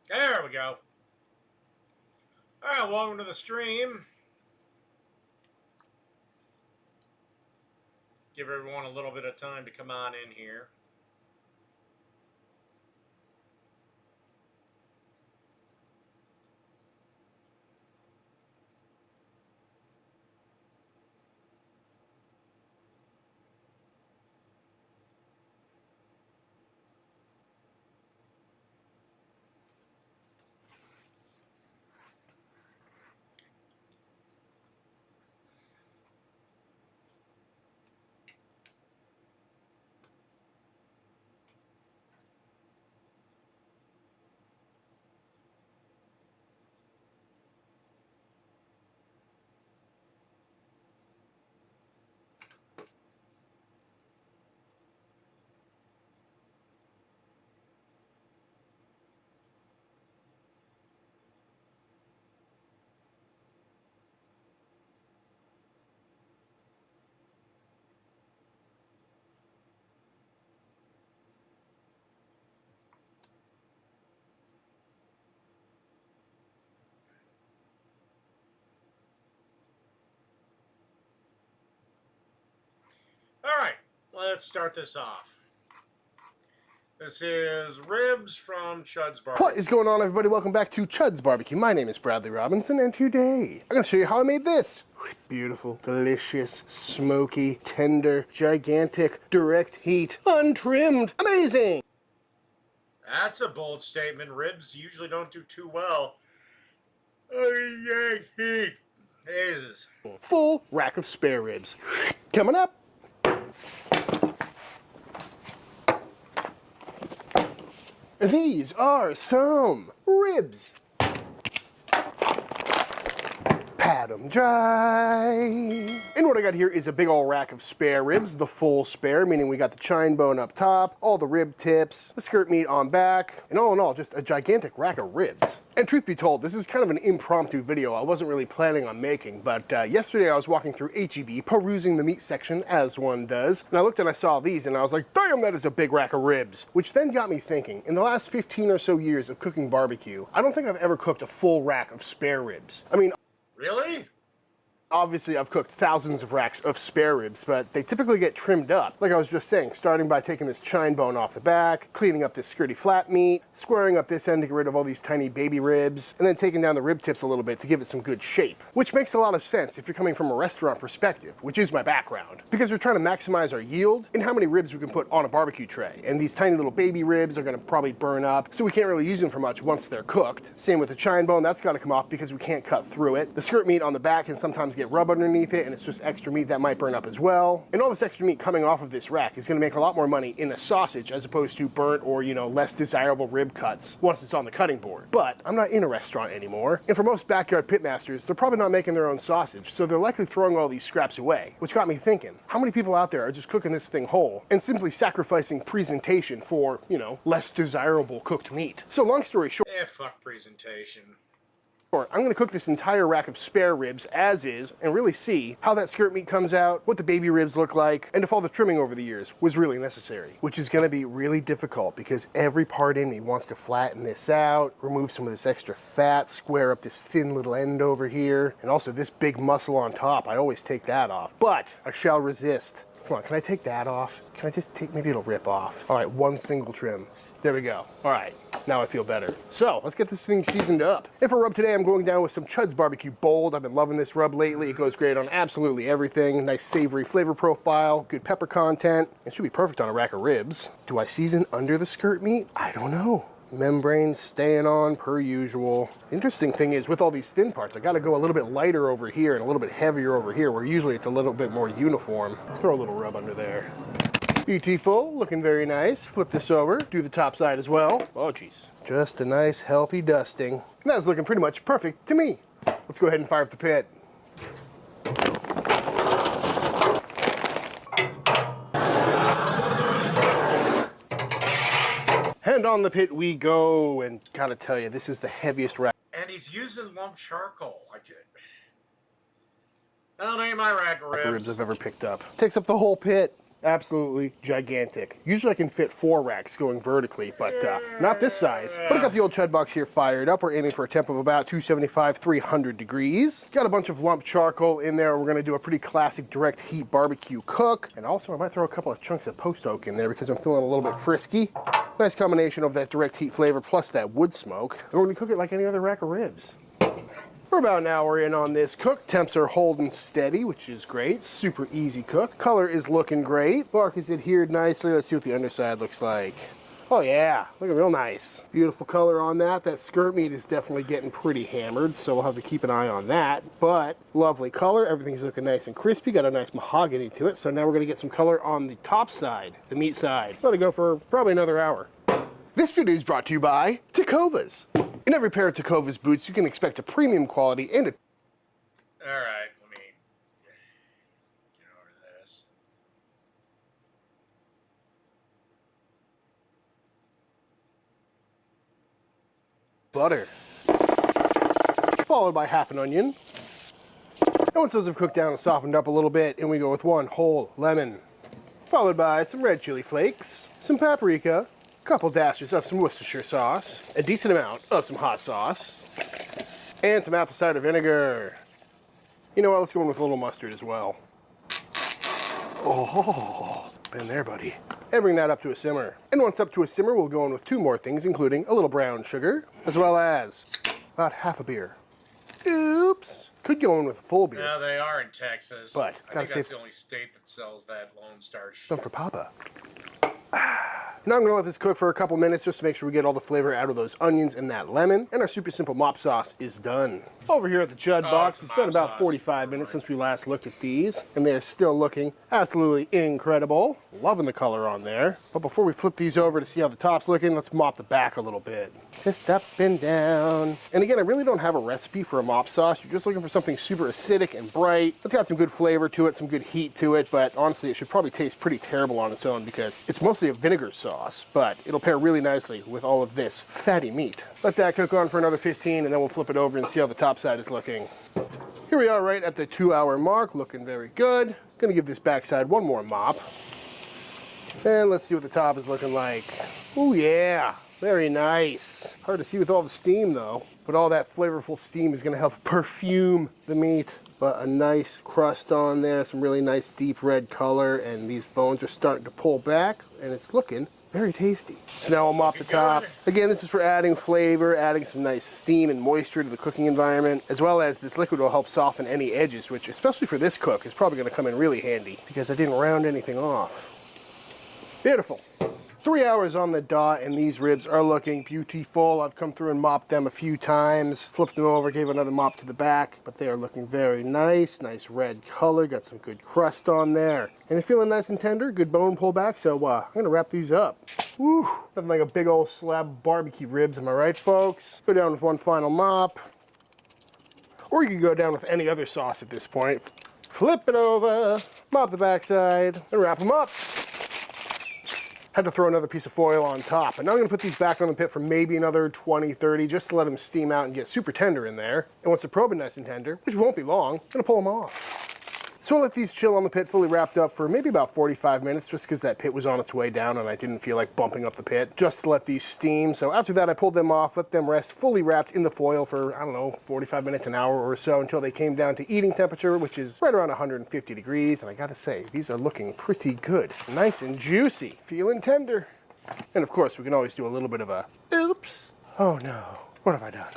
There we go. All right, welcome to the stream. Give everyone a little bit of time to come on in here. All right, let's start this off. This is ribs from Chud's Barbecue. What is going on, everybody? Welcome back to Chud's Barbecue. My name is Bradley Robinson, and today I'm going to show you how I made this. Beautiful, delicious, smoky, tender, gigantic, direct heat, untrimmed, amazing! That's a bold statement. Ribs usually don't do too well. Jesus. Full rack of spare ribs. Coming up. These are some ribs. Pat them dry. And what I got here is a big old rack of spare ribs, the full spare, meaning we got the chine bone up top, all the rib tips, the skirt meat on back, and all in all, just a gigantic rack of ribs. And truth be told, this is kind of an impromptu video I wasn't really planning on making, but yesterday I was walking through H-E-B, perusing the meat section, as one does, and I looked and I saw these, and I was like, damn, that is a big rack of ribs. Which then got me thinking, in the last 15 or so years of cooking barbecue, I don't think I've ever cooked a full rack of spare ribs. I mean, Really? obviously, I've cooked thousands of racks of spare ribs, but they typically get trimmed up. Like I was just saying, starting by taking this chine bone off the back, cleaning up this skirty flat meat, squaring up this end to get rid of all these tiny baby ribs, and then taking down the rib tips a little bit to give it some good shape. Which makes a lot of sense if you're coming from a restaurant perspective, which is my background. Because we're trying to maximize our yield and how many ribs we can put on a barbecue tray. And these tiny little baby ribs are gonna probably burn up, so we can't really use them for much once they're cooked. Same with the chine bone, that's gotta come off because we can't cut through it. The skirt meat on the back can sometimes get rub underneath it, and it's just extra meat that might burn up as well. And all this extra meat coming off of this rack is gonna make a lot more money in a sausage as opposed to burnt or, you know, less desirable rib cuts once it's on the cutting board. But I'm not in a restaurant anymore, and for most backyard pitmasters, they're probably not making their own sausage, so they're likely throwing all these scraps away, which got me thinking, how many people out there are just cooking this thing whole and simply sacrificing presentation for, you know, less desirable cooked meat? So long story short, Fuck presentation. I'm going to cook this entire rack of spare ribs as is and really see how that skirt meat comes out, what the baby ribs look like, and if all the trimming over the years was really necessary. Which is going to be really difficult because every part in me wants to flatten this out, remove some of this extra fat, square up this thin little end over here, and also this big muscle on top. I always take that off, but I shall resist. Come on, can I take that off? Can I just take, maybe it'll rip off. All right, one single trim. There we go. All right, now I feel better. So let's get this thing seasoned up. And for rub today, I'm going down with some Chud's Barbecue Bold. I've been loving this rub lately. It goes great on absolutely everything. Nice savory flavor profile, good pepper content. It should be perfect on a rack of ribs. Do I season under the skirt meat? I don't know. Membranes staying on per usual. Interesting thing is with all these thin parts, I gotta go a little bit lighter over here and a little bit heavier over here, where usually it's a little bit more uniform. Throw a little rub under there. Beautiful, looking very nice. Flip this over, do the top side as well. Oh geez, just a nice healthy dusting. And that's looking pretty much perfect to me. Let's go ahead and fire up the pit. And on the pit we go, and gotta tell you, this is the heaviest rack. And he's using lump charcoal. That ain't my rack of ribs. I've ever picked up. Takes up the whole pit. Absolutely gigantic. Usually I can fit 4 racks going vertically, but not this size. But I got the old chud box here fired up. We're aiming for a temp of about 275, 300 degrees. Got a bunch of lump charcoal in there. We're gonna do a pretty classic direct heat barbecue cook. And also I might throw a couple of chunks of post oak in there because I'm feeling a little bit frisky. Nice combination of that direct heat flavor plus that wood smoke. And we're gonna cook it like any other rack of ribs. We're about an hour in on this cook. Temps are holding steady, which is great. Super easy cook. Color is looking great. Bark is adhered nicely. Let's see what the underside looks like. Oh yeah, looking real nice. Beautiful color on that. That skirt meat is definitely getting pretty hammered, so we'll have to keep an eye on that. But lovely color. Everything's looking nice and crispy. Got a nice mahogany to it. So now we're gonna get some color on the top side, the meat side. Let it go for probably another hour. This video is brought to you by Tecovas. In every pair of Tecovas boots, you can expect a premium quality and a... All right, let me get over this. butter. Followed by half an onion. And once those have cooked down and softened up a little bit, and we go with 1 whole lemon. Followed by some red chili flakes, some paprika, couple dashes of some Worcestershire sauce, a decent amount of some hot sauce, and some apple cider vinegar. You know what, let's go in with a little mustard as well. Oh, been there, buddy. And bring that up to a simmer. And once up to a simmer, we'll go in with 2 more things, including a little brown sugar, as well as about half a beer. Oops. Could go in with a full beer. Yeah, they are in Texas. But I gotta think that's the only state that sells that Lone Star shit. Done for Papa. Now I'm going to let this cook for a couple minutes just to make sure we get all the flavor out of those onions and that lemon. And our super simple mop sauce is done. Over here at the Chud box, it's been about 45 minutes since we last looked at these. And they're still looking absolutely incredible. Loving the color on there. But before we flip these over to see how the top's looking, let's mop the back a little bit. Just up and down. And again, I really don't have a recipe for a mop sauce. You're just looking for something super acidic and bright. It's got some good flavor to it, some good heat to it. But honestly, it should probably taste pretty terrible on its own because it's mostly a vinegar sauce. But it'll pair really nicely with all of this fatty meat. Let that cook on for another 15 and then we'll flip it over and see how the top side is looking. Here we are right at the 2-hour mark, looking very good. Gonna give this backside one more mop. And let's see what the top is looking like. Oh yeah, very nice. Hard to see with all the steam though, but all that flavorful steam is gonna help perfume the meat. But a nice crust on there, some really nice deep red color, and these bones are starting to pull back, and it's looking very tasty. So now I'll mop the top. Again, this is for adding flavor, adding some nice steam and moisture to the cooking environment, as well as this liquid will help soften any edges, which especially for this cook is probably gonna come in really handy because I didn't round anything off. Beautiful. 3 hours on the dot and these ribs are looking beautiful. I've come through and mopped them a few times, flipped them over, gave another mop to the back, but they are looking very nice. Nice red color, got some good crust on there. And they're feeling nice and tender, good bone pullback, so I'm gonna wrap these up. Woo, nothing like a big old slab of barbecue ribs, am I right, folks? Go down with one final mop. Or you could go down with any other sauce at this point. Flip it over, mop the backside, and wrap them up. Had to throw another piece of foil on top. And now I'm gonna put these back on the pit for maybe another 20, 30, just to let them steam out and get super tender in there. And once they're probing nice and tender, which won't be long, I'm gonna pull them off. So I'll let these chill on the pit fully wrapped up for maybe about 45 minutes, just because that pit was on its way down and I didn't feel like bumping up the pit, just to let these steam. So after that, I pulled them off, let them rest fully wrapped in the foil for, I don't know, 45 minutes, an hour or so, until they came down to eating temperature, which is right around 150 degrees. And I gotta say, these are looking pretty good. Nice and juicy, feeling tender. And of course, we can always do a little bit of a, oops, oh no, what have I done?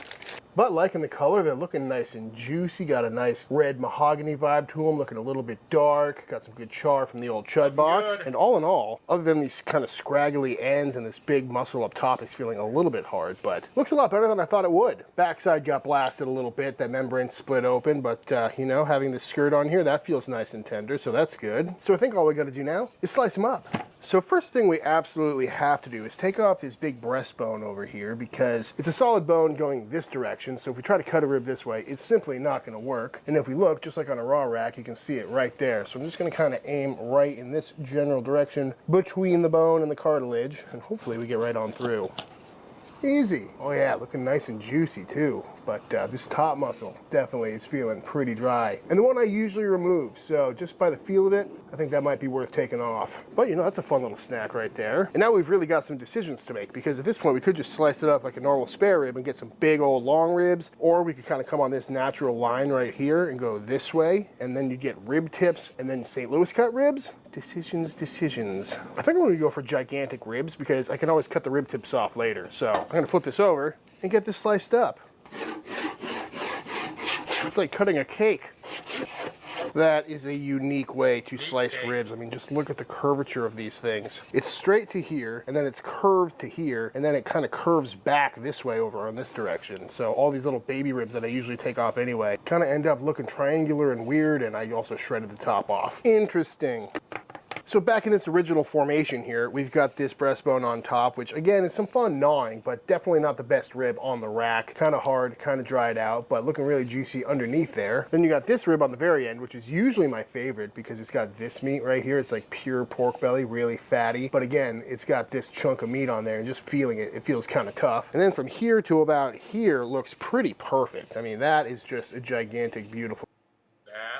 But liking the color, they're looking nice and juicy. Got a nice red mahogany vibe to them, looking a little bit dark. Got some good char from the old Chud box. And all in all, other than these kind of scraggly ends and this big muscle up top is feeling a little bit hard, but looks a lot better than I thought it would. Backside got blasted a little bit, that membrane split open, but you know, having this skirt on here, that feels nice and tender, so that's good. So I think all we gotta do now is slice them up. So first thing we absolutely have to do is take off this big breastbone over here because it's a solid bone going this direction. So if we try to cut a rib this way, it's simply not going to work. And if we look, just like on a raw rack, you can see it right there. So I'm just going to kind of aim right in this general direction between the bone and the cartilage. And hopefully we get right on through. Easy. Oh yeah, looking nice and juicy too. but this top muscle definitely is feeling pretty dry. And the one I usually remove, so just by the feel of it, I think that might be worth taking off. But you know, that's a fun little snack right there. And now we've really got some decisions to make, because at this point we could just slice it up like a normal spare rib and get some big old long ribs, or we could kind of come on this natural line right here and go this way, and then you get rib tips and then St. Louis cut ribs. Decisions. I think I'm gonna go for gigantic ribs because I can always cut the rib tips off later. So I'm gonna flip this over and get this sliced up. It's like cutting a cake. That is a unique way to slice ribs. I mean, just look at the curvature of these things. It's straight to here, and then it's curved to here, and then it kind of curves back this way over on this direction. So all these little baby ribs that I usually take off anyway kind of end up looking triangular and weird, and I also shredded the top off. Interesting. So back in its original formation here, we've got this breastbone on top, which again is some fun gnawing, but definitely not the best rib on the rack. Kind of hard, kind of dried out, but looking really juicy underneath there. Then you got this rib on the very end, which is usually my favorite because it's got this meat right here. It's like pure pork belly, really fatty. But again, it's got this chunk of meat on there, and just feeling it, it feels kind of tough. And then from here to about here looks pretty perfect. I mean, that is just a gigantic, beautiful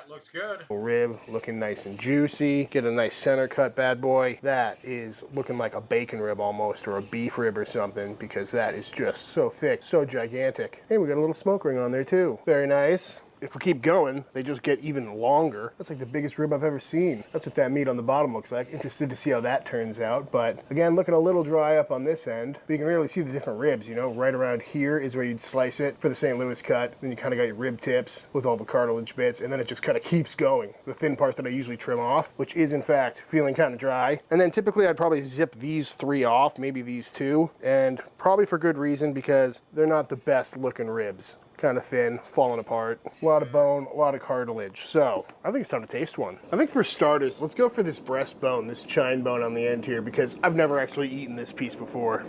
Looks good. rib, looking nice and juicy. Get a nice center cut bad boy. That is looking like a bacon rib almost, or a beef rib or something, because that is just so thick, so gigantic. And we got a little smoke ring on there too. Very nice. If we keep going, they just get even longer. That's like the biggest rib I've ever seen. That's what that meat on the bottom looks like. Interested to see how that turns out. But again, looking a little dry up on this end. But you can really see the different ribs, you know, right around here is where you'd slice it for the St. Louis cut. Then you kind of got your rib tips with all the cartilage bits, and then it just kind of keeps going. The thin part that I usually trim off, which is in fact feeling kind of dry. And then typically I'd probably zip these 3 off, maybe these 2, and probably for good reason, because they're not the best looking ribs. Kind of thin, falling apart, a lot of bone, a lot of cartilage. So I think it's time to taste one. I think for starters, let's go for this breastbone, this chine bone on the end here, because I've never actually eaten this piece before.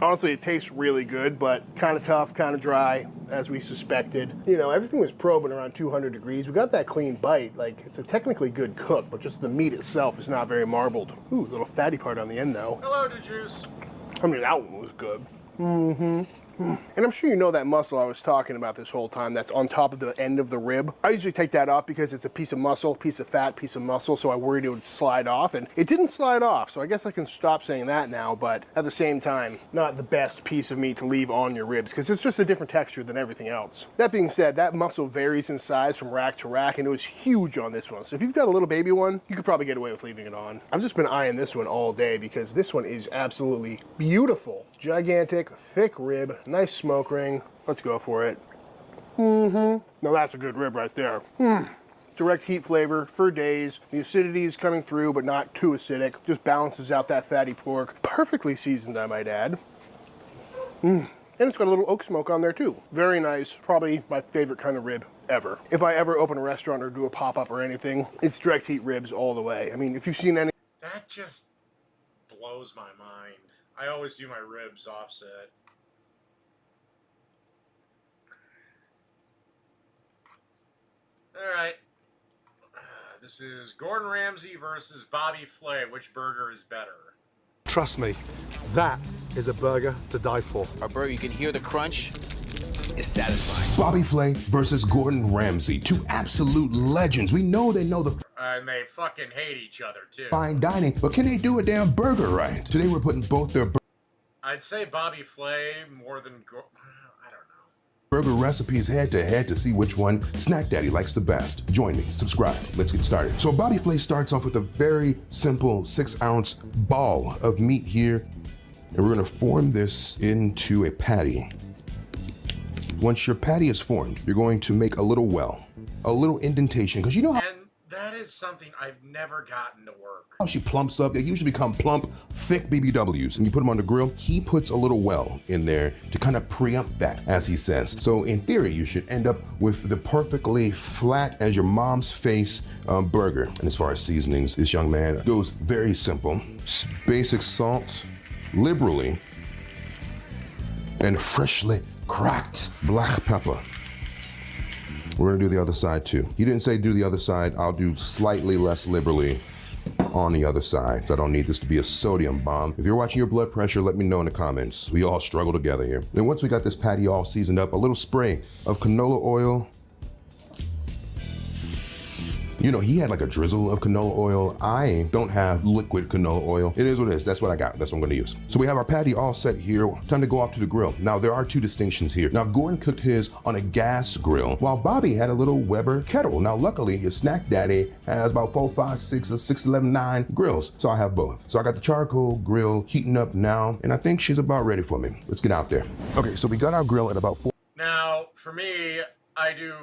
Honestly, it tastes really good, but kind of tough, kind of dry, as we suspected. You know, everything was probing around 200 degrees. We got that clean bite. Like, it's a technically good cook, but just the meat itself is not very marbled. Ooh, little fatty part on the end though. Hello to juice. I mean, that one was good. And I'm sure you know that muscle I was talking about this whole time that's on top of the end of the rib. I usually take that off because it's a piece of muscle, piece of fat, piece of muscle, so I worried it would slide off, and it didn't slide off, so I guess I can stop saying that now, but at the same time, not the best piece of meat to leave on your ribs because it's just a different texture than everything else. That being said, that muscle varies in size from rack to rack, and it was huge on this one, so if you've got a little baby one, you could probably get away with leaving it on. I've just been eyeing this one all day because this one is absolutely beautiful. Gigantic, thick rib, nice smoke ring. Let's go for it. Now that's a good rib right there. Direct heat flavor for days. The acidity is coming through, but not too acidic. Just balances out that fatty pork. Perfectly seasoned, I might add. And it's got a little oak smoke on there too. Very nice. Probably my favorite kind of rib ever. If I ever open a restaurant or do a pop-up or anything, it's direct heat ribs all the way. I mean, if you've seen any... That just blows my mind. I always do my ribs offset. All right. This is Gordon Ramsay versus Bobby Flay. Which burger is better? Trust me, that is a burger to die for. A burger, you can hear the crunch. It's satisfying. Bobby Flay versus Gordon Ramsay, 2 absolute legends. We know they know the And they fucking hate each other, too. fine dining, but can they do a damn burger right? Today we're putting both their I'd say Bobby Flay more than I don't know. burger recipes head to head to see which one Snack Daddy likes the best. Join me, subscribe, let's get started. So Bobby Flay starts off with a very simple 6-ounce ball of meat here, and we're gonna form this into a patty. Once your patty is formed, you're going to make a little well, a little indentation, because you know how that is something I've never gotten to work. she plumps up. They usually become plump, thick BBWs, and you put them on the grill. He puts a little well in there to kind of preempt that, as he says. So in theory, you should end up with the perfectly flat as your mom's face burger. And as far as seasonings, this young man goes very simple. Basic salt, liberally, and freshly cracked black pepper. We're gonna do the other side too. You didn't say do the other side. I'll do slightly less liberally. on the other side. So I don't need this to be a sodium bomb. If you're watching your blood pressure, let me know in the comments. We all struggle together here. Then once we got this patty all seasoned up, a little spray of canola oil. You know, he had like a drizzle of canola oil. I don't have liquid canola oil. It is what it is. That's what I got. That's what I'm gonna use. So we have our patty all set here. Time to go off to the grill. Now, there are two distinctions here. Now, Gordon cooked his on a gas grill, while Bobby had a little Weber kettle. Now, luckily, his snack daddy has about 4, 5, 6, or 6, 11, 9 grills. So I have both. So I got the charcoal grill heating up now, and I think she's about ready for me. Let's get out there. Okay, so we got our grill at about 4. Now, for me, I do,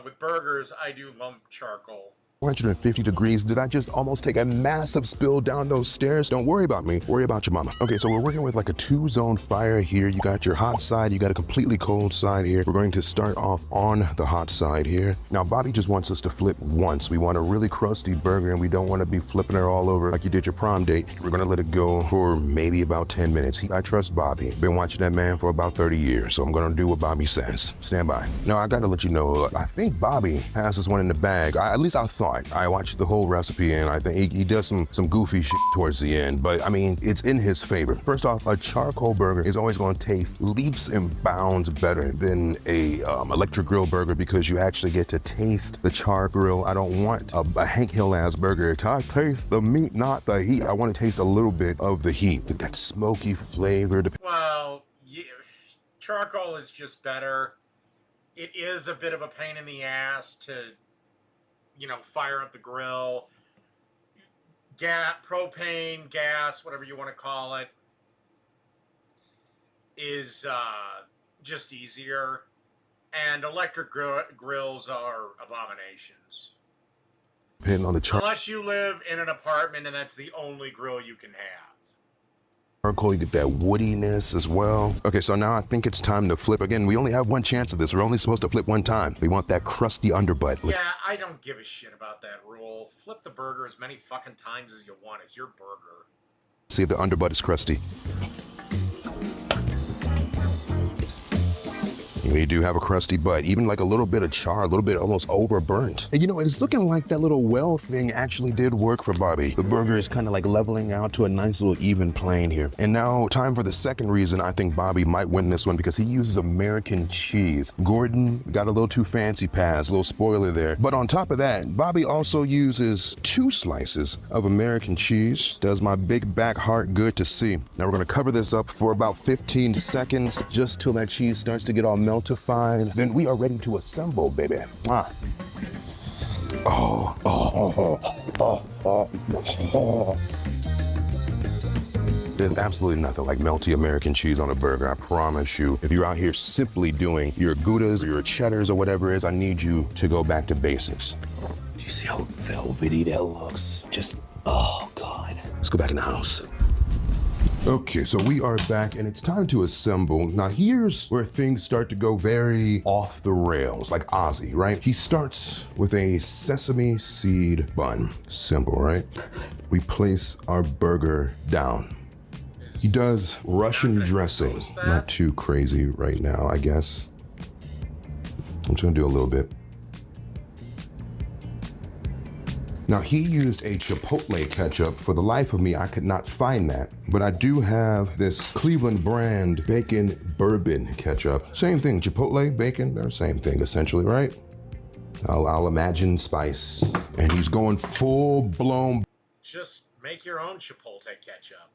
with burgers, I do lump charcoal. 450 degrees. Did I just almost take a massive spill down those stairs? Don't worry about me, worry about your mama. Okay, so we're working with like a 2-zone fire here. You got your hot side, you got a completely cold side here. We're going to start off on the hot side here. Now, Bobby just wants us to flip once. We want a really crusty burger and we don't want to be flipping her all over like you did your prom date. We're gonna let it go for maybe about 10 minutes. I trust Bobby. Been watching that man for about 30 years, so I'm gonna do what Bobby says. Stand by. Now, I gotta let you know, I think Bobby has this one in the bag. At least I thought. I watched the whole recipe and I think he does some goofy shit towards the end, but I mean, it's in his favor. First off, a charcoal burger is always going to taste leaps and bounds better than a electric grill burger because you actually get to taste the char grill. I don't want a Hank Hill ass burger. I taste the meat, not the heat. I want to taste a little bit of the heat, that smoky flavor. Well, yeah, charcoal is just better. It is a bit of a pain in the ass to, you know, fire up the grill. Propane, gas, whatever you want to call it, is just easier. And electric grills are abominations. Depending on the Unless you live in an apartment and that's the only grill you can have. charcoal, you get that woodiness as well. Okay, so now I think it's time to flip. Again, we only have one chance of this. We're only supposed to flip one time. We want that crusty underbutt. Yeah, I don't give a shit about that rule. Flip the burger as many fucking times as you want. It's your burger. See if the underbutt is crusty. We do have a crusty butt, even like a little bit of char, a little bit almost overburnt. And you know, it's looking like that little well thing actually did work for Bobby. The burger is kind of like leveling out to a nice little even plane here. And now time for the second reason I think Bobby might win this one, because he uses American cheese. Gordon got a little too fancy pass, a little spoiler there. But on top of that, Bobby also uses 2 slices of American cheese. Does my big back heart good to see. Now we're gonna cover this up for about 15 seconds, just till that cheese starts to get all meltified. Then we are ready to assemble, baby. There's absolutely nothing like melty American cheese on a burger, I promise you. If you're out here simply doing your Goudas or your cheddars or whatever it is, I need you to go back to basics. Do you see how velvety that looks? Just, oh God. Let's go back in the house. Okay, so we are back and it's time to assemble. Now here's where things start to go very off the rails, like Ozzy, right? He starts with a sesame seed bun. Simple, right? We place our burger down. He does Russian dressing. Not too crazy right now, I guess. I'm just gonna do a little bit. Now he used a Chipotle ketchup. For the life of me, I could not find that. But I do have this Cleveland brand bacon bourbon ketchup. Same thing, Chipotle, bacon, they're the same thing essentially, right? I'll imagine spice. And he's going full blown. Just make your own Chipotle ketchup.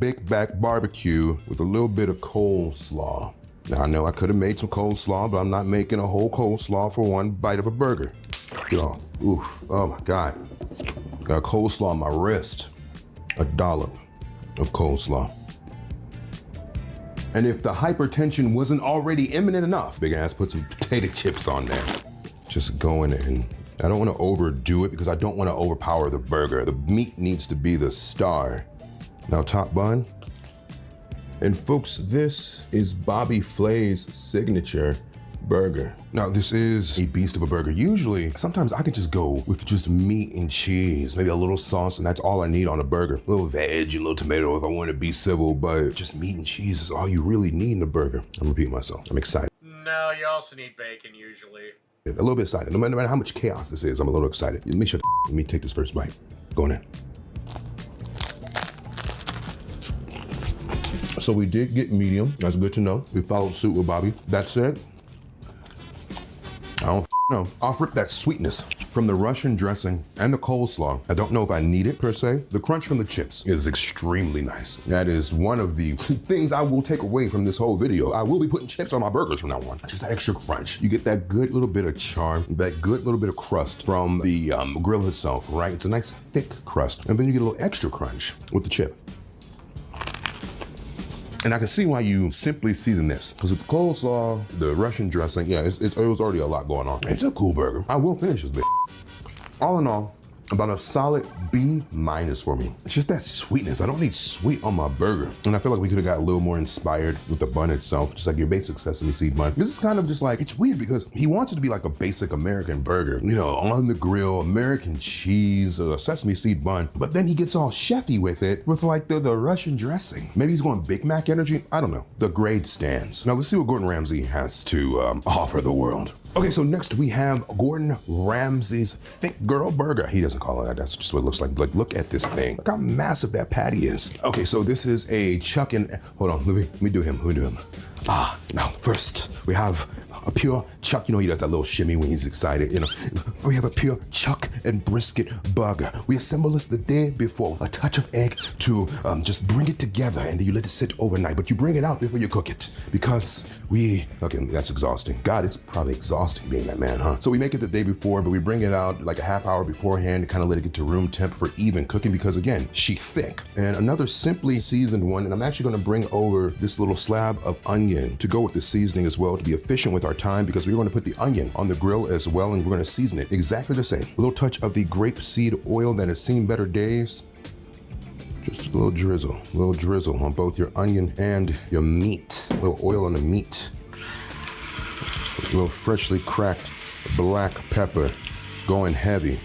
Big back barbecue with a little bit of coleslaw. Now I know I could have made some coleslaw, but I'm not making a whole coleslaw for one bite of a burger. Get off. Oof. Oh my God. Got coleslaw on my wrist. A dollop of coleslaw. And if the hypertension wasn't already imminent enough, big ass put some potato chips on there. Just going in. I don't want to overdo it because I don't want to overpower the burger. The meat needs to be the star. Now top bun. And folks, this is Bobby Flay's signature burger. Now this is a beast of a burger. Usually, sometimes I could just go with just meat and cheese, maybe a little sauce, and that's all I need on a burger. A little veg, a little tomato if I want to be civil, but just meat and cheese is all you really need in a burger. I'm repeating myself, I'm excited. No, you also need bacon usually. A little bit excited. No matter how much chaos this is, I'm a little excited. Let me take this first bite. Going in. So we did get medium. That's good to know. We followed suit with Bobby. That said, I don't know. I'll rip that sweetness from the Russian dressing and the coleslaw. I don't know if I need it per se. The crunch from the chips is extremely nice. That is one of the things I will take away from this whole video. I will be putting chips on my burgers from now on. Just that extra crunch. You get that good little bit of charm, that good little bit of crust from the grill itself, right? It's a nice thick crust. And then you get a little extra crunch with the chip. And I can see why you simply season this. Because with the coleslaw, the Russian dressing, yeah, it was already a lot going on. It's a cool burger. I will finish this bit. All in all, about a solid B- for me. It's just that sweetness. I don't need sweet on my burger. And I feel like we could have got a little more inspired with the bun itself, just like your basic sesame seed bun. This is kind of just like, it's weird because he wants it to be like a basic American burger, you know, on the grill, American cheese, a sesame seed bun. But then he gets all chefy with it, with like the Russian dressing. Maybe he's going Big Mac energy. I don't know. The grade stands. Now let's see what Gordon Ramsay has to offer the world. Okay, so next we have Gordon Ramsay's thick girl burger. He doesn't call it that, that's just what it looks like. Like, look at this thing. Look how massive that patty is. Okay, so this is a chuck and, hold on, let me do him, now first we have a pure chuck. You know, he does that little shimmy when he's excited, you know. We have a pure chuck and brisket burger. We assemble this the day before. A touch of egg to just bring it together, and then you let it sit overnight. But you bring it out before you cook it because okay, that's exhausting. God, it's probably exhausting being that man, huh? So we make it the day before, but we bring it out like a half hour beforehand to kind of let it get to room temp for even cooking because again, she's thick. And another simply seasoned one, and I'm actually gonna bring over this little slab of onion to go with the seasoning as well to be efficient with our time because we're going to put the onion on the grill as well and we're going to season it exactly the same. A little touch of the grapeseed oil that has seen better days. Just a little drizzle on both your onion and your meat. A little oil on the meat. A little freshly cracked black pepper going heavy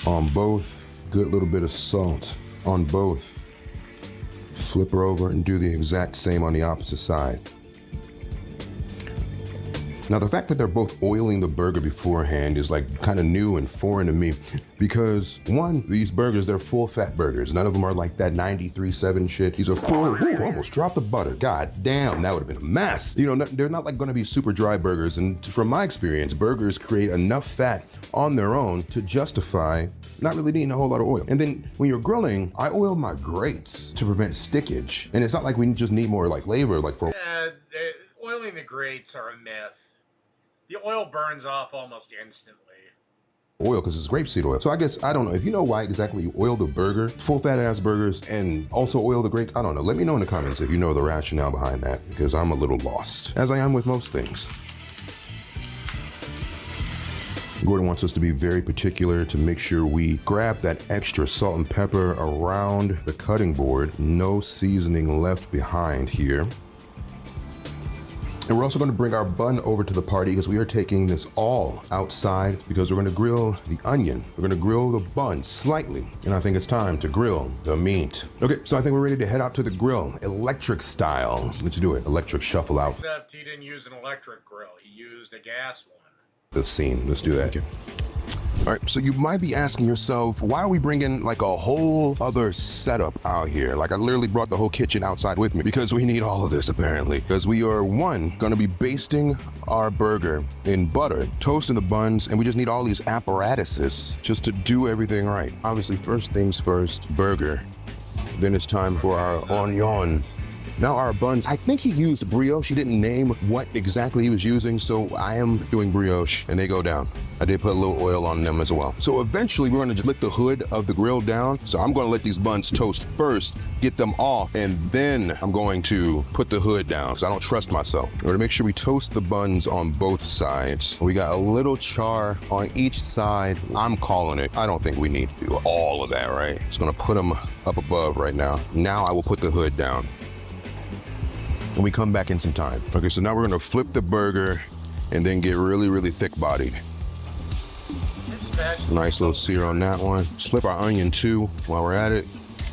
on both. Good little bit of salt on both. Flip her over and do the exact same on the opposite side. Now, the fact that they're both oiling the burger beforehand is like kind of new and foreign to me because one, these burgers, they're full fat burgers. None of them are like that 93.7 shit. These are full, almost dropped the butter. God damn, that would have been a mess. You know, they're not like gonna be super dry burgers. And from my experience, burgers create enough fat on their own to justify not really needing a whole lot of oil. And then when you're grilling, I oil my grates to prevent stickage. And it's not like we just need more like flavor, like for oiling the grates are a myth. The oil burns off almost instantly. Oil, because it's grapeseed oil. So I guess, I don't know, if you know why exactly you oil the burger, full fat ass burgers, and also oil the grates, I don't know. Let me know in the comments if you know the rationale behind that, because I'm a little lost, as I am with most things. Gordon wants us to be very particular to make sure we grab that extra salt and pepper around the cutting board. No seasoning left behind here. And we're also going to bring our bun over to the party because we are taking this all outside because we're going to grill the onion. We're going to grill the bun slightly. And I think it's time to grill the meat. Okay, so I think we're ready to head out to the grill, electric style. Let's do it. Electric shuffle out. Except he didn't use an electric grill. He used a gas one. Let's see. Let's do that. All right, so you might be asking yourself, why are we bringing like a whole other setup out here? Like I literally brought the whole kitchen outside with me because we need all of this apparently. Because we are gonna be basting our burger in butter, toasting the buns, and we just need all these apparatuses just to do everything right. Obviously, first things first, burger. Then it's time for our onion. Now our buns, I think he used brioche. He didn't name what exactly he was using, so I am doing brioche, and they go down. I did put a little oil on them as well. So eventually we're gonna just let the hood of the grill down. So I'm gonna let these buns toast first, get them off, and then I'm going to put the hood down, because I don't trust myself. We're gonna make sure we toast the buns on both sides. We got a little char on each side. I'm calling it. I don't think we need to do all of that, right? Just gonna put them up above right now. Now I will put the hood down. And we come back in some time. Okay, so now we're gonna flip the burger and then get really, really thick bodied. Nice little sear on that one. Flip our onion too while we're at it.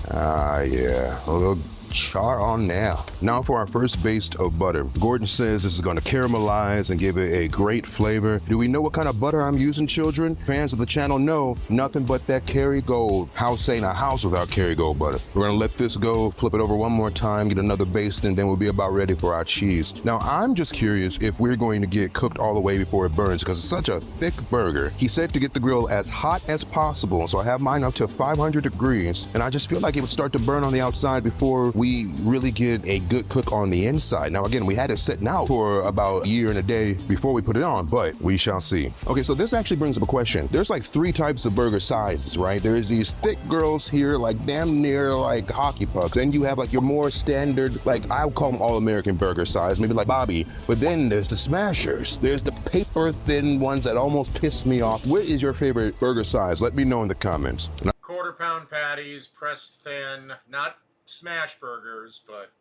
Yeah, a little char on now. Now for our first baste of butter. Gordon says this is going to caramelize and give it a great flavor. Do we know what kind of butter I'm using, children? Fans of the channel know nothing but that Kerrygold. House ain't a house without Kerrygold butter. We're going to let this go, flip it over one more time, get another baste, and then we'll be about ready for our cheese. Now, I'm just curious if we're going to get cooked all the way before it burns because it's such a thick burger. He said to get the grill as hot as possible, so I have mine up to 500 degrees, and I just feel like it would start to burn on the outside before we really get a good cook on the inside. Now, again, we had it sitting out for about a year and a day before we put it on, but we shall see. Okay, so this actually brings up a question. There's like 3 types of burger sizes, right? There's these thick girls here, like damn near like hockey pucks. Then you have like your more standard, like I would call them all-American burger size, maybe like Bobby. But then there's the smashers. There's the paper thin ones that almost piss me off. What is your favorite burger size? Let me know in the comments. Quarter-pound patties, pressed thin, not smash burgers, but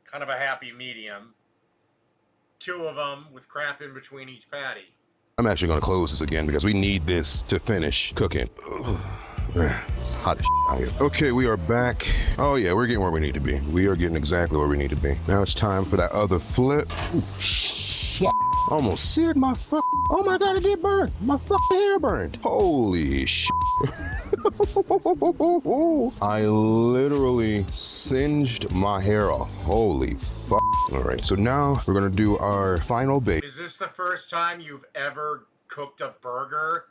kind of a happy medium. 2 of them with crap in between each patty. I'm actually going to close this again because we need this to finish cooking. It's hot as out here. Okay, we are back. Oh yeah, we're getting where we need to be. We are getting exactly where we need to be. Now it's time for that other flip. Ooh, shit. Almost seared my fuck. Oh my god, it did burn. My fucking hair burned. Holy shit. I literally singed my hair off. Holy fuck. All right, so now we're gonna do our final bake. Is this the first time you've ever cooked a burger?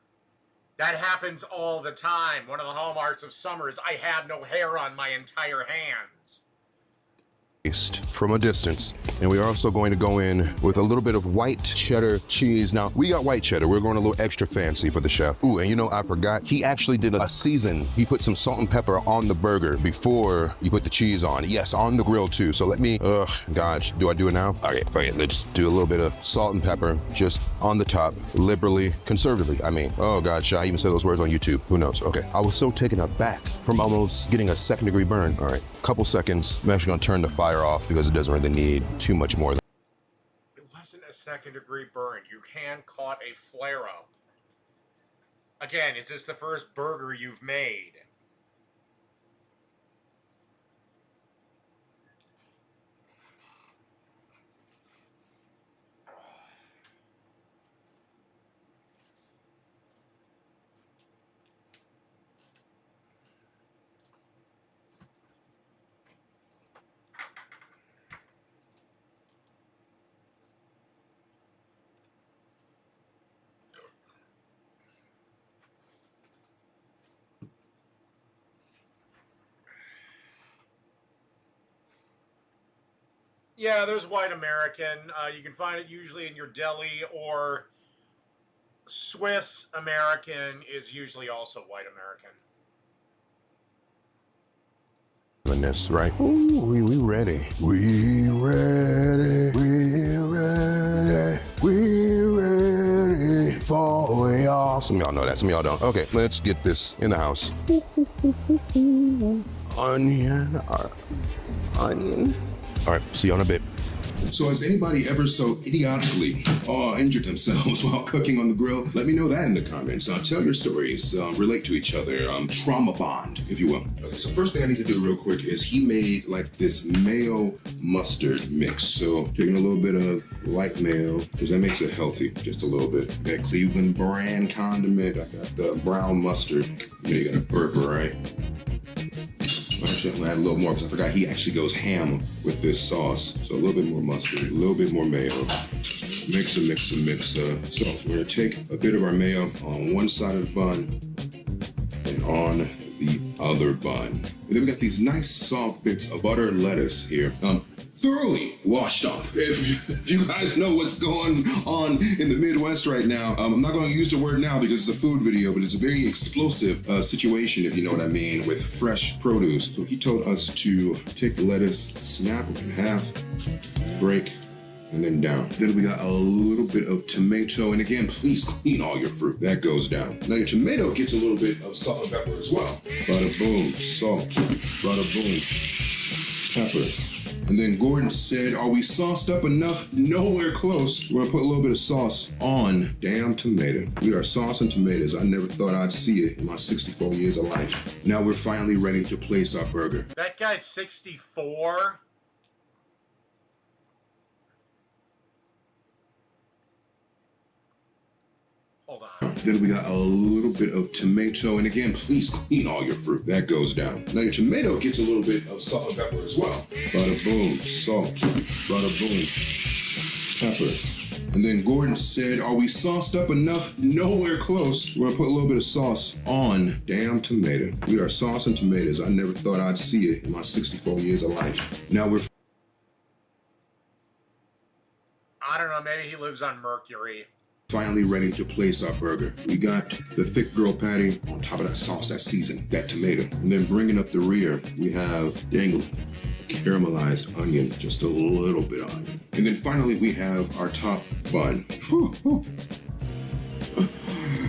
That happens all the time. One of the hallmarks of summer is I have no hair on my entire hands. From a distance, and we are also going to go in with a little bit of white cheddar cheese. Now we got white cheddar, we're going a little extra fancy for the chef. Ooh, and you know, I forgot, he actually did a season. He put some salt and pepper on the burger before you put the cheese on. Yes, on the grill too. So let me, gosh, do I do it now? Okay, let's do a little bit of salt and pepper just on the top, liberally, conservatively. I mean, oh god, should I even say those words on YouTube? Who knows? Okay, I was so taken aback from almost getting a 2nd degree burn. All right, couple seconds. I'm actually gonna turn the fire off because it doesn't really need too much more. It wasn't a 2nd degree burn. You hand caught a flare up. Again, is this the first burger you've made? Yeah, there's white American. You can find it usually in your deli, or Swiss American is usually also white American. This, right? Ooh, we ready. We ready. We ready. We ready for y'all. Some of y'all know that. Some of y'all don't. Okay, let's get this in the house. Onion. Onion. All right, see you in a bit. So has anybody ever so idiotically injured themselves while cooking on the grill? Let me know that in the comments. Tell your stories, relate to each other, trauma bond, if you will. Okay, so first thing I need to do real quick is he made like this mayo mustard mix. So taking a little bit of light mayo, because that makes it healthy, just a little bit. That Cleveland brand condiment, I got the brown mustard. You know, you got a burger, right? Actually, I'm gonna add a little more because I forgot he actually goes ham with this sauce. So a little bit more mustard, a little bit more mayo. Mix. So we're gonna take a bit of our mayo on one side of the bun and on the other bun. And then we got these nice soft bits of butter lettuce here. Thoroughly washed off. If you guys know what's going on in the Midwest right now, I'm not going to use the word now because it's a food video, but it's a very explosive situation, if you know what I mean, with fresh produce. So he told us to take the lettuce, snap it in half, break, and then down. Then we got a little bit of tomato, and again, please clean all your fruit. That goes down. Now your tomato gets a little bit of salt and pepper as well. Bada boom, salt. Bada boom, pepper. And then Gordon said, are we sauced up enough? Nowhere close. We're gonna put a little bit of sauce on damn tomato. We are saucing tomatoes. I never thought I'd see it in my 64 years of life. Now we're finally ready to place our burger. That guy's 64. Hold on. Then we got a little bit of tomato. And again, please clean all your fruit. That goes down. Now your tomato gets a little bit of salt and pepper as well. Bada boom, salt. Bada boom, pepper. And then Gordon said, are we sauced up enough? Nowhere close. We're gonna put a little bit of sauce on damn tomato. We are saucing tomatoes. I never thought I'd see it in my 64 years of life. Now we're I don't know, maybe he lives on Mercury. finally ready to place our burger. We got the thick girl patty on top of that sauce, that seasoning, that tomato. And then bringing up the rear, we have dangling caramelized onion, just a little bit of onion. And then finally we have our top bun.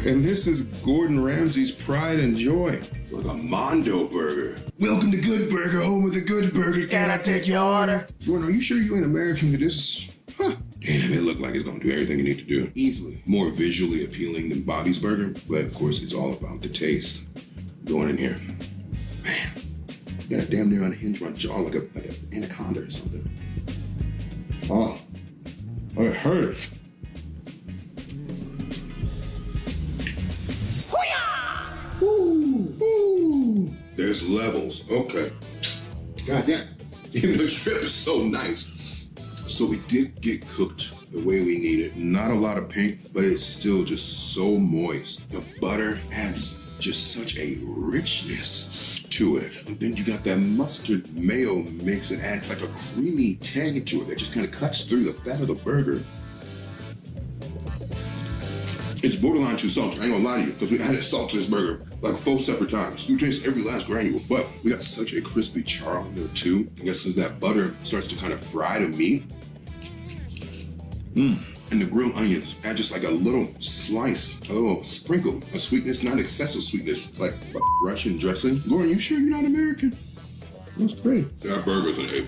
And this is Gordon Ramsay's pride and joy. Like a Mondo burger. Welcome to Good Burger, home with a good burger. Can I take your order? Gordon, are you sure you ain't American to this? Huh. Damn, it looked like it's gonna do everything you need to do. Easily more visually appealing than Bobby's burger, but of course it's all about the taste. Going in here. Man, you gotta damn near unhinge my jaw like an anaconda or something. Oh, it hurts. Ooh, ooh. There's levels. Okay. God damn. Even the shrimp is so nice. So we did get cooked the way we need it. Not a lot of pink, but it's still just so moist. The butter adds just such a richness to it. And then you got that mustard mayo mix. It adds like a creamy tang to it that just kind of cuts through the fat of the burger. It's borderline too salty. I ain't gonna lie to you, because we added salt to this burger like 4 separate times. You taste every last granule, but we got such a crispy char on there too. I guess as that butter starts to kind of fry the meat. And the grilled onions add just like a little slice, a little sprinkle of sweetness, not excessive sweetness, like Russian dressing. Gordon, you sure you're not American? That's great. That burger's an A+.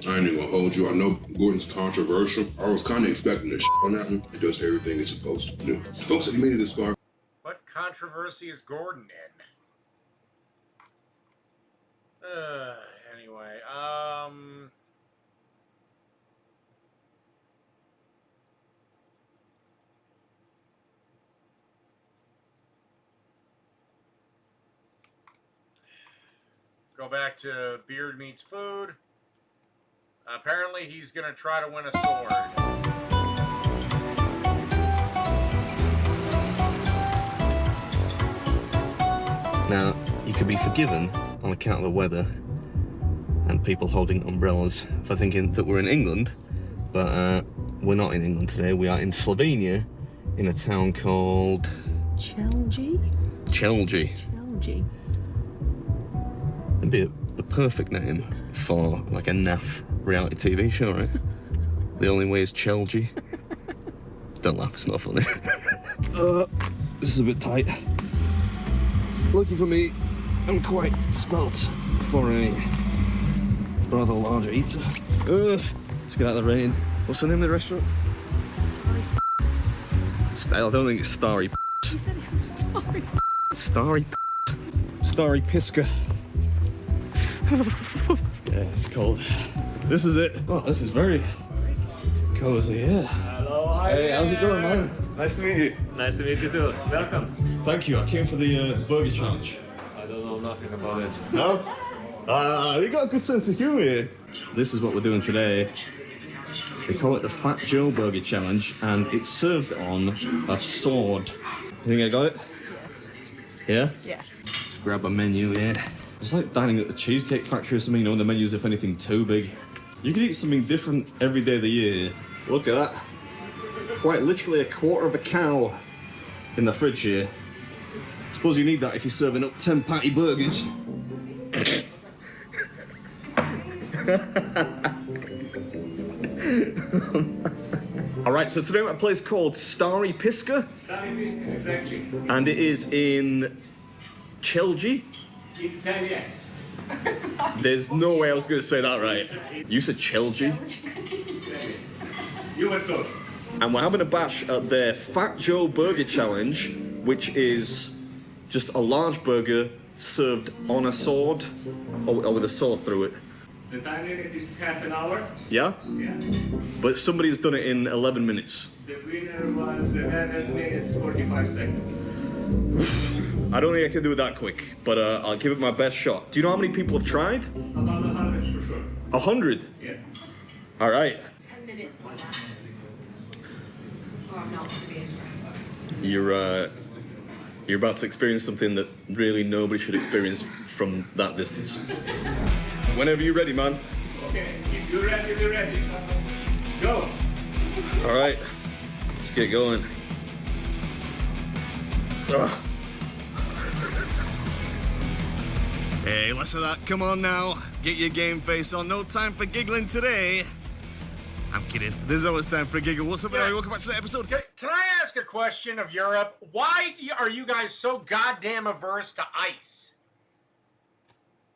I ain't even gonna hold you. I know Gordon's controversial. I was kind of expecting this on that one. It does everything it's supposed to do. Folks, if you made it this far, What controversy is Gordon in? Anyway, go back to Beard Meets Food. Apparently he's gonna try to win a sword. Now, you could be forgiven on account of the weather and people holding umbrellas for thinking that we're in England, but we're not in England today. We are in Slovenia, in a town called... Chelgi? Chelgi. It'd be the perfect name for like a naff reality TV show, right? The only way is Chelgi. Don't laugh, it's not funny. This is a bit tight. Lucky for me, I'm quite svelte for a rather large eater. Let's get out of the rain. What's the name of the restaurant? I don't think it's Starry. She said it was sorry. Starry Pisca. Yeah, it's cold. This is it. Oh, this is very cozy, yeah. Hello, hi. Hey, how's it going, man? Nice to meet you. Nice to meet you too. Welcome. Thank you. I came for the burger challenge. I don't know nothing about it. No? You got a good sense of humor here. This is what we're doing today. They call it the Fat Joe Burger Challenge, and it's served on a sword. You think I got it? Yeah? Yeah. Just grab a menu here. It's like dining at the Cheesecake Factory or something, you know, when the menu's, if anything, too big. You can eat something different every day of the year. Look at that. Quite literally a quarter of a cow in the fridge here. Suppose you need that if you're serving up 10 patty burgers. Alright, so today we're at a place called Starry Pisca. Starry Pisca, exactly. And it is in Chelgi. It's yeah. There's no way I was going to say that right. You said Chelgi? You went first. And we're having a bash at their Fat Joe Burger Challenge, which is just a large burger served on a sword, or with a sword through it. The time limit is half an hour. Yeah? Yeah. But somebody's done it in 11 minutes. The winner was 11 minutes 45 seconds. I don't think I can do it that quick, but I'll give it my best shot. Do you know how many people have tried? About 100 for sure. 100? Yeah. All right. 10 minutes or less. Or I'm not experienced. You're about to experience something that really nobody should experience from that distance. Whenever you're ready, man. Okay, if you're ready, we're ready. Go. All right, let's get going. Ugh. Hey, less of that. Come on now. Get your game face on. No time for giggling today. I'm kidding. There's always time for a giggle. What's up, everybody? Welcome back to the episode. Can I ask a question of Europe? Why are you guys so goddamn averse to ice?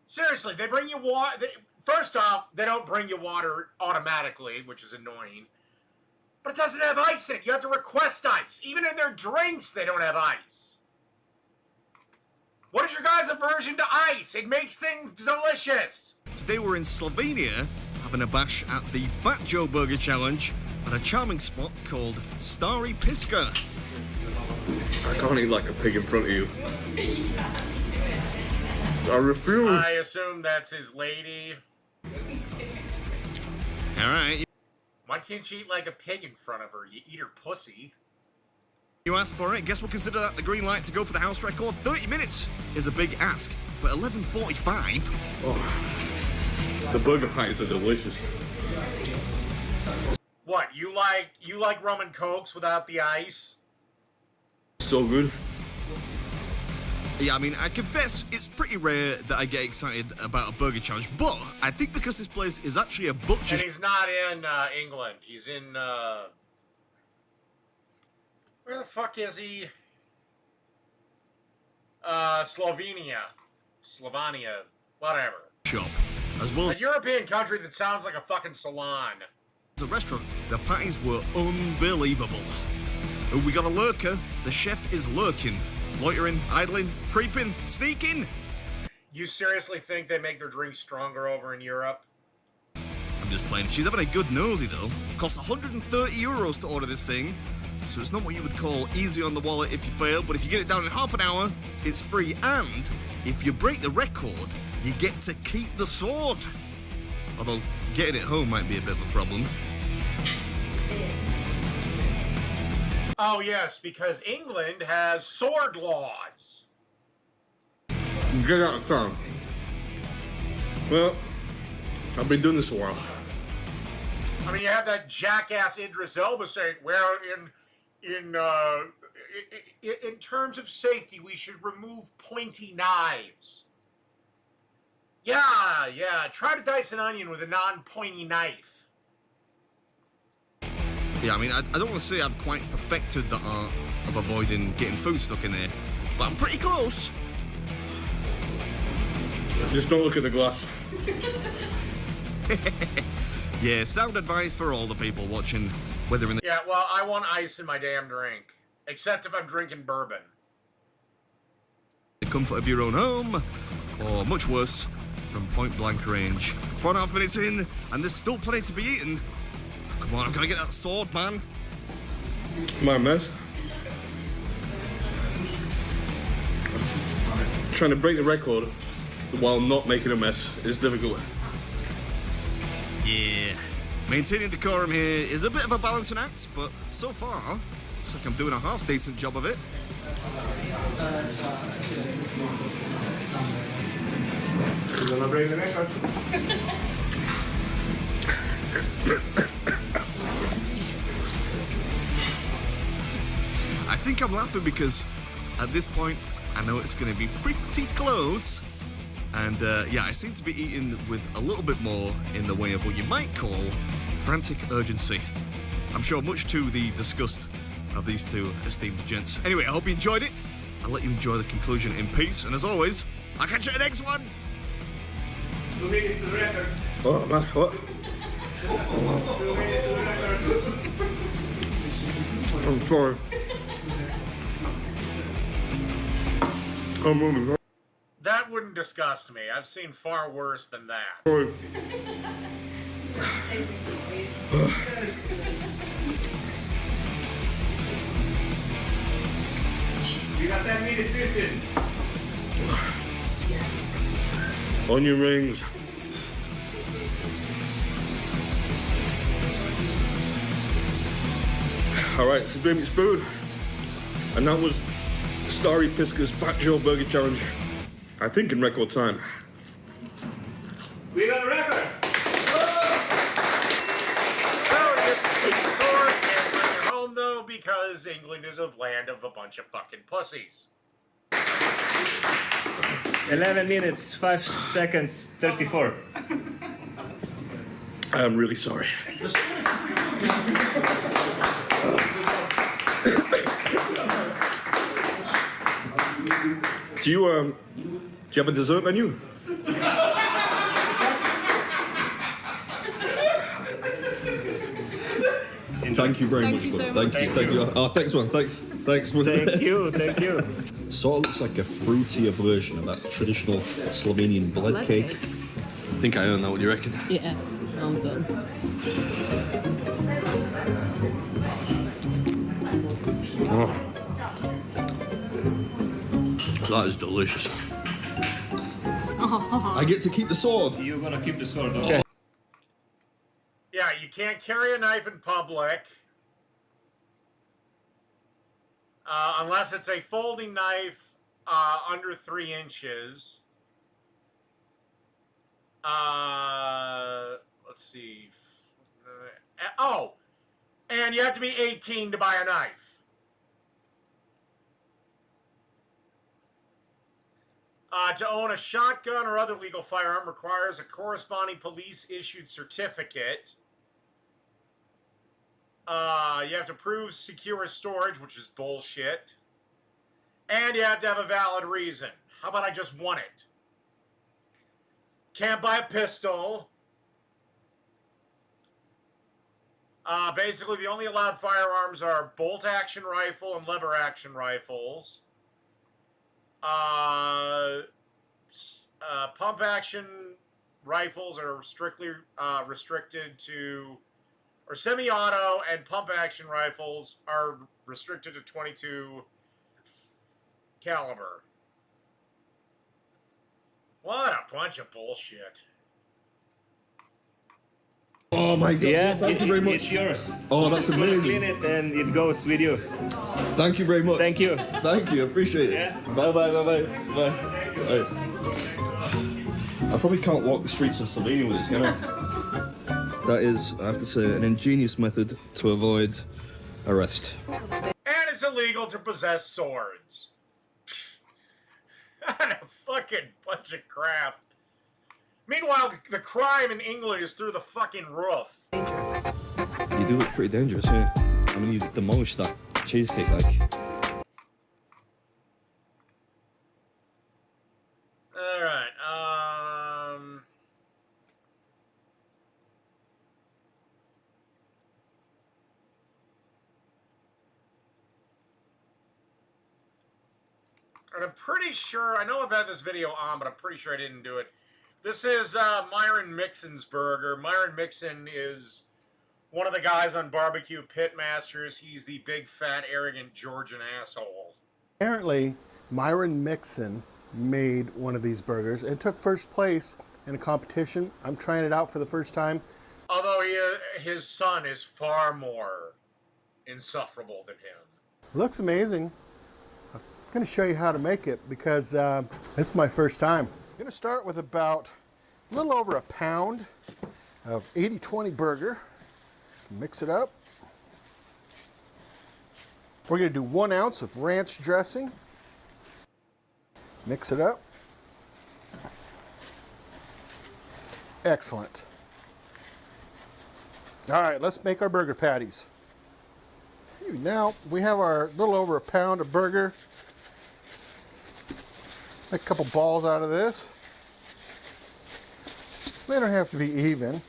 Seriously, they bring you water. First off, they don't bring you water automatically, which is annoying. But it doesn't have ice in it. You have to request ice. Even in their drinks, they don't have ice. What is your guys' aversion to ice? It makes things delicious. Today we're in Slovenia, having a bash at the Fat Joe Burger Challenge at a charming spot called Stari Piska. I can't eat like a pig in front of you. I refuse. I assume that's his lady. Alright. Why can't you eat like a pig in front of her? You eat her pussy. You asked for it. Guess we'll consider that the green light to go for the house record. 30 minutes is a big ask, but 11:45. Oh, the burger patties are delicious. What, you like rum and cokes without the ice? So good. Yeah, I mean, I confess it's pretty rare that I get excited about a burger challenge, but I think because this place is actually a butcher. And he's not in England. He's in where the fuck is he? Slovenia, whatever. Shop, as well as A European country that sounds like a fucking salon. a restaurant. The patties were unbelievable. We got a lurker. The chef is lurking, loitering, idling, creeping, sneaking. You seriously think they make their drinks stronger over in Europe? I'm just playing. She's having a good nosy though. Costs 130 euros to order this thing, so it's not what you would call easy on the wallet if you fail, but if you get it down in half an hour, it's free, and if you break the record, you get to keep the sword. Although getting it home might be a bit of a problem. Oh yes, because England has sword laws. Get out of town. Well, I've been doing this a while. I mean, you have that jackass Idris Elba saying, "Well, in terms of safety, we should remove pointy knives." Yeah. Try to dice an onion with a non-pointy knife. Yeah, I mean, I don't want to say I've quite perfected the art of avoiding getting food stuck in there, but I'm pretty close. Just don't look at the glass. Yeah, sound advice for all the people watching, whether in the Yeah, well, I want ice in my damn drink. Except if I'm drinking bourbon. comfort of your own home, or much worse, from point blank range. 4.5 minutes in, and there's still plenty to be eaten. Come on, I've got to get that sword, man. My mess. Trying to break the record while not making a mess is difficult. Yeah, maintaining decorum here is a bit of a balancing act, but so far, looks like I'm doing a half decent job of it. You're gonna break the record. I think I'm laughing because at this point, I know it's going to be pretty close. And yeah, I seem to be eating with a little bit more in the way of what you might call frantic urgency. I'm sure much to the disgust of these two esteemed gents. Anyway, I hope you enjoyed it. I'll let you enjoy the conclusion in peace. And as always, I'll catch you in the next one. 2 minutes to the record. Oh man, what? 2 minutes to the record. I'm sorry. I'm moving. That wouldn't disgust me. I've seen far worse than that. Sorry. You got 10 minutes, 15. Onion rings. Alright, it's a Big Spoon. And that was Starry Pisca's Fat Joe Burger Challenge. I think in record time. We got a record. Well, you get to keep the sword and bring it home, though, because England is a land of a bunch of fucking pussies. 11 minutes, 5 seconds, 34. I'm really sorry. Do you have a dessert menu? Thank you very much. you so Thank much. you. Thank you. Oh, thanks, man. Thanks. Thanks. Thank you, thank you. Sort of looks like a fruitier version of that traditional Slovenian blood cake. I think I own that. What do you reckon? Yeah, sounds good. Oh. That is delicious. I get to keep the sword. You're gonna keep the sword, okay? Yeah, you can't carry a knife in public. Unless it's a folding knife under 3 inches. Let's see. Oh! And you have to be 18 to buy a knife. To own a shotgun or other legal firearm requires a corresponding police-issued certificate. You have to prove secure storage, which is bullshit. And you have to have a valid reason. How about I just want it? Can't buy a pistol. Basically, the only allowed firearms are bolt-action rifle and lever-action rifles. Pump-action rifles are strictly restricted to... Or semi-auto and pump-action rifles are restricted to .22 caliber. What a bunch of bullshit. Oh my god, Yeah, thank you very much. It's yours. Oh, that's Just gonna clean amazing. it and it goes with you. Thank you very much. Thank you. Thank you, appreciate it. Yeah. Bye bye, bye bye. Bye. I probably can't walk the streets of Slovenia with this, can I? That is, I have to say, an ingenious method to avoid arrest. And it's illegal to possess swords. What a fucking bunch of crap. Meanwhile, the crime in England is through the fucking roof. Dangerous. You do look pretty dangerous, yeah. I mean, you demolished that cheesecake, like. Alright, and I'm pretty sure, I know I've had this video on, but I'm pretty sure I didn't do it. This is Myron Mixon's burger. Myron Mixon is one of the guys on Barbecue Pitmasters. He's the big, fat, arrogant Georgian asshole. Apparently, Myron Mixon made one of these burgers and took first place in a competition. I'm trying it out for the first time. Although his son is far more insufferable than him. Looks amazing. I'm going to show you how to make it because this is my first time. I'm going to start with about a little over a pound of 80-20 burger. Mix it up. We're going to do 1 ounce of ranch dressing. Mix it up. Excellent. All right, let's make our burger patties. Now we have our little over a pound of burger. Make a couple balls out of this. They don't have to be even.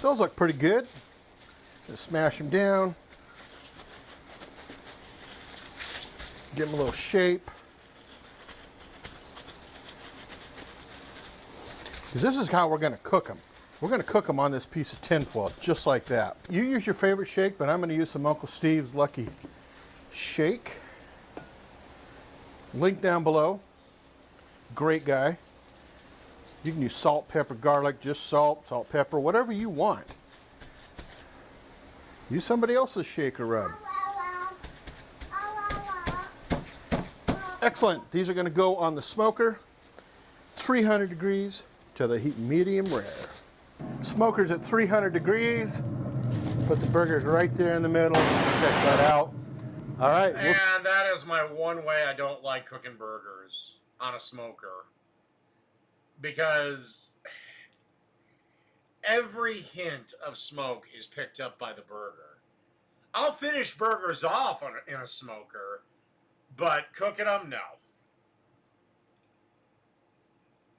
Those look pretty good. Just smash them down. Give them a little shape. Because this is how we're going to cook them. We're going to cook them on this piece of tin foil, just like that. You use your favorite shake, but I'm going to use some Uncle Steve's Lucky Shake. Link down below. Great guy. You can use salt, pepper, garlic, just salt, pepper, whatever you want. Use somebody else's shaker rub. Excellent. These are going to go on the smoker. 300 degrees till they heat medium rare. Smoker's at 300 degrees. Put the burgers right there in the middle. Check that out. All right. And that is my one way I don't like cooking burgers on a smoker. Because every hint of smoke is picked up by the burger. I'll finish burgers off in a smoker, but cooking them, no.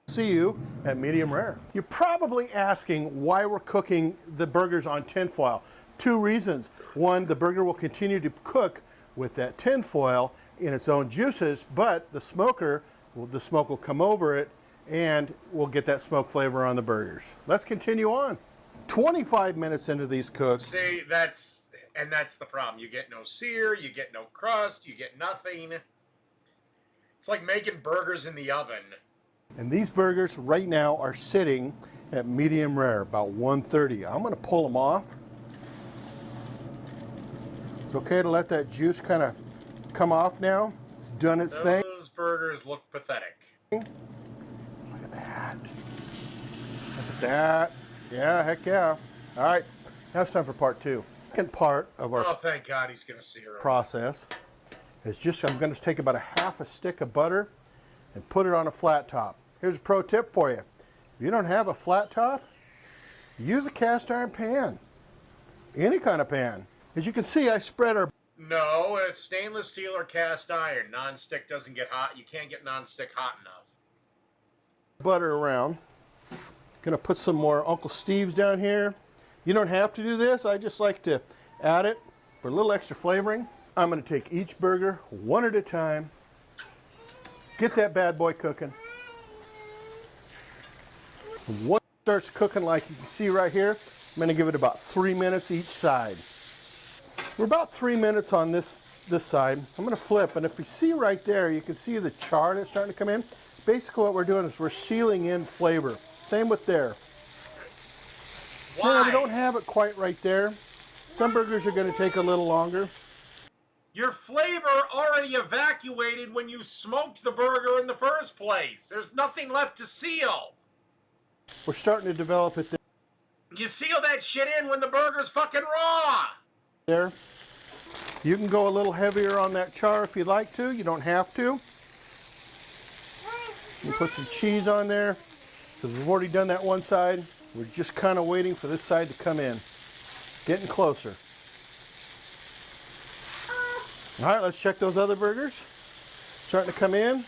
See you at medium rare. You're probably asking why we're cooking the burgers on tin foil. Two reasons. One, the burger will continue to cook with that tin foil in its own juices, but the smoke will come over it and we'll get that smoke flavor on the burgers. Let's continue on. 25 minutes into these cooks. See, that's the problem. You get no sear, you get no crust, you get nothing. It's like making burgers in the oven. And these burgers right now are sitting at medium rare, about 130. I'm gonna pull them off. It's okay to let that juice kind of come off now. It's done its thing. Those burgers look pathetic. Look at that. Look at that. Yeah, heck yeah. All right, now it's time for part two. Second part of our thank God he's gonna sear them. process is I'm gonna take about a half a stick of butter and put it on a flat top. Here's a pro tip for you. If you don't have a flat top, use a cast iron pan. Any kind of pan. As you can see, I spread our No, it's stainless steel or cast iron. Non-stick doesn't get hot. You can't get non-stick hot enough. butter around. Gonna put some more Uncle Steve's down here. You don't have to do this. I just like to add it for a little extra flavoring. I'm gonna take each burger one at a time. Get that bad boy cooking. Once it starts cooking, like you can see right here, I'm gonna give it about 3 minutes each side. We're about 3 minutes on this side. I'm gonna flip, and if you see right there, you can see the char that's starting to come in. Basically what we're doing is we're sealing in flavor. Same with there. Why? Yeah, we don't have it quite right there. Some burgers are gonna take a little longer. Your flavor already evacuated when you smoked the burger in the first place. There's nothing left to seal. We're starting to develop it You seal that shit in when the burger's fucking raw. there. You can go a little heavier on that char if you'd like to. You don't have to. You put some cheese on there, because we've already done that one side. We're just kind of waiting for this side to come in. Getting closer. All right, let's check those other burgers. Starting to come in.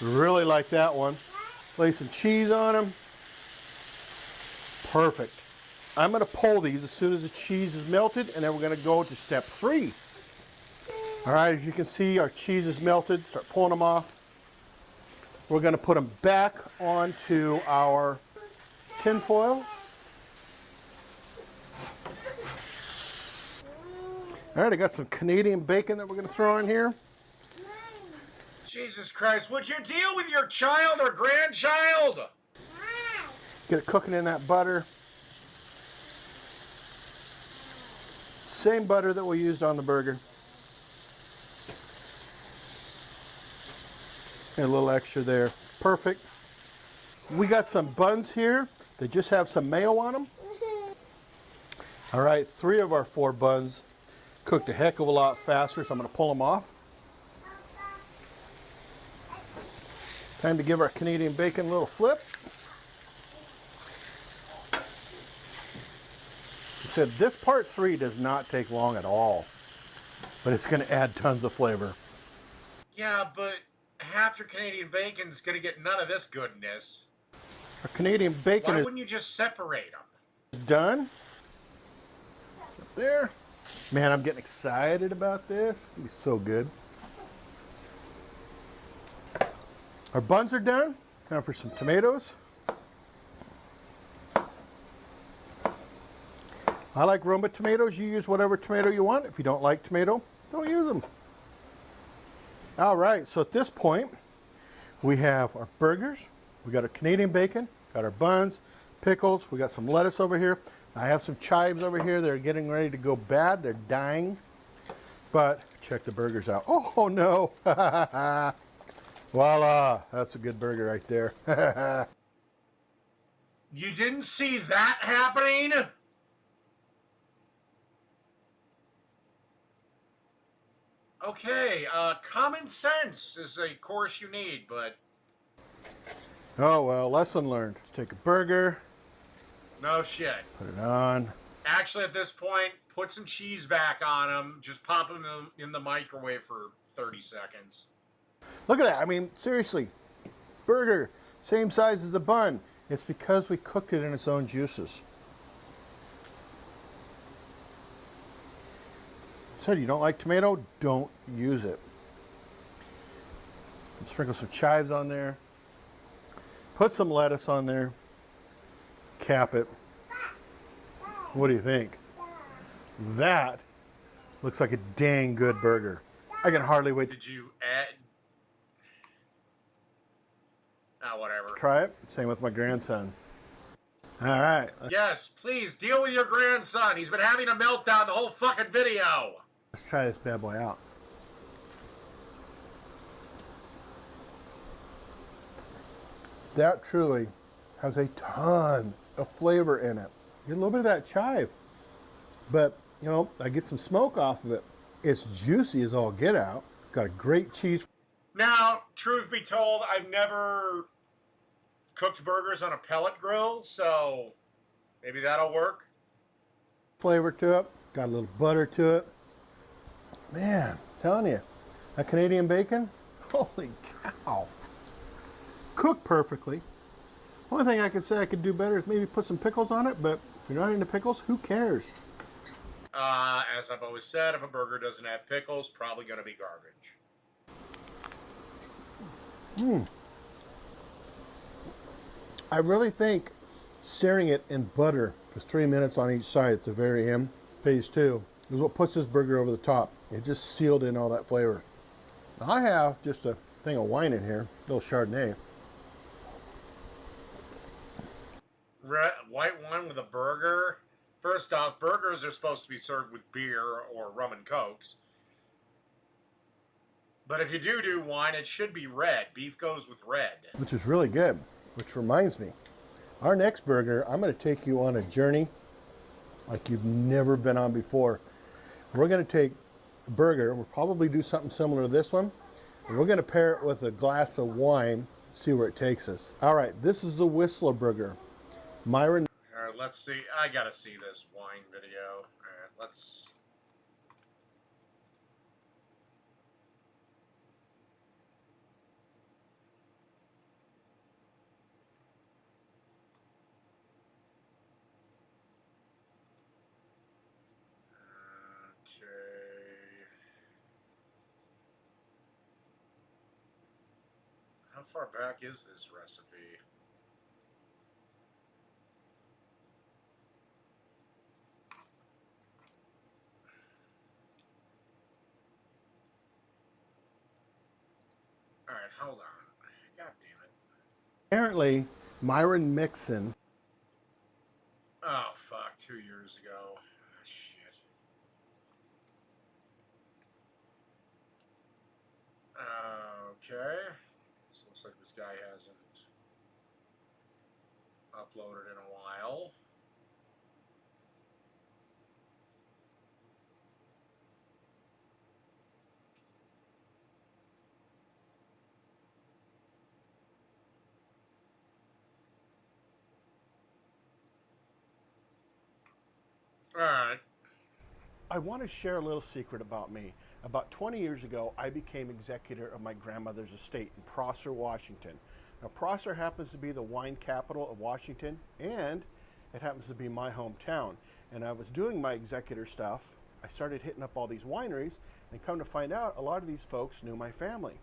Really like that one. Lay some cheese on them. Perfect. I'm going to pull these as soon as the cheese is melted, and then we're going to go to step 3. All right, as you can see, our cheese is melted. Start pulling them off. We're going to put them back onto our tin foil. All right, I got some Canadian bacon that we're going to throw in here. Jesus Christ, would you deal with your child or grandchild? Get it cooking in that butter. Same butter that we used on the burger. And a little extra there. Perfect. We got some buns here. They just have some mayo on them. All right, 3 of our 4 buns cooked a heck of a lot faster, so I'm going to pull them off. Time to give our Canadian bacon a little flip. I said this part 3 does not take long at all. but it's going to add tons of flavor. Yeah, but half your Canadian bacon's gonna get none of this goodness. Our Canadian bacon Why is wouldn't you just separate them? done. Up there. Man, I'm getting excited about this. It's gonna be so good. Our buns are done. Now for some tomatoes. I like Roma tomatoes. You use whatever tomato you want. If you don't like tomato, don't use them. All right, so at this point, we have our burgers. We got our Canadian bacon, got our buns, pickles. We got some lettuce over here. I have some chives over here. They're getting ready to go bad. They're dying. But check the burgers out. Oh no. Voila, that's a good burger right there. You didn't see that happening? Okay, common sense is a course you need, but Oh well, lesson learned. Take a burger, no shit. put it on. Actually, at this point, put some cheese back on them. Just pop them in the microwave for 30 seconds. Look at that. I mean, seriously, burger, same size as the bun. It's because we cooked it in its own juices. Said you don't like tomato, don't use it. Sprinkle some chives on there. Put some lettuce on there. Cap it. What do you think? That looks like a dang good burger. I can hardly wait to Did you add? Ah, whatever. try it. Same with my grandson. All right. Yes, please deal with your grandson. He's been having a meltdown the whole fucking video. Let's try this bad boy out. That truly has a ton of flavor in it. Get a little bit of that chive, but you know, I get some smoke off of it. It's juicy as all get out. It's got a great cheese Now, truth be told, I've never cooked burgers on a pellet grill, so maybe that'll work. flavor to it. Got a little butter to it. Man, I'm telling you, that Canadian bacon, holy cow. Cooked perfectly. Only thing I could say I could do better is maybe put some pickles on it, but if you're not into pickles, who cares? As I've always said, if a burger doesn't have pickles, probably going to be garbage. I really think searing it in butter for 3 minutes on each side at the very end, phase 2, is what puts this burger over the top. It just sealed in all that flavor. Now I have just a thing of wine in here, a little Chardonnay. White wine with a burger? First off, burgers are supposed to be served with beer or rum and cokes. But if you do wine, it should be red. Beef goes with red. Which is really good. Which reminds me, our next burger, I'm going to take you on a journey like you've never been on before. We're going to take a burger, we'll probably do something similar to this one, and we're going to pair it with a glass of wine, see where it takes us. All right, this is the Whistler burger. Myron. All right, let's see. I gotta see this wine video. All right, let's. Okay. How far back is this recipe? All right, hold on. God damn it. Apparently, Myron Mixon. Oh, fuck. 2 years ago. Ah, shit. Okay. So looks like this guy hasn't uploaded in a while. All right. I want to share a little secret about me. About 20 years ago, I became executor of my grandmother's estate in Prosser, Washington. Now, Prosser happens to be the wine capital of Washington, and it happens to be my hometown. And I was doing my executor stuff. I started hitting up all these wineries, and come to find out, a lot of these folks knew my family.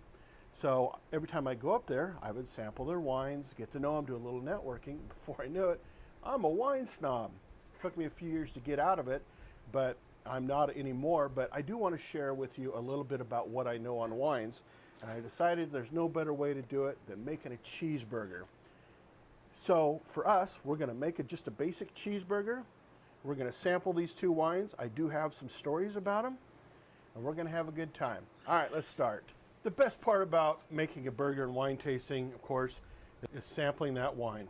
So every time I go up there, I would sample their wines, get to know them, do a little networking. Before I knew it, I'm a wine snob. It took me a few years to get out of it, but I'm not anymore. But I do want to share with you a little bit about what I know on wines. And I decided there's no better way to do it than making a cheeseburger. So for us, we're going to make just a basic cheeseburger. We're going to sample these two wines. I do have some stories about them, and we're going to have a good time. All right, let's start. The best part about making a burger and wine tasting, of course, is sampling that wine.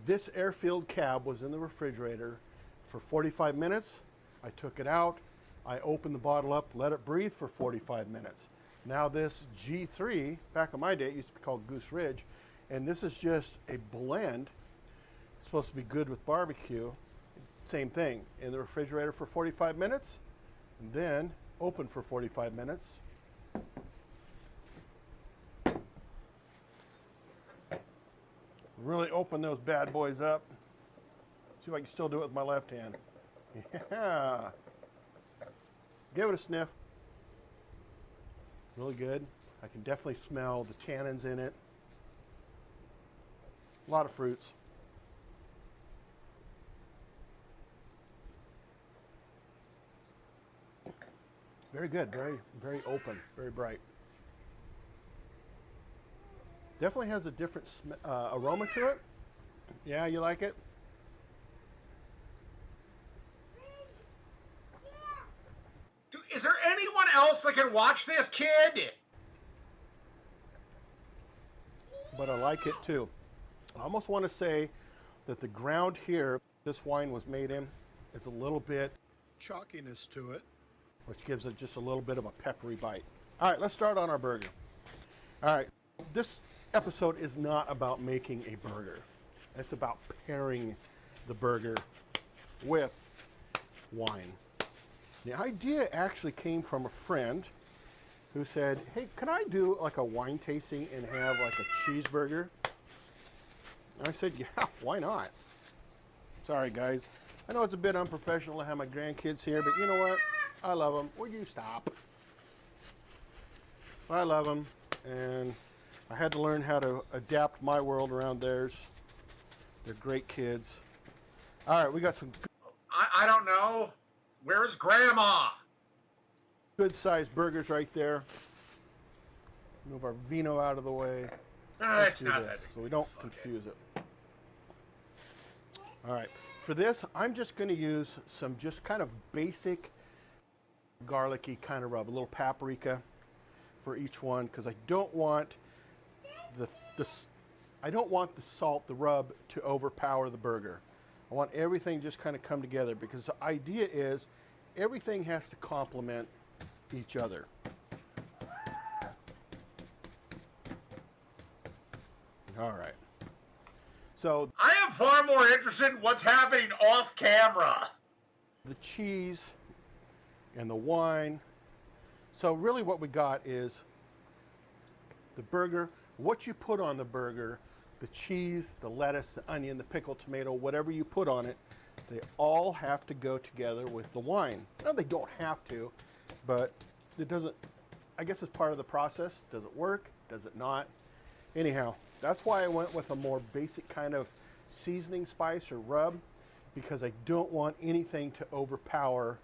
This air-filled cab was in the refrigerator for 45 minutes. I took it out. I opened the bottle up, let it breathe for 45 minutes. Now this G3, back in my day, it used to be called Goose Ridge, and this is just a blend. It's supposed to be good with barbecue. Same thing, in the refrigerator for 45 minutes, and then open for 45 minutes. Really open those bad boys up. See if I can still do it with my left hand. Yeah. Give it a sniff. Really good. I can definitely smell the tannins in it. A lot of fruits. Very good. Very open. Very bright. Definitely has a different aroma to it. Yeah, you like it? Dude, is there anyone else that can watch this, kid? But I like it too. I almost want to say that the ground here this wine was made in is a little bit chalkiness to it, which gives it just a little bit of a peppery bite. All right, let's start on our burger. All right, this episode is not about making a burger. It's about pairing the burger with wine. The idea actually came from a friend who said, hey, can I do like a wine tasting and have like a cheeseburger? And I said, yeah, why not? Sorry, guys. I know it's a bit unprofessional to have my grandkids here, but you know what? I love them. Will you stop? I love them, and I had to learn how to adapt my world around theirs. They're great kids. All right, we got some I don't know. Where's Grandma? good-sized burgers right there. Move our vino out of the way. It's not that. So we don't confuse it. All right, for this, I'm just going to use some just kind of basic garlicky kind of rub, a little paprika for each one, because I don't want the salt, the rub, to overpower the burger. I want everything just kind of come together, because the idea is everything has to complement each other. All right. So I am far more interested in what's happening off camera. the cheese and the wine. So really what we got is the burger, what you put on the burger, the cheese, the lettuce, the onion, the pickle, tomato, whatever you put on it, they all have to go together with the wine. No, they don't have to, but it doesn't, I guess it's part of the process. Does it work? Does it not? Anyhow, that's why I went with a more basic kind of seasoning spice or rub, because I don't want anything to overpower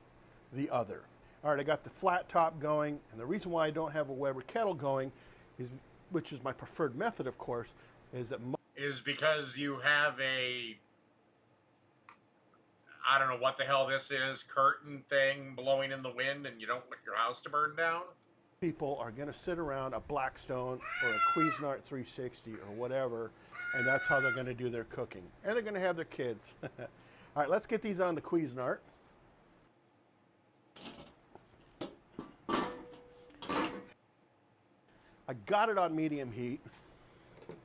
the other. All right, I got the flat top going, and the reason why I don't have a Weber kettle going is, which is my preferred method, of course, is that Is because you have a, I don't know what the hell this is, curtain thing blowing in the wind and you don't want your house to burn down? people are going to sit around a Blackstone or a Cuisinart 360 or whatever, and that's how they're going to do their cooking. And they're going to have their kids. All right, let's get these on the Cuisinart. I got it on medium heat. I'm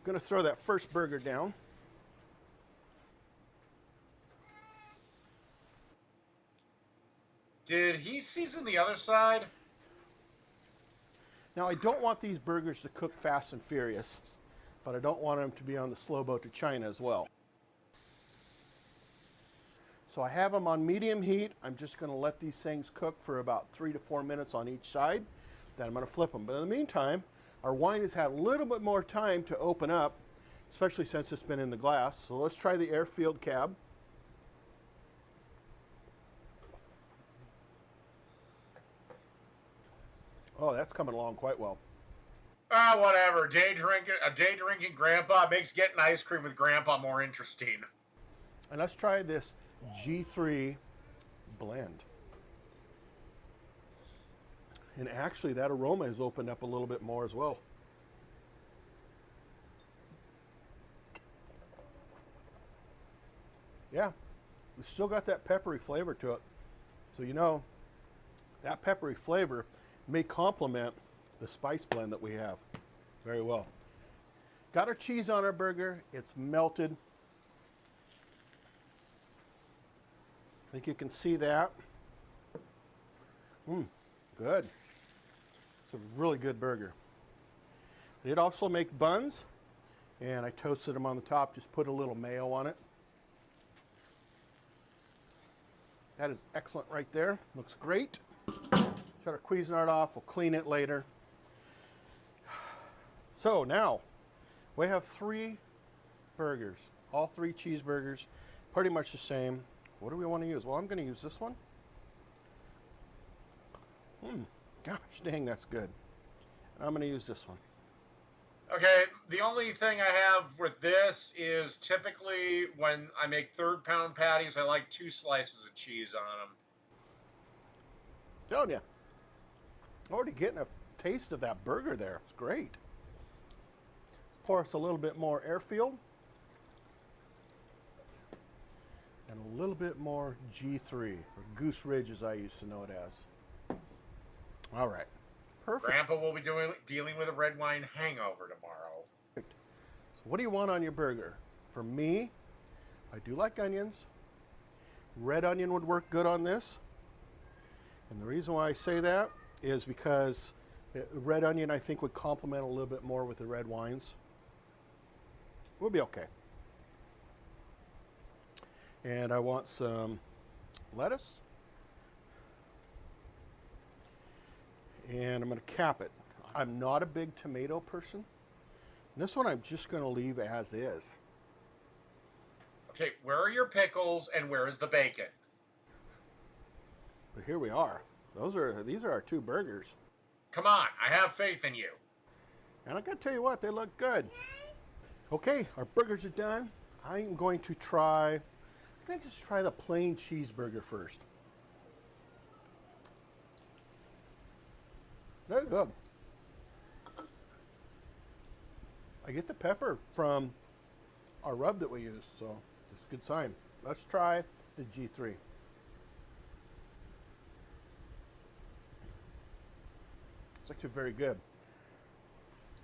going to throw that first burger down. Did he season the other side? Now, I don't want these burgers to cook fast and furious, but I don't want them to be on the slow boat to China as well. So I have them on medium heat. I'm just going to let these things cook for about 3 to 4 minutes on each side. Then I'm going to flip them. But in the meantime, our wine has had a little bit more time to open up, especially since it's been in the glass. So let's try the air-filled cab. Oh, that's coming along quite well. Ah, whatever. A day drinking grandpa makes getting ice cream with grandpa more interesting. And let's try this G3 blend. And actually, that aroma has opened up a little bit more as well. Yeah, we've still got that peppery flavor to it. So you know, that peppery flavor may complement the spice blend that we have very well. Got our cheese on our burger. It's melted. I think you can see that. Good. It's a really good burger. I did also make buns, and I toasted them on the top, just put a little mayo on it. That is excellent right there. Looks great. Shut our Cuisinart off. We'll clean it later. So now, we have 3 burgers. All 3 cheeseburgers. Pretty much the same. What do we want to use? Well, I'm going to use this one. Gosh dang, that's good. I'm going to use this one. Okay, the only thing I have with this is typically when I make 3rd pound patties, I like 2 slices of cheese on them. Telling you. Already getting a taste of that burger there. It's great. Let's pour us a little bit more air-filled. And a little bit more G3, or Goose Ridge as I used to know it as. All right. Perfect. Grandpa will be dealing with a red wine hangover tomorrow. So what do you want on your burger? For me, I do like onions. Red onion would work good on this. And the reason why I say that is because red onion, I think, would complement a little bit more with the red wines. We'll be okay. And I want some lettuce. And I'm going to cap it. I'm not a big tomato person. And this one I'm just going to leave as is. Okay, where are your pickles and where is the bacon? But here we are. These are our 2 burgers. Come on, I have faith in you. And I gotta tell you what, they look good. Okay, our burgers are done. I'm going to just try the plain cheeseburger first. Very good. I get the pepper from our rub that we use, so it's a good sign. Let's try the G3. It's actually very good.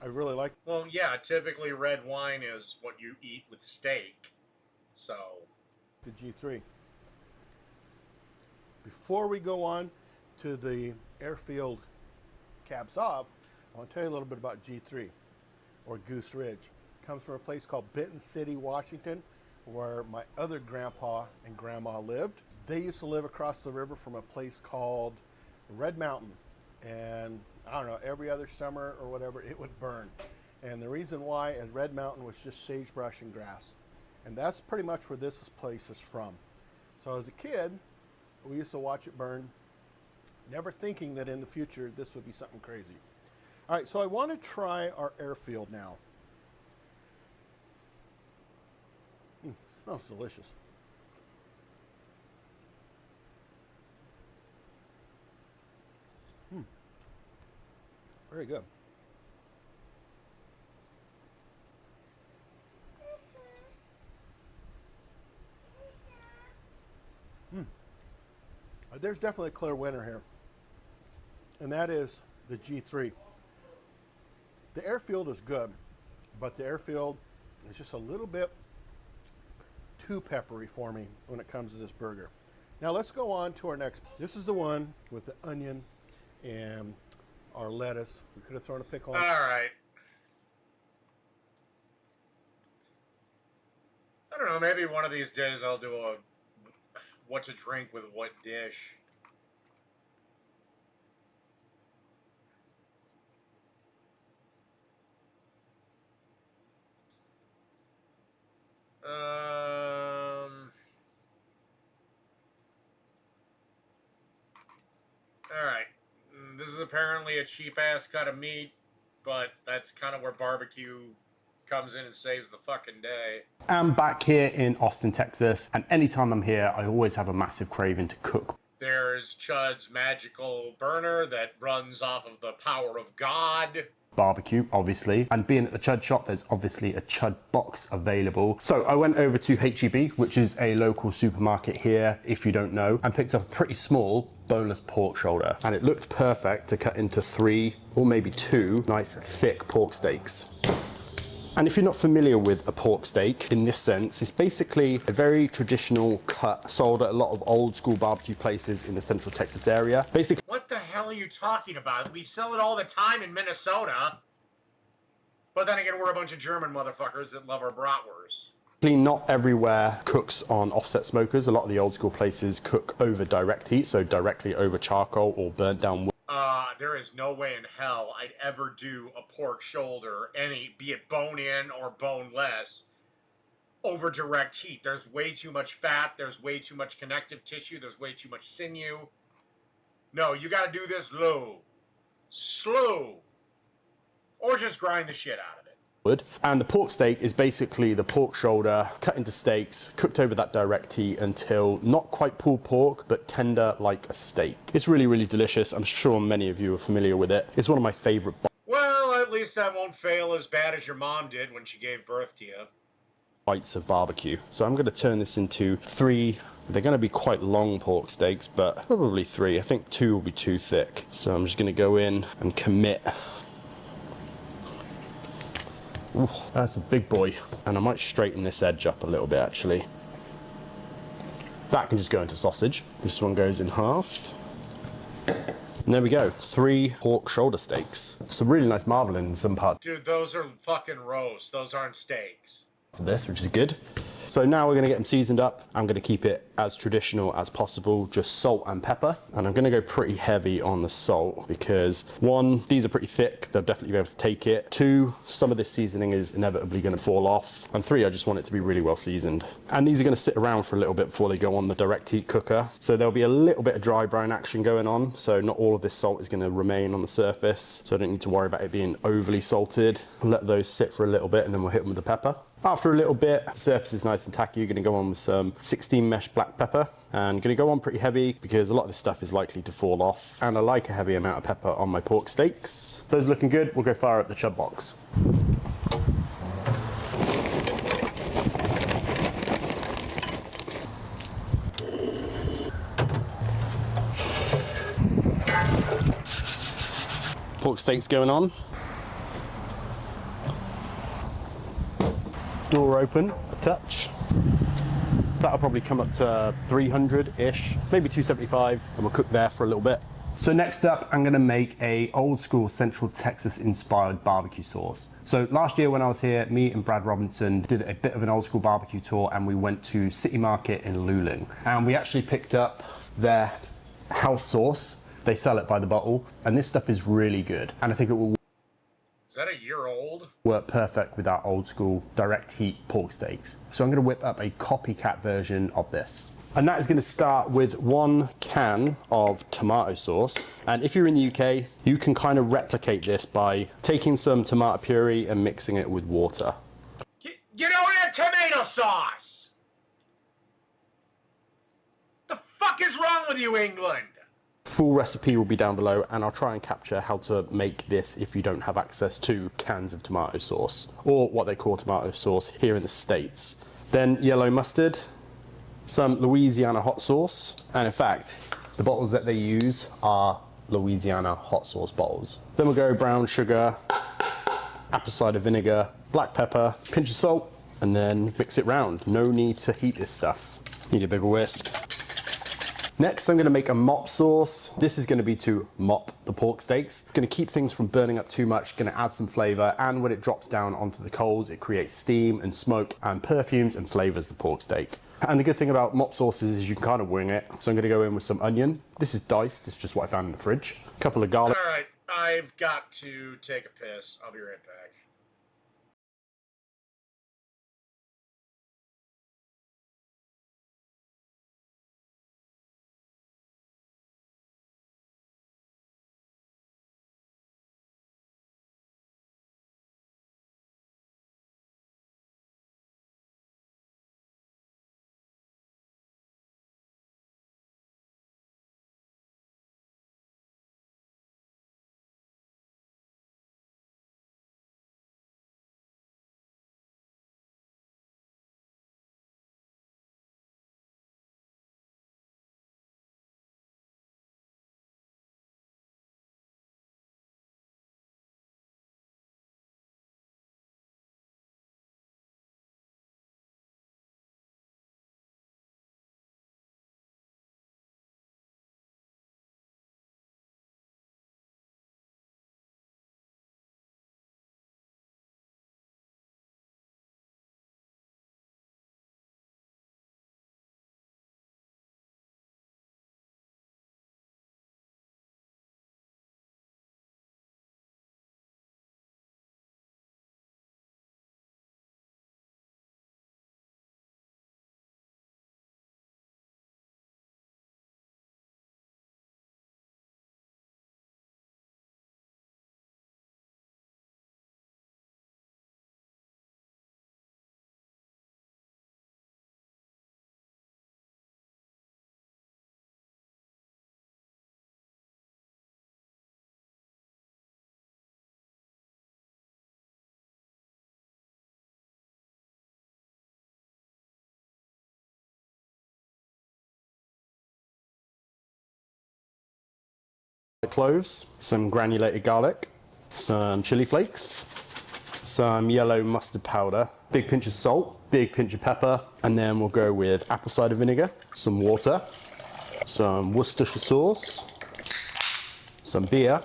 I really like. Well, yeah, typically red wine is what you eat with steak. So, the G3. Before we go on to the air-filled Cab Sauv, I want to tell you a little bit about G3, or Goose Ridge. It comes from a place called Benton City, Washington, where my other grandpa and grandma lived. They used to live across the river from a place called Red Mountain. And I don't know, every other summer or whatever, it would burn. And the reason why is Red Mountain was just sagebrush and grass. And that's pretty much where this place is from. So as a kid, we used to watch it burn, never thinking that in the future this would be something crazy. All right, so I want to try our air-filled now. Smells delicious. Very good. There's definitely a clear winner here, and that is the G3. The air-filled is good, but the air-filled is just a little bit too peppery for me when it comes to this burger. Now let's go on to our next. This is the one with the onion and our lettuce. We could have thrown a pickle on. All right. I don't know, maybe one of these days I'll do a what to drink with what dish. Alright. This is apparently a cheap-ass cut of meat, but that's kind of where barbecue comes in and saves the fucking day. I'm back here in Austin, Texas, and anytime I'm here, I always have a massive craving to cook. There's Chud's magical burner that runs off of the power of God. Barbecue, obviously, and being at the Chud shop, there's obviously a Chud box available. So I went over to HEB, which is a local supermarket here, if you don't know, and picked up a pretty small boneless pork shoulder, and it looked perfect to cut into 3 or maybe 2 nice thick pork steaks. And if you're not familiar with a pork steak in this sense, it's basically a very traditional cut sold at a lot of old school barbecue places in the central Texas area. Basically, what the hell are you talking about? We sell it all the time in Minnesota. But then again, we're a bunch of German motherfuckers that love our bratwurst. not everywhere cooks on offset smokers. A lot of the old school places cook over direct heat, so directly over charcoal or burnt down wood. There is no way in hell I'd ever do a pork shoulder, be it bone-in or boneless, over direct heat. There's way too much fat, there's way too much connective tissue, there's way too much sinew. No, you gotta do this low, slow, or just grind the shit out of it. And the pork steak is basically the pork shoulder cut into steaks, cooked over that direct heat until not quite pulled pork, but tender like a steak. It's really, really delicious. I'm sure many of you are familiar with it. It's one of my favorite. Well, at least I won't fail as bad as your mom did when she gave birth to you. Bites of barbecue. So I'm going to turn this into 3. They're going to be quite long pork steaks, but probably 3. I think 2 will be too thick. So I'm just going to go in and commit. Ooh, that's a big boy. And I might straighten this edge up a little bit, actually. That can just go into sausage. This one goes in half. And there we go, 3 pork shoulder steaks. Some really nice marbling in some parts. Dude, those are fucking roast. Those aren't steaks. This, which is good. So now we're going to get them seasoned up. I'm going to keep it as traditional as possible, just salt and pepper. And I'm going to go pretty heavy on the salt because 1, these are pretty thick. They'll definitely be able to take it. 2, some of this seasoning is inevitably going to fall off. And 3, I just want it to be really well seasoned. And these are going to sit around for a little bit before they go on the direct heat cooker. So there'll be a little bit of dry brine action going on. So not all of this salt is going to remain on the surface. So I don't need to worry about it being overly salted. Let those sit for a little bit and then we'll hit them with the pepper. After a little bit, the surface is nice and tacky. You're going to go on with some 16 mesh black pepper and going to go on pretty heavy because a lot of this stuff is likely to fall off. And I like a heavy amount of pepper on my pork steaks. Those are looking good. We'll go fire up the chub box. Pork steaks going on. Door open a touch. That'll probably come up to 300-ish, maybe 275, and we'll cook there for a little bit. So next up, I'm gonna make a old school Central Texas inspired barbecue sauce. So last year when I was here, me and Brad Robinson did a bit of an old school barbecue tour and we went to City Market in Luling. And we actually picked up their house sauce. They sell it by the bottle, and this stuff is really good. And I think it will Is that a year old? work perfect with our old school direct heat pork steaks. So I'm gonna whip up a copycat version of this. And that is gonna start with 1 can of tomato sauce. And if you're in the UK, you can kind of replicate this by taking some tomato puree and mixing it with water. You don't have tomato sauce! The fuck is wrong with you, England? Full recipe will be down below, and I'll try and capture how to make this if you don't have access to cans of tomato sauce, or what they call tomato sauce here in the States. Then yellow mustard, some Louisiana hot sauce, and in fact, the bottles that they use are Louisiana hot sauce bottles. Then we'll go brown sugar, apple cider vinegar, black pepper, pinch of salt, and then mix it round. No need to heat this stuff. Need a bigger whisk. Next, I'm gonna make a mop sauce. This is gonna be to mop the pork steaks. Gonna keep things from burning up too much, gonna add some flavor, and when it drops down onto the coals, it creates steam and smoke and perfumes and flavors the pork steak. And the good thing about mop sauces is you can kind of wing it. So I'm gonna go in with some onion. This is diced, it's just what I found in the fridge. A couple of garlic. All right, I've got to take a piss. I'll be right back. Cloves, some granulated garlic, some chili flakes, some yellow mustard powder, big pinch of salt, big pinch of pepper, and then we'll go with apple cider vinegar, some water, some Worcestershire sauce, some beer,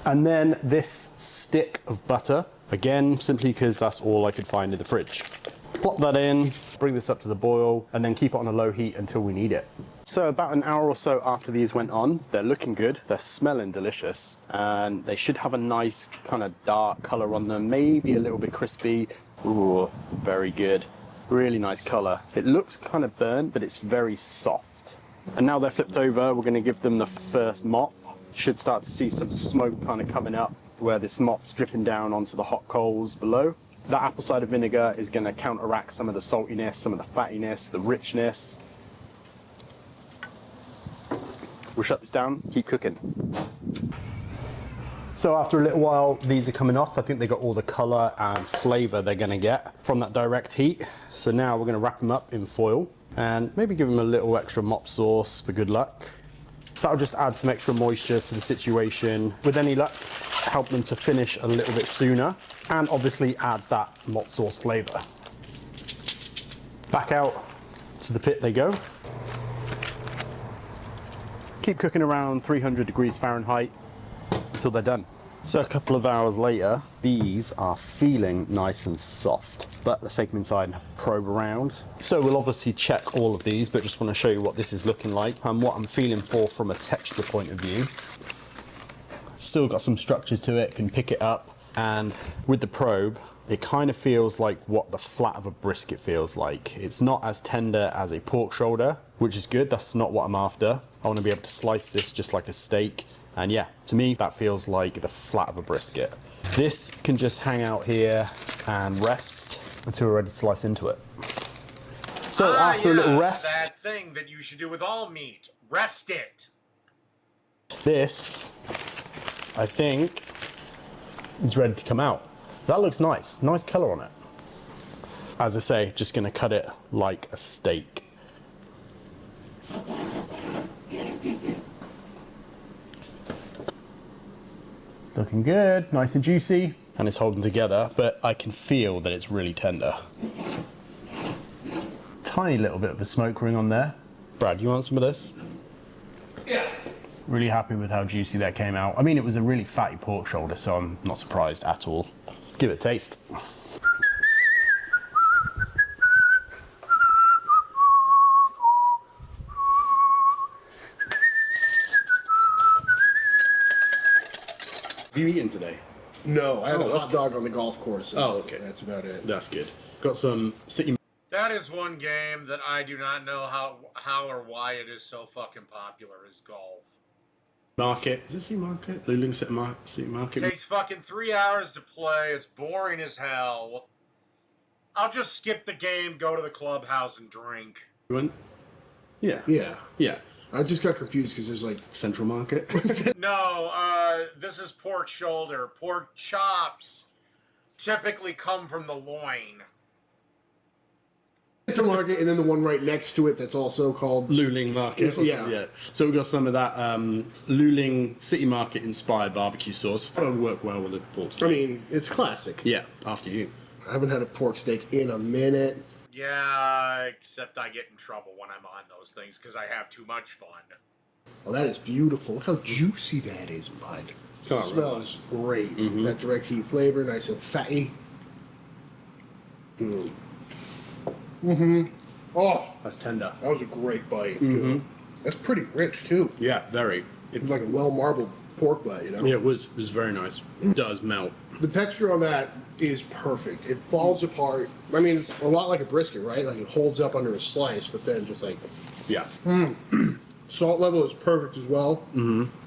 and then this stick of butter, again, simply because that's all I could find in the fridge. Plop that in, bring this up to the boil, and then keep it on a low heat until we need it. So about an hour or so after these went on, they're looking good, they're smelling delicious, and they should have a nice kind of dark color on them, maybe a little bit crispy. Ooh, very good. Really nice color. It looks kind of burnt, but it's very soft. And now they're flipped over, we're gonna give them the first mop. Should start to see some smoke kind of coming up where this mop's dripping down onto the hot coals below. That apple cider vinegar is gonna counteract some of the saltiness, some of the fattiness, the richness. We'll shut this down, keep cooking. So after a little while, these are coming off. I think they got all the color and flavor they're gonna get from that direct heat. So now we're gonna wrap them up in foil and maybe give them a little extra mop sauce for good luck. That'll just add some extra moisture to the situation. With any luck, help them to finish a little bit sooner and obviously add that mop sauce flavor. Back out to the pit they go. Keep cooking around 300 degrees Fahrenheit until they're done. So a couple of hours later, these are feeling nice and soft, but let's take them inside and have a probe around. So we'll obviously check all of these, but just want to show you what this is looking like and what I'm feeling for from a texture point of view. Still got some structure to it, can pick it up, and with the probe, it kind of feels like what the flat of a brisket feels like. It's not as tender as a pork shoulder, which is good. That's not what I'm after. I want to be able to slice this just like a steak. And yeah, to me, that feels like the flat of a brisket. This can just hang out here and rest until we're ready to slice into it. So after a little rest, that thing that you should do with all meat, rest it. This, I think, is ready to come out. That looks nice, nice color on it. As I say, just gonna cut it like a steak. Looking good, nice and juicy, and it's holding together, but I can feel that it's really tender. Tiny little bit of a smoke ring on there. Brad, you want some of this? Yeah. Really happy with how juicy that came out. I mean, it was a really fatty pork shoulder, so I'm not surprised at all. Give it a taste. Have you eaten today? No, I had a hot dog on the golf course. Oh, okay. That's about it. That's good. Got some city That is one game that I do not know how or why it is so fucking popular, is golf. market. Is it City Market? Luling City Market? Takes fucking 3 hours to play. It's boring as hell. I'll just skip the game, go to the clubhouse, and drink. You went? Yeah. Yeah. Yeah. I just got confused because there's like Central Market. No, this is pork shoulder. Pork chops typically come from the loin. Central Market, and then the one right next to it that's also called Luling Market. Yeah. So we've got some of that Luling City Market inspired barbecue sauce. That would work well with the pork steak. I mean, it's classic. Yeah, after you. I haven't had a pork steak in a minute. Yeah, except I get in trouble when I'm on those things because I have too much fun. Oh, that is beautiful. Look how juicy that is, bud. It smells great. Mm-hmm. That direct heat flavor, nice and fatty. Oh, That's tender. that was a great bite. Too. That's pretty rich too. Yeah, very. It's like a well marbled pork butt, you know. Yeah, it was very nice. It does melt. The texture on that is perfect. It falls apart. I mean, it's a lot like a brisket, right? Like it holds up under a slice, but then just like Yeah. salt level is perfect as well.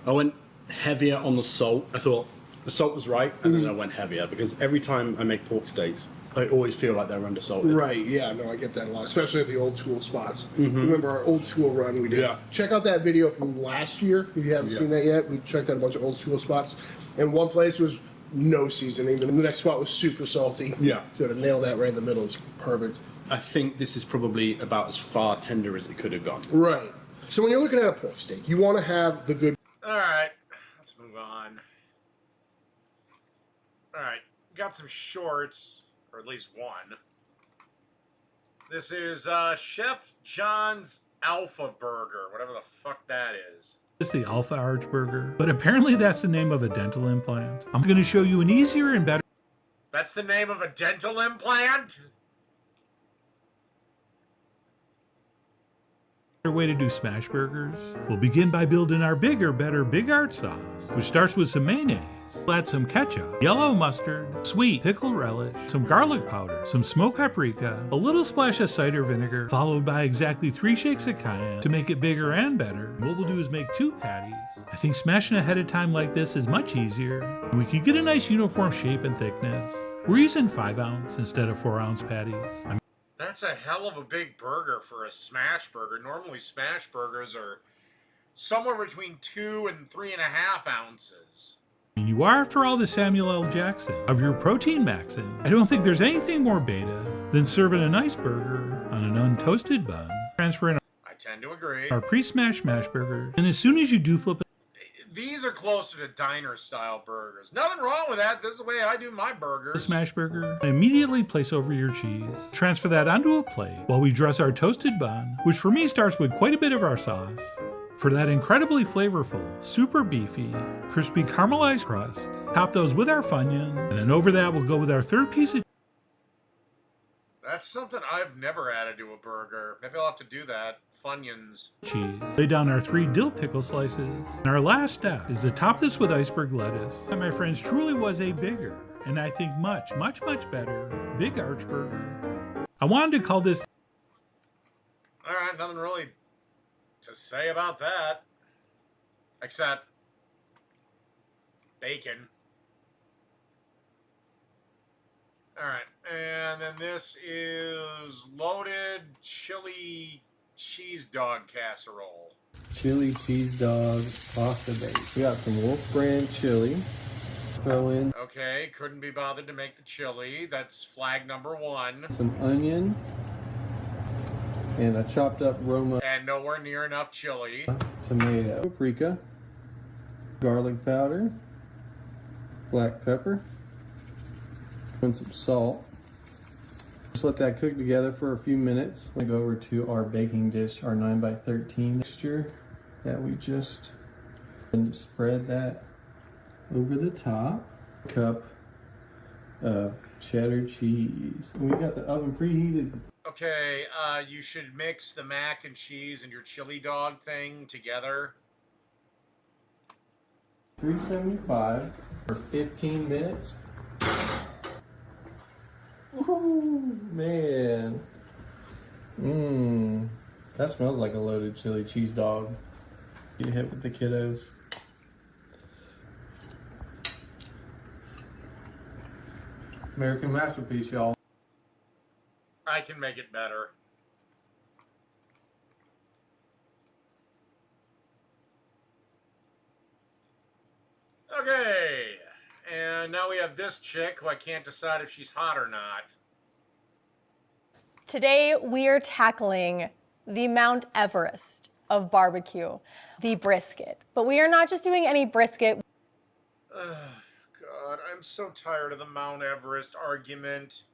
I went heavier on the salt. I thought the salt was right, and then I went heavier because every time I make pork steaks, I always feel like they're undersalted. Right, yeah, no, I get that a lot, especially at the old school spots. Remember our old school run we did? Yeah. Check out that video from last year if you haven't seen that yet. We checked out a bunch of old school spots, and one place was no seasoning, and the next spot was super salty. Yeah. So to nail that right in the middle is perfect. I think this is probably about as far tender as it could have gone. Right. So when you're looking at a pork steak, you want to have the good. Alright, let's move on. Alright, got some shorts, or at least one. This is Chef John's Alpha Burger, whatever the fuck that is. It's the Alpha Arch Burger, but apparently that's the name of a dental implant. I'm going to show you an easier and better That's the name of a dental implant? way to do smash burgers. We'll begin by building our bigger, better Big Art sauce, which starts with some mayonnaise. Add some ketchup, yellow mustard, sweet pickle relish, some garlic powder, some smoked paprika, a little splash of cider vinegar, followed by exactly 3 shakes of cayenne to make it bigger and better. What we'll do is make 2 patties. I think smashing ahead of time like this is much easier, and we can get a nice uniform shape and thickness. We're using 5-ounce instead of 4-ounce patties. That's a hell of a big burger for a smash burger. Normally smash burgers are somewhere between 2 and 3.5 ounces. You are, after all, the Samuel L. Jackson of your protein maxing. I don't think there's anything more beta than serving a nice burger on an untoasted bun, transferring I tend to agree. our pre-smashed smash burger, and as soon as you do flip it, These are closer to diner-style burgers. Nothing wrong with that. This is the way I do my burgers. the smash burger, and immediately place over your cheese. Transfer that onto a plate while we dress our toasted bun, which for me starts with quite a bit of our sauce. For that incredibly flavorful, super beefy, crispy caramelized crust, top those with our Funyun, and then over that we'll go with our third piece of That's something I've never added to a burger. Maybe I'll have to do that. Funyuns. cheese. Lay down our 3 dill pickle slices. And our last step is to top this with iceberg lettuce. And my friends, truly was a bigger, and I think much, much, much better, Big Arch Burger. I wanted to call this Alright, nothing really to say about that. Except bacon. Alright, and then this is loaded chili cheese dog casserole. Chili cheese dog pasta base. We got some Wolf brand chili. Throw in Okay, couldn't be bothered to make the chili. That's flag number 1. some onion and a chopped up Roma And nowhere near enough chili. tomato, paprika, garlic powder, black pepper, and some salt, Just let that cook together for a few minutes. We go over to our baking dish, our 9x13 mixture that we just and spread that over the top. Cup of cheddar cheese. We got the oven preheated. Okay, you should mix the mac and cheese and your chili dog thing together. 375 for 15 minutes. Ooh, man. That smells like a loaded chili cheese dog. Get hit with the kiddos. American masterpiece, y'all. I can make it better. Okay, and now we have this chick who I can't decide if she's hot or not. Today we are tackling the Mount Everest of barbecue, the brisket. But we are not just doing any brisket. Oh, God, I'm so tired of the Mount Everest argument.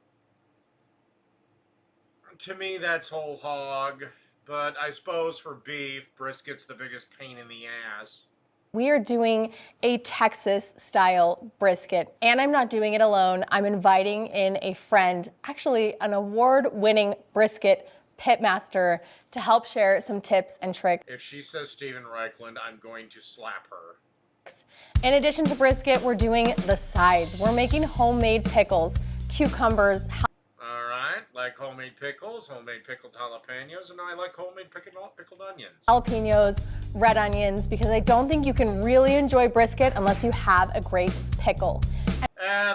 To me, that's whole hog, but I suppose for beef, brisket's the biggest pain in the ass. We are doing a Texas-style brisket, and I'm not doing it alone. I'm inviting in a friend, actually an award-winning brisket pitmaster, to help share some tips and tricks. If she says Steven Reichland, I'm going to slap her. In addition to brisket, we're doing the sides. We're making homemade pickles, cucumbers. All right, like homemade pickles, homemade pickled jalapenos, and I like homemade pickled onions. Jalapenos, red onions, because I don't think you can really enjoy brisket unless you have a great pickle.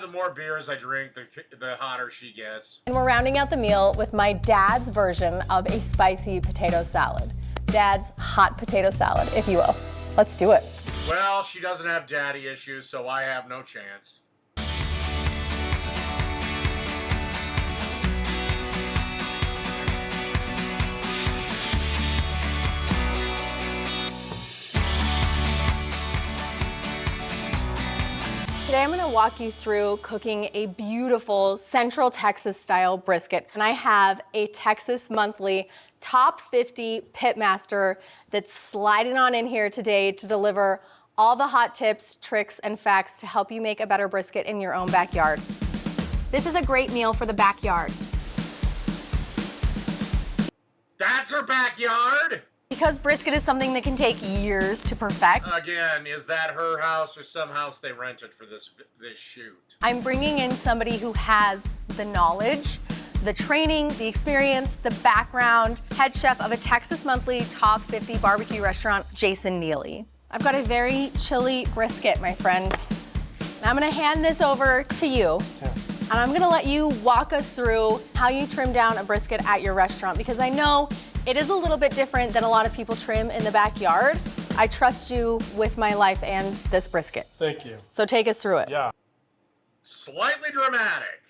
The more beers I drink, the hotter she gets. And we're rounding out the meal with my dad's version of a spicy potato salad. Dad's hot potato salad, if you will. Let's do it. Well, she doesn't have daddy issues, so I have no chance. Today I'm going to walk you through cooking a beautiful Central Texas style brisket. And I have a Texas Monthly Top 50 Pitmaster that's sliding on in here today to deliver all the hot tips, tricks, and facts to help you make a better brisket in your own backyard. This is a great meal for the backyard. That's her backyard? Because brisket is something that can take years to perfect. Again, is that her house or some house they rented for this shoot? I'm bringing in somebody who has the knowledge, the training, the experience, the background, head chef of a Texas Monthly Top 50 barbecue restaurant, Jason Neely. I've got a very chilly brisket, my friend. I'm gonna hand this over to you. And I'm gonna let you walk us through how you trim down a brisket at your restaurant, because I know it is a little bit different than a lot of people trim in the backyard. I trust you with my life and this brisket. Thank you. So take us through it. Yeah. Slightly dramatic.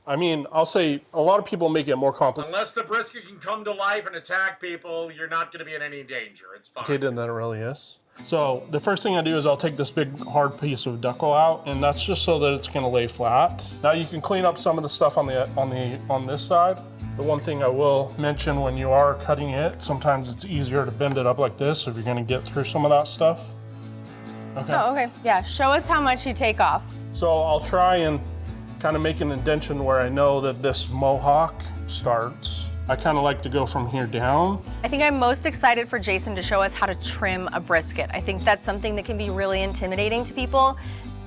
I mean, I'll say a lot of people make it more complicated Unless the brisket can come to life and attack people, you're not going to be in any danger. It's fine. than it really is. So the first thing I do is I'll take this big hard piece of decal out, and that's just so that it's going to lay flat. Now you can clean up some of the stuff on this side. The one thing I will mention when you are cutting it, sometimes it's easier to bend it up like this if you're going to get through some of that stuff. Okay. Oh, okay. Yeah, show us how much you take off. So I'll try and kind of make an indentation where I know that this mohawk starts. I kind of like to go from here down. I think I'm most excited for Jason to show us how to trim a brisket. I think that's something that can be really intimidating to people.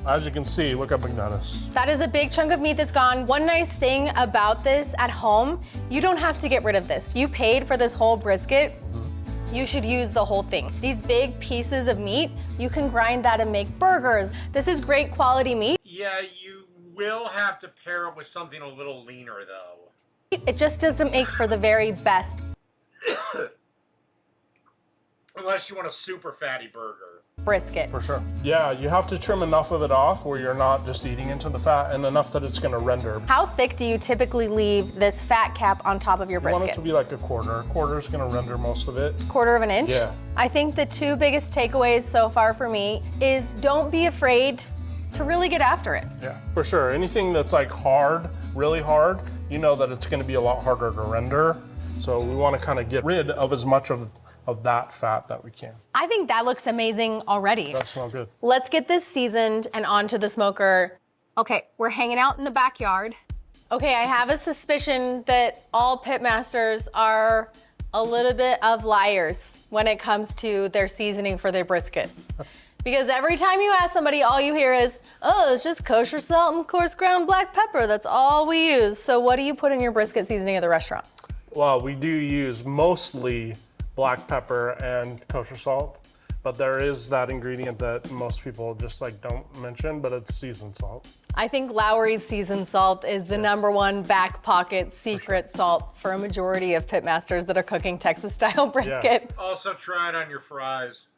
As you can see, look how big that is. That is a big chunk of meat that's gone. One nice thing about this at home, you don't have to get rid of this. You paid for this whole brisket. You should use the whole thing. These big pieces of meat, you can grind that and make burgers. This is great quality meat. Yeah, you will have to pair it with something a little leaner, though. It just doesn't make for the very best. Unless you want a super fatty burger. Brisket. For sure. Yeah, you have to trim enough of it off where you're not just eating into the fat, and enough that it's going to render. How thick do you typically leave this fat cap on top of your brisket? You want it to be like a quarter. A quarter is going to render most of it. Quarter of an inch? Yeah. I think the two biggest takeaways so far for me is don't be afraid to really get after it. Yeah, for sure. Anything that's like hard, really hard, you know that it's gonna be a lot harder to render. So we wanna kind of get rid of as much of that fat that we can. I think that looks amazing already. That smells good. Let's get this seasoned and onto the smoker. Okay, we're hanging out in the backyard. Okay, I have a suspicion that all pitmasters are a little bit of liars when it comes to their seasoning for their briskets. Because every time you ask somebody, all you hear is, oh, it's just kosher salt and coarse ground black pepper. That's all we use. So what do you put in your brisket seasoning at the restaurant? Well, we do use mostly black pepper and kosher salt, but there is that ingredient that most people just like don't mention, but it's seasoned salt. I think Lowry's seasoned salt is the #1 back pocket secret salt for a majority of pitmasters that are cooking Texas style brisket. Also try it on your fries.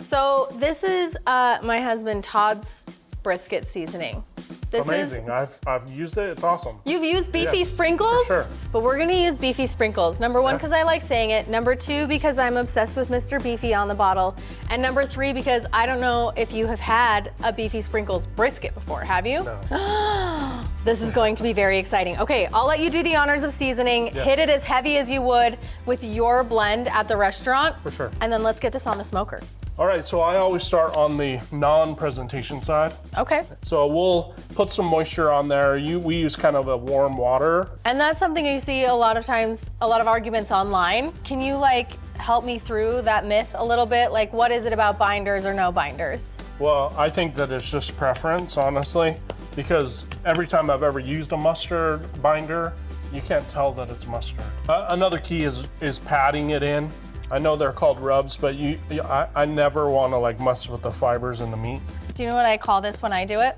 So this is my husband Todd's brisket seasoning. It's amazing. I've used it. It's awesome. You've used beefy Yes, sprinkles? for sure. But we're gonna use beefy sprinkles. #1, because I like saying it. #2, because I'm obsessed with Mr. Beefy on the bottle. And #3, because I don't know if you have had a beefy sprinkles brisket before, have you? No. This is going to be very exciting. Okay, I'll let you do the honors of seasoning. Yeah. Hit it as heavy as you would with your blend at the restaurant. For sure. And then let's get this on the smoker. All right, so I always start on the non-presentation side. Okay. So we'll put some moisture on there. We use kind of a warm water. And that's something you see a lot of times, a lot of arguments online. Can you like help me through that myth a little bit? Like what is it about binders or no binders? Well, I think that it's just preference, honestly, because every time I've ever used a mustard binder, you can't tell that it's mustard. Another key is patting it in. I know they're called rubs, but I never want to like mess with the fibers in the meat. Do you know what I call this when I do it?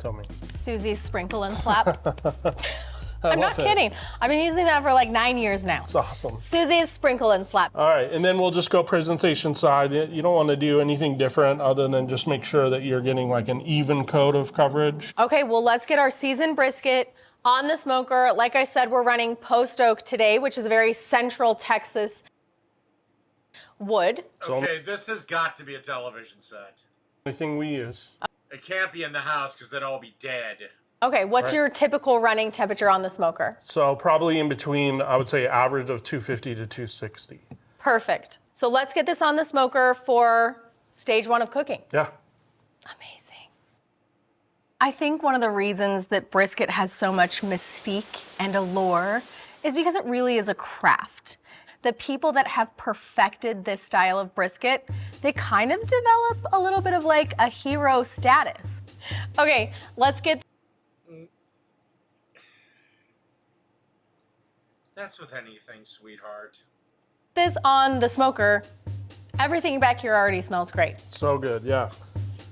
Tell me. Susie's sprinkle and slap. I'm not kidding. I've been using that for like 9 years now. It's awesome. Susie's sprinkle and slap. All right, and then we'll just go presentation side. You don't want to do anything different other than just make sure that you're getting like an even coat of coverage. Okay, well, let's get our seasoned brisket on the smoker. Like I said, we're running post oak today, which is a very central Texas wood. Okay, this has got to be a television set. Anything we use. It can't be in the house because they'd all be dead. Okay, what's Right. your typical running temperature on the smoker? So probably in between, I would say average of 250 to 260. Perfect. So let's get this on the smoker for stage 1 of cooking. Yeah. Amazing. I think one of the reasons that brisket has so much mystique and allure is because it really is a craft. The people that have perfected this style of brisket, they kind of develop a little bit of like a hero status. Okay, let's get... That's with anything, sweetheart. this on the smoker. Everything back here already smells great. So good, yeah.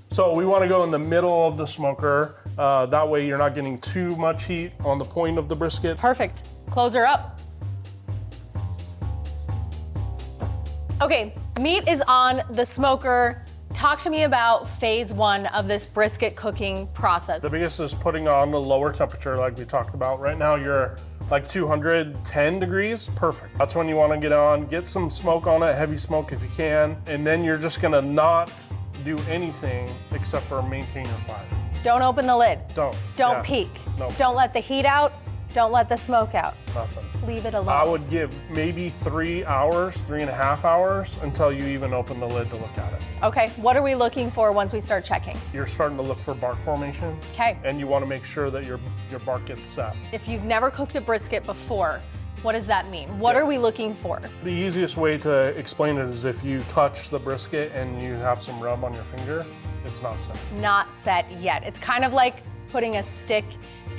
So we want to go in the middle of the smoker. That way you're not getting too much heat on the point of the brisket. Perfect. Close her up. Okay, meat is on the smoker. Talk to me about phase 1 of this brisket cooking process. The biggest is putting on the lower temperature like we talked about. Right now you're like 210 degrees, perfect. That's when you want to get on, get some smoke on it, heavy smoke if you can, and then you're just gonna not do anything except for maintain your fire. Don't open the lid. Don't. Don't Yeah. peek. Nope. Don't let the heat out. Don't let the smoke out. Nothing. Leave it alone. I would give maybe 3 hours, 3.5 hours until you even open the lid to look at it. Okay, what are we looking for once we start checking? You're starting to look for bark formation. Okay. And you want to make sure that your bark gets set. If you've never cooked a brisket before, what does that mean? What are we looking for? The easiest way to explain it is if you touch the brisket and you have some rub on your finger, it's not set. Not set yet. It's kind of like putting a stick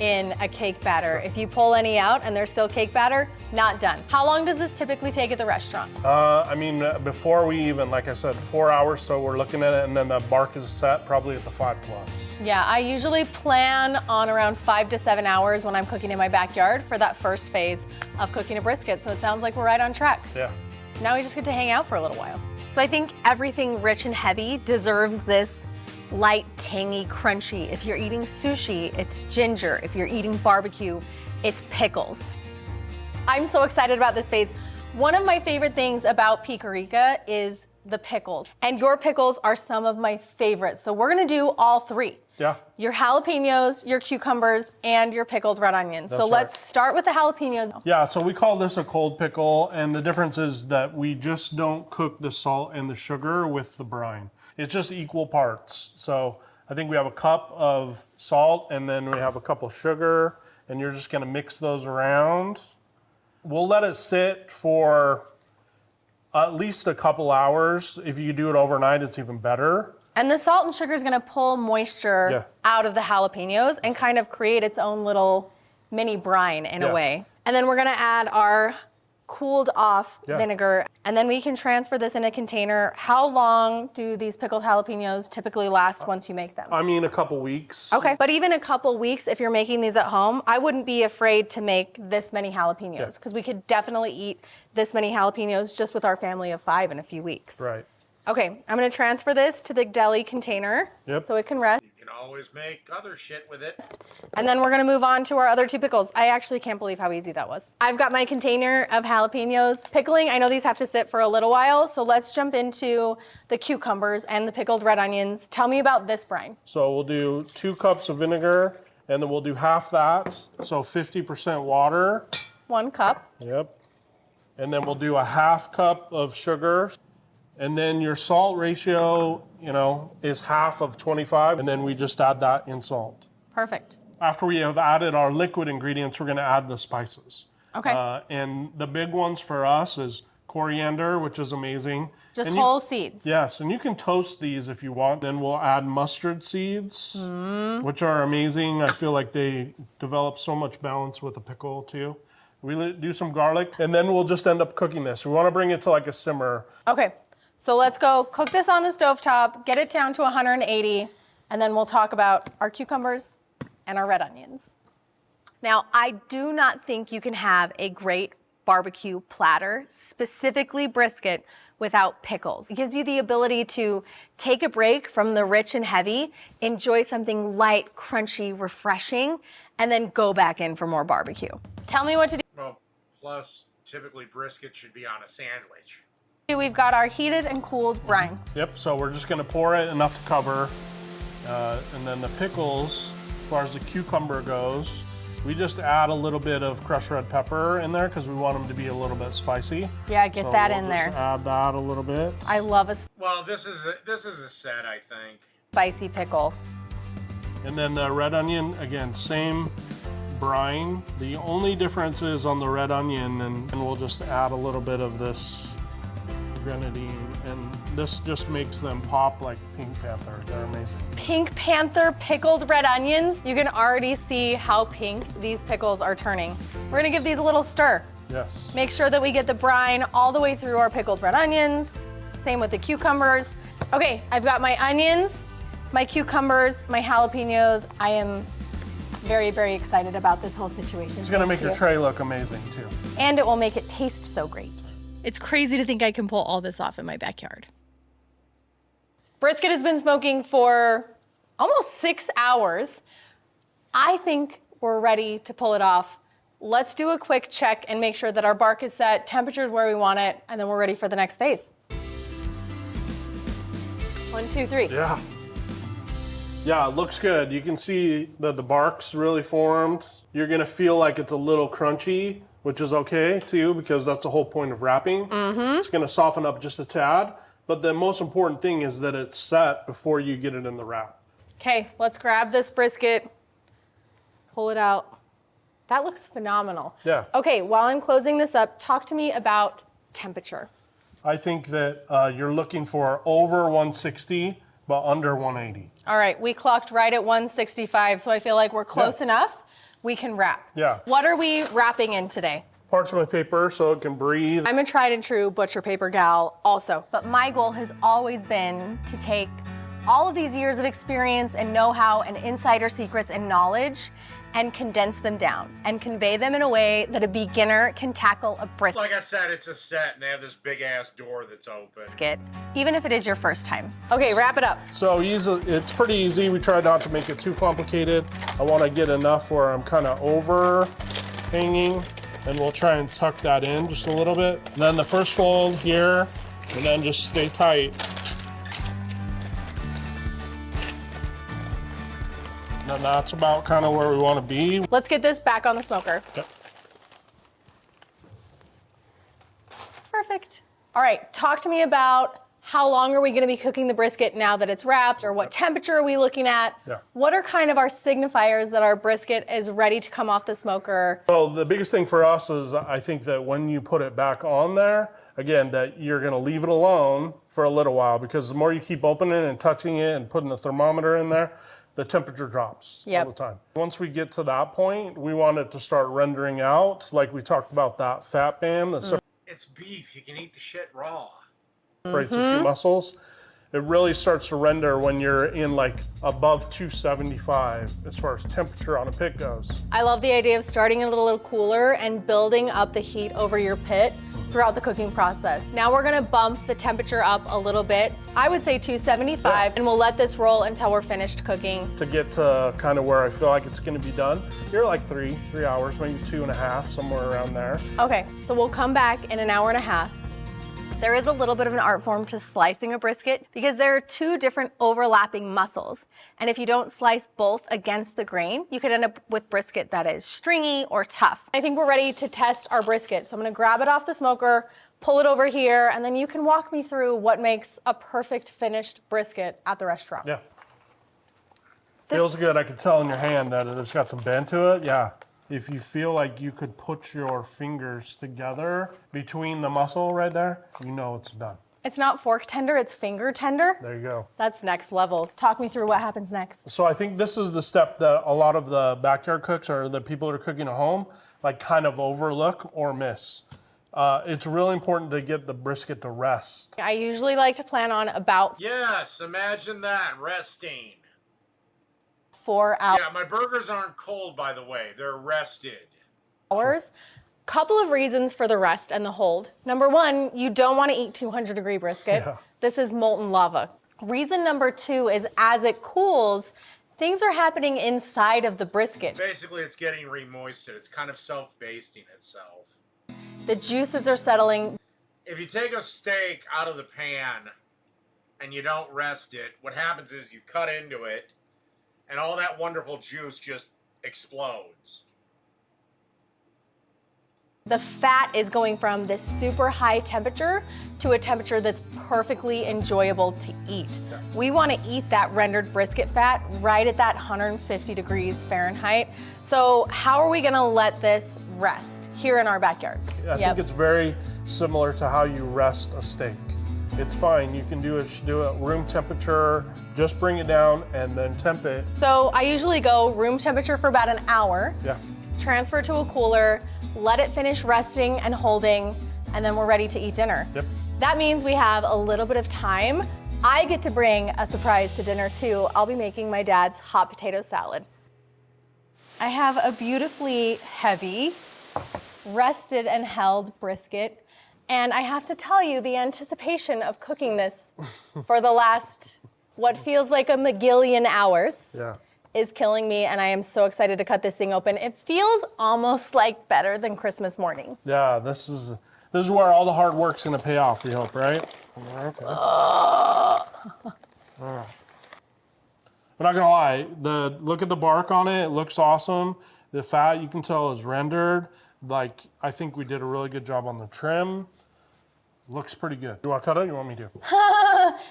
in a cake batter. If you pull any out and there's still cake batter, not done. How long does this typically take at the restaurant? I mean, before we even, like I said, 4 hours, so we're looking at it, and then the bark is set probably at the 5+. Yeah, I usually plan on around 5 to 7 hours when I'm cooking in my backyard for that first phase of cooking a brisket, so it sounds like we're right on track. Yeah. Now we just get to hang out for a little while. So I think everything rich and heavy deserves this light, tangy, crunchy. If you're eating sushi, it's ginger. If you're eating barbecue, it's pickles. I'm so excited about this phase. One of my favorite things about Picarica is the pickles. And your pickles are some of my favorites. So we're gonna do all 3. your jalapenos, your cucumbers, and your pickled red onions. That's so let's start with the jalapenos. Yeah, so we call this a cold pickle, and the difference is that we just don't cook the salt and the sugar with the brine. It's just equal parts. So I think we have a cup of salt, and then we have a cup of sugar, and you're just gonna mix those around. We'll let it sit for at least a couple hours. If you do it overnight, it's even better. And the salt and sugar is gonna pull moisture out of the jalapenos and kind of create its own little mini brine in a way. And then we're gonna add our cooled off vinegar, and then we can transfer this in a container. How long do these pickled jalapenos typically last once you make them? I mean, a couple weeks. Okay, but even a couple weeks, if you're making these at home, I wouldn't be afraid to make this many jalapenos, because we could definitely eat this many jalapenos just with our family of 5 in a few weeks. Right. Okay, I'm gonna transfer this to the deli container so it can rest. You can always make other shit with it. And then we're gonna move on to our other 2 pickles. I actually can't believe how easy that was. I've got my container of jalapenos. Pickling, I know these have to sit for a little while, so let's jump into the cucumbers and the pickled red onions. Tell me about this brine. So we'll do 2 cups of vinegar, and then we'll do half that, so 50% water. 1 cup. Yep. And then we'll do a half cup of sugar. And then your salt ratio, you know, is half of 25, and then we just add that in salt. Perfect. After we have added our liquid ingredients, we're gonna add the spices. Okay. And the big ones for us is coriander, which is amazing. Just And whole seeds. Yes, and you can toast these if you want. Then we'll add mustard seeds, which are amazing. I feel like they develop so much balance with a pickle too. We do some garlic, and then we'll just end up cooking this. We wanna bring it to like a simmer. Okay. So let's go cook this on the stovetop, get it down to 180, and then we'll talk about our cucumbers and our red onions. Now, I do not think you can have a great barbecue platter, specifically brisket, without pickles. It gives you the ability to take a break from the rich and heavy, enjoy something light, crunchy, refreshing, and then go back in for more barbecue. Tell me what to do. Well, plus, typically brisket should be on a sandwich. We've got our heated and cooled brine. Yep, so we're just gonna pour it enough to cover. And then the pickles, as far as the cucumber goes, we just add a little bit of crushed red pepper in there because we want them to be a little bit spicy. Yeah, get that in Just there. add that a little bit. I love a Well, this is a set, I think. spicy pickle. And then the red onion, again, same brine. The only difference is on the red onion, and we'll just add a little bit of this grenadine, and this just makes them pop like Pink Panther. They're amazing. Pink Panther pickled red onions. You can already see how pink these pickles are turning. We're gonna give these a little stir. Yes. Make sure that we get the brine all the way through our pickled red onions. Same with the cucumbers. Okay, I've got my onions, my cucumbers, my jalapenos. I am very, very excited about this whole situation. It's gonna make Thank your you. tray look amazing too. And it will make it taste so great. It's crazy to think I can pull all this off in my backyard. Brisket has been smoking for almost 6 hours. I think we're ready to pull it off. Let's do a quick check and make sure that our bark is set, temperature's where we want it, and then we're ready for the next phase. 1, 2, 3. Yeah. Yeah, it looks good. You can see that the bark's really formed. You're gonna feel like it's a little crunchy, which is okay too, because that's the whole point of wrapping. It's gonna soften up just a tad, but the most important thing is that it's set before you get it in the wrap. Okay, let's grab this brisket, pull it out. That looks phenomenal. Yeah. Okay, while I'm closing this up, talk to me about temperature. I think that you're looking for over 160, but under 180. All right, we clocked right at 165, so I feel like we're close enough. We can wrap. Yeah. What are we wrapping in today? Parchment paper so it can breathe. I'm a tried and true butcher paper gal also, but my goal has always been to take all of these years of experience and know-how and insider secrets and knowledge and condense them down and convey them in a way that a beginner can tackle a brisket. Like I said, it's a set, and they have this big-ass door that's open. Even if it is your first time. Okay, wrap it up. So it's pretty easy. We try not to make it too complicated. I want to get enough where I'm kind of overhanging, and we'll try and tuck that in just a little bit. And then the first fold here, and then just stay tight. And that's about kind of where we want to be. Let's get this back on the smoker. Yep. Perfect. All right, talk to me about how long are we going to be cooking the brisket now that it's wrapped, or what temperature are we looking at? Yeah. What are kind of our signifiers that our brisket is ready to come off the smoker? Well, the biggest thing for us is I think that when you put it back on there, again, that you're going to leave it alone for a little while, because the more you keep opening and touching it and putting the thermometer in there, the temperature drops all the time. Once we get to that point, we want it to start rendering out, like we talked about that fat band that It's beef. You can eat the shit raw. separates the two muscles. It really starts to render when you're in like above 275 as far as temperature on a pit goes. I love the idea of starting it a little cooler and building up the heat over your pit throughout the cooking process. Now we're gonna bump the temperature up a little bit. I would say 275, and we'll let this roll until we're finished cooking. To get to kind of where I feel like it's gonna be done, you're like three hours, maybe 2.5, somewhere around there. Okay, so we'll come back in an hour and a half. There is a little bit of an art form to slicing a brisket because there are two different overlapping muscles. And if you don't slice both against the grain, you could end up with brisket that is stringy or tough. I think we're ready to test our brisket. So I'm gonna grab it off the smoker, pull it over here, and then you can walk me through what makes a perfect finished brisket at the restaurant. Yeah. Feels good. I can tell in your hand that it's got some bend to it. Yeah. If you feel like you could put your fingers together between the muscle right there, you know it's done. It's not fork tender, it's finger tender. There you go. That's next level. Talk me through what happens next. So I think this is the step that a lot of the backyard cooks or the people that are cooking at home like kind of overlook or miss. It's really important to get the brisket to rest. I usually like to plan on about Yes, imagine that, resting. 4 hours. Yeah, my burgers aren't cold, by the way. They're rested. Couple of reasons for the rest and the hold. Number one, you don't want to eat 200-degree brisket. Yeah. This is molten lava. Reason number two is as it cools, things are happening inside of the brisket. Basically, it's getting remoisted. It's kind of self-basting itself. The juices are settling. If you take a steak out of the pan and you don't rest it, what happens is you cut into it and all that wonderful juice just explodes. The fat is going from this super high temperature to a temperature that's perfectly enjoyable to eat. Yeah. We want to eat that rendered brisket fat right at that 150 degrees Fahrenheit. So how are we going to let this rest here in our backyard? I think it's very similar to how you rest a steak. It's fine. You can do it room temperature, just bring it down and then temp it. So I usually go room temperature for about an hour. Yeah. Transfer to a cooler, let it finish resting and holding, and then we're ready to eat dinner. Yep. That means we have a little bit of time. I get to bring a surprise to dinner too. I'll be making my dad's hot potato salad. I have a beautifully heavy, rested and held brisket, and I have to tell you, the anticipation of cooking this for the last, what feels like a megillion hours. Yeah. Is killing me, and I am so excited to cut this thing open. It feels almost like better than Christmas morning. Yeah, this is where all the hard work's gonna pay off, we hope, right? Okay. I'm not gonna lie, look at the bark on it, it looks awesome. The fat, you can tell, is rendered. Like, I think we did a really good job on the trim. Looks pretty good. You wanna cut it or you want me to?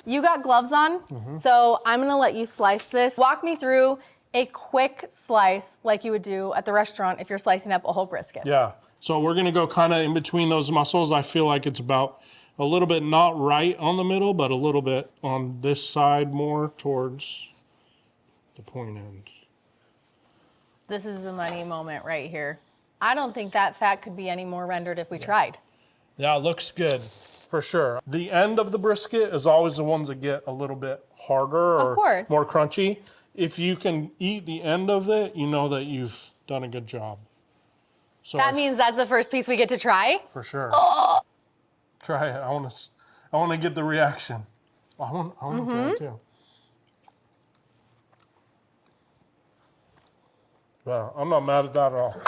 You got gloves on, so I'm gonna let you slice this. Walk me through a quick slice like you would do at the restaurant if you're slicing up a whole brisket. Yeah, so we're gonna go kind of in between those muscles. I feel like it's about a little bit not right on the middle, but a little bit on this side more towards the point end. This is the money moment right here. I don't think that fat could be any more rendered if we tried. Yeah, it looks good, for sure. The end of the brisket is always the ones that get a little bit harder or more crunchy. If you can eat the end of it, you know that you've done a good job. So that means that's the first piece we get to try? For sure. Oh. Try it. I want to get the reaction. I want to try it too. Well, I'm not mad at that at all.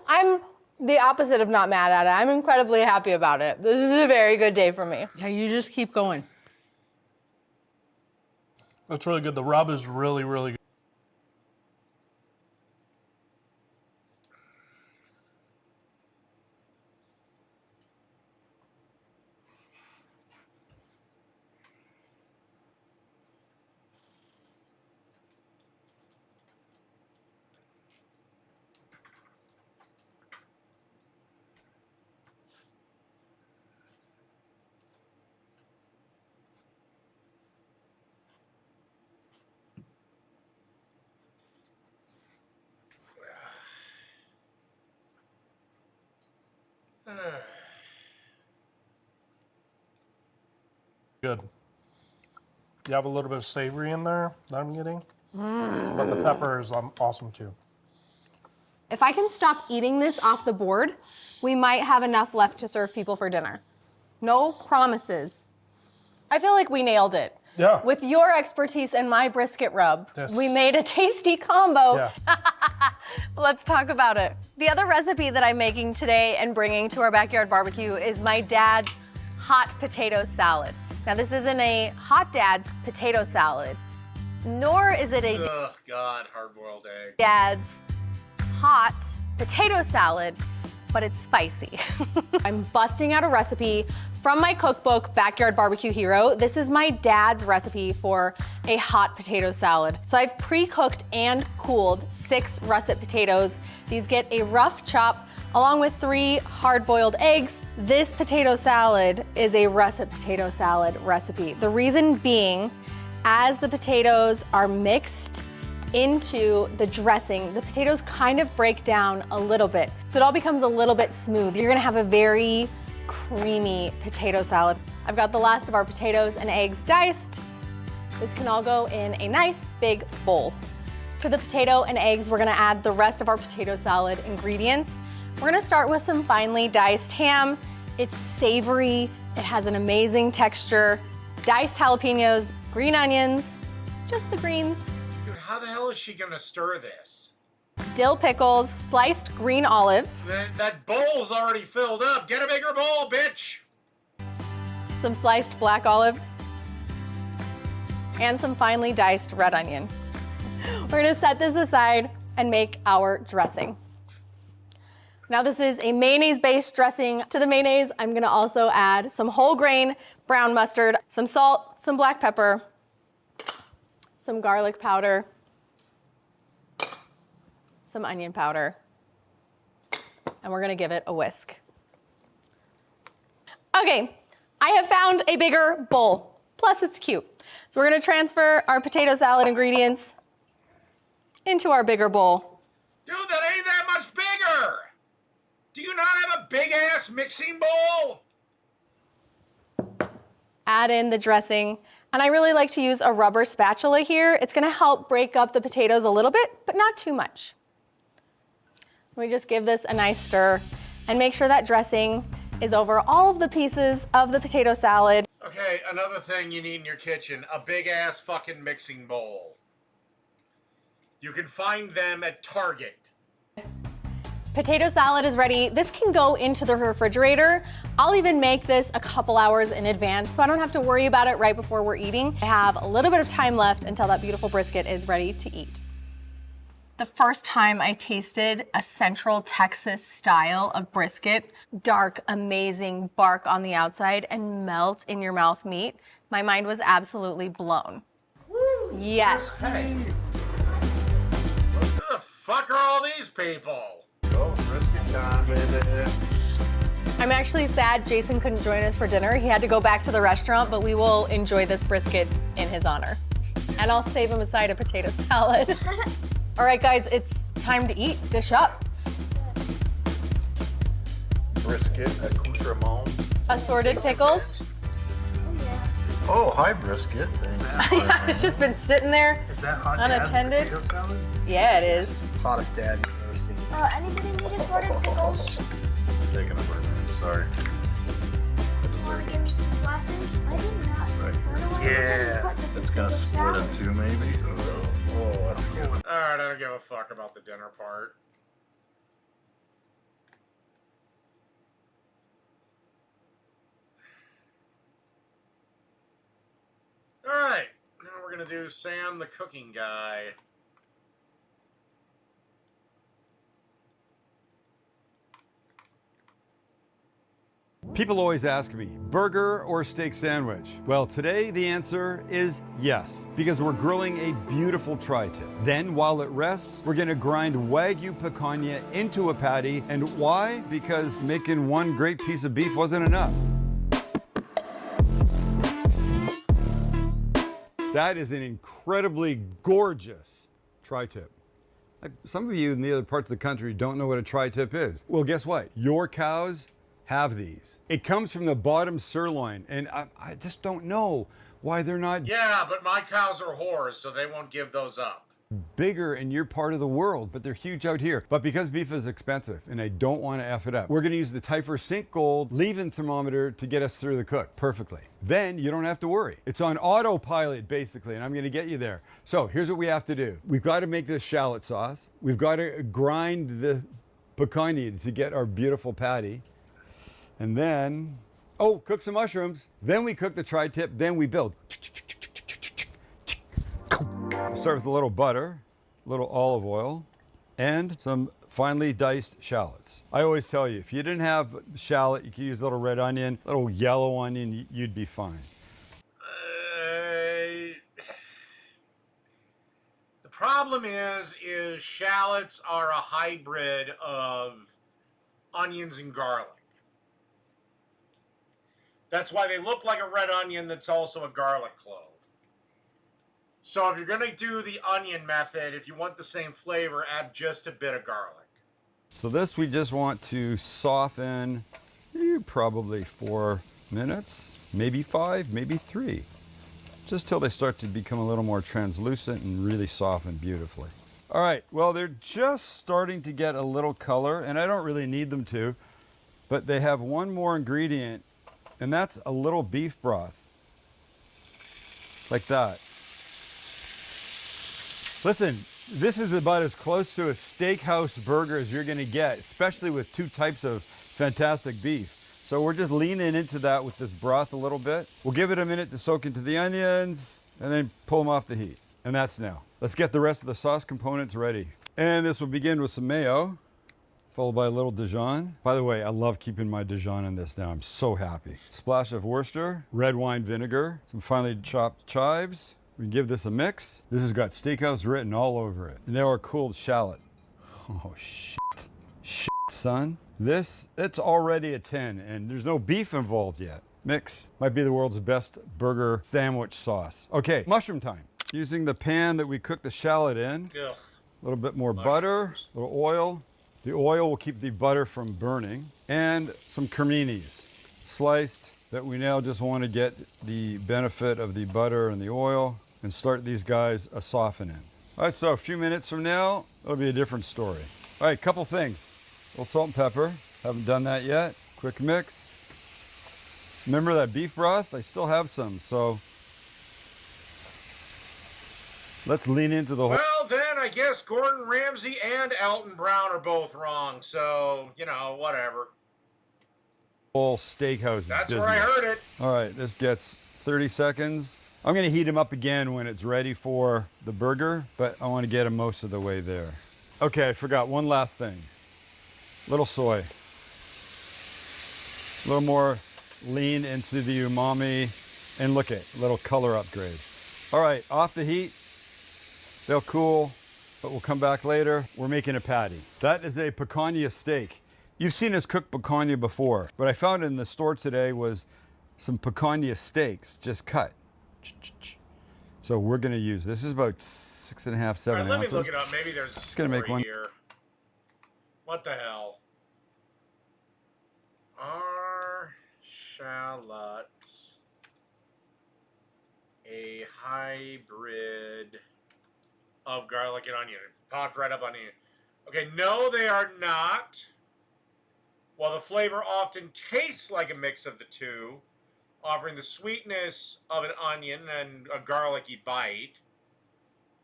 I'm the opposite of not mad at it. I'm incredibly happy about it. This is a very good day for me. Yeah, you just keep going. That's really good. The rub is really, really good. Good. You have a little bit of savory in there that I'm getting, but the pepper is awesome too. If I can stop eating this off the board, we might have enough left to serve people for dinner. No promises. I feel like we nailed it. Yeah. With your expertise and my brisket rub, Yes. we made a tasty combo. Yeah. Let's talk about it. The other recipe that I'm making today and bringing to our backyard barbecue is my dad's hot potato salad. Now this isn't a hot dad's potato salad, nor is it a Ugh, God, hard-boiled egg. dad's hot potato salad, but it's spicy. I'm busting out a recipe from my cookbook, Backyard Barbecue Hero. This is my dad's recipe for a hot potato salad. So I've pre-cooked and cooled 6 russet potatoes. These get a rough chop along with 3 hard-boiled eggs. This potato salad is a russet potato salad recipe. The reason being, as the potatoes are mixed into the dressing, the potatoes kind of break down a little bit. So it all becomes a little bit smooth. You're gonna have a very creamy potato salad. I've got the last of our potatoes and eggs diced. This can all go in a nice big bowl. To the potato and eggs, we're gonna add the rest of our potato salad ingredients. We're gonna start with some finely diced ham. It's savory, it has an amazing texture. Diced jalapenos, green onions, just the greens. Dude, how the hell is she gonna stir this? Dill pickles, sliced green olives, That bowl's already filled up. Get a bigger bowl, bitch! some sliced black olives, and some finely diced red onion. We're gonna set this aside and make our dressing. Now this is a mayonnaise-based dressing. To the mayonnaise, I'm gonna also add some whole grain brown mustard, some salt, some black pepper, some garlic powder, some onion powder, and we're gonna give it a whisk. Okay, I have found a bigger bowl, plus it's cute. So we're gonna transfer our potato salad ingredients into our bigger bowl. Dude, that ain't that much bigger! Do you not have a big-ass mixing bowl? Add in the dressing, and I really like to use a rubber spatula here. It's gonna help break up the potatoes a little bit, but not too much. We just give this a nice stir and make sure that dressing is over all of the pieces of the potato salad. Okay, another thing you need in your kitchen, a big-ass fucking mixing bowl. You can find them at Target. Potato salad is ready. This can go into the refrigerator. I'll even make this a couple hours in advance so I don't have to worry about it right before we're eating. I have a little bit of time left until that beautiful brisket is ready to eat. The first time I tasted a Central Texas style of brisket, dark, amazing bark on the outside and melt in your mouth meat, my mind was absolutely blown. Woo, yes. Hey. Who the fuck are all these people? Oh, brisket time, baby. I'm actually sad Jason couldn't join us for dinner. He had to go back to the restaurant, but we will enjoy this brisket in his honor. And I'll save him a side of potato salad. All right, guys, it's time to eat. Dish up. Brisket accoutrement. Assorted pickles. Oh, hi, brisket. Yeah, it's just been sitting there Is that hot unattended. potato salad? Yeah, it is. Hottest dad you've ever seen. Anybody need assorted pickles? Taking a burger. Sorry. Want to give me some slices? I did not. Yeah. It's gonna split in two, maybe. Oh, that's good. Alright, I don't give a fuck about the dinner part. Alright, now we're gonna do Sam the cooking guy. People always ask me, burger or steak sandwich? Well, today the answer is yes, because we're grilling a beautiful tri-tip. Then, while it rests, we're gonna grind Wagyu picanha into a patty. And why? Because making one great piece of beef wasn't enough. That is an incredibly gorgeous tri-tip. Like, some of you in the other parts of the country don't know what a tri-tip is. Well, guess what? Your cows have these. It comes from the bottom sirloin, and I just don't know why they're not Yeah, but my cows are whores, so they won't give those up. bigger in your part of the world, but they're huge out here. But because beef is expensive and I don't want to F it up, we're going to use the Typher Sync Gold leave-in thermometer to get us through the cook perfectly. Then you don't have to worry. It's on autopilot basically, and I'm going to get you there. So here's what we have to do. We've got to make this shallot sauce. We've got to grind the picanha to get our beautiful patty. And then, cook some mushrooms. Then we cook the tri-tip, then we build. Start with a little butter, a little olive oil, and some finely diced shallots. I always tell you, if you didn't have shallot, you could use a little red onion, a little yellow onion, you'd be fine. The problem is shallots are a hybrid of onions and garlic. That's why they look like a red onion that's also a garlic clove. So if you're going to do the onion method, if you want the same flavor, add just a bit of garlic. So this we just want to soften probably 4 minutes, maybe 5, maybe 3. Just till they start to become a little more translucent and really soften beautifully. All right, well, they're just starting to get a little color, and I don't really need them to, but they have one more ingredient, and that's a little beef broth. Like that. Listen, this is about as close to a steakhouse burger as you're gonna get, especially with 2 types of fantastic beef. So we're just leaning into that with this broth a little bit. We'll give it a minute to soak into the onions and then pull them off the heat. And that's now. Let's get the rest of the sauce components ready. And this will begin with some mayo, followed by a little Dijon. By the way, I love keeping my Dijon in this now. I'm so happy. Splash of Worcester, red wine vinegar, some finely chopped chives. We give this a mix. This has got steakhouse written all over it. And now our cooled shallot. Oh, shit. Shit, son. This, it's already a 10, and there's no beef involved yet. Mix. Might be the world's best burger sandwich sauce. Okay, mushroom time. Using the pan that we cooked the shallot in. Ugh. A little bit more butter, a little oil. The oil will keep the butter from burning. And some creminis, sliced, that we now just want to get the benefit of the butter and the oil and start these guys a softening. All right, so a few minutes from now, it'll be a different story. All right, couple things. A little salt and pepper. Haven't done that yet. Quick mix. Remember that beef broth? I still have some, so let's lean into the whole. Well, then I guess Gordon Ramsay and Elton Brown are both wrong, so, you know, whatever. Whole steakhouse. That's where I heard it. All right, this gets 30 seconds. I'm gonna heat them up again when it's ready for the burger, but I wanna get them most of the way there. Okay, I forgot one last thing. Little soy. A little more lean into the umami, and look at little color upgrade. All right, off the heat. They'll cool, but we'll come back later. We're making a patty. That is a picanha steak. You've seen us cook picanha before. What I found in the store today was some picanha steaks, just cut. So we're gonna use, this is about 6.5, 7 ounces. Let me look it up. Maybe there's a story gonna make one here. What the hell? Are shallots a hybrid of garlic and onion? It popped right up on the. Okay, no, they are not. While the flavor often tastes like a mix of the two, offering the sweetness of an onion and a garlicky bite.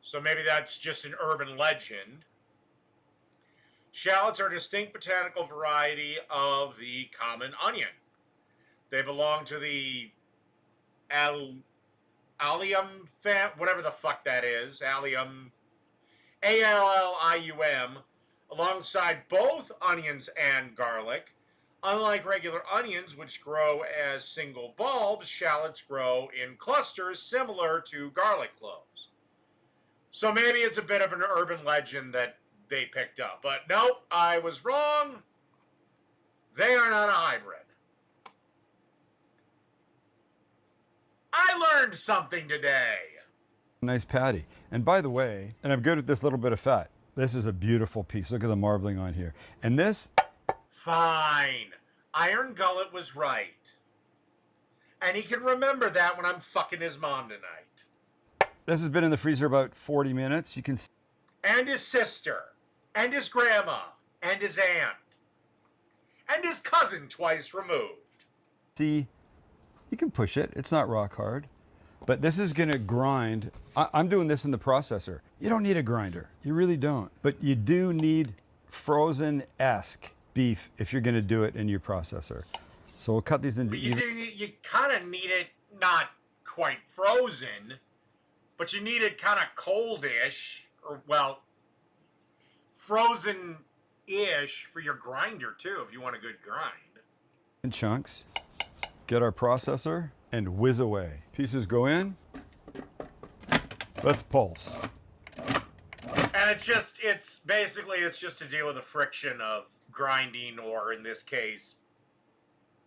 So maybe that's just an urban legend. Shallots are a distinct botanical variety of the common onion. They belong to the Allium whatever the fuck that is, Allium, Allium, alongside both onions and garlic. Unlike regular onions, which grow as single bulbs, shallots grow in clusters similar to garlic cloves. So maybe it's a bit of an urban legend that they picked up. But nope, I was wrong. They are not a hybrid. I learned something today. Nice patty. And by the way, and I'm good with this little bit of fat. This is a beautiful piece. Look at the marbling on here. And this. Fine. Iron Gullet was right. And he can remember that when I'm fucking his mom tonight. This has been in the freezer about 40 minutes. You can see. And his sister. And his grandma. And his aunt. And his cousin twice removed. See, you can push it. It's not rock hard. But this is going to grind. I'm doing this in the processor. You don't need a grinder. You really don't. But you do need frozen-esque beef if you're going to do it in your processor. So we'll cut these into even. You kind of need it not quite frozen, but you need it kind of coldish, or well, frozen-ish for your grinder too, if you want a good grind. In chunks. Get our processor and whiz away. Pieces go in. Let's pulse. And it's basically just to deal with the friction of grinding, or in this case,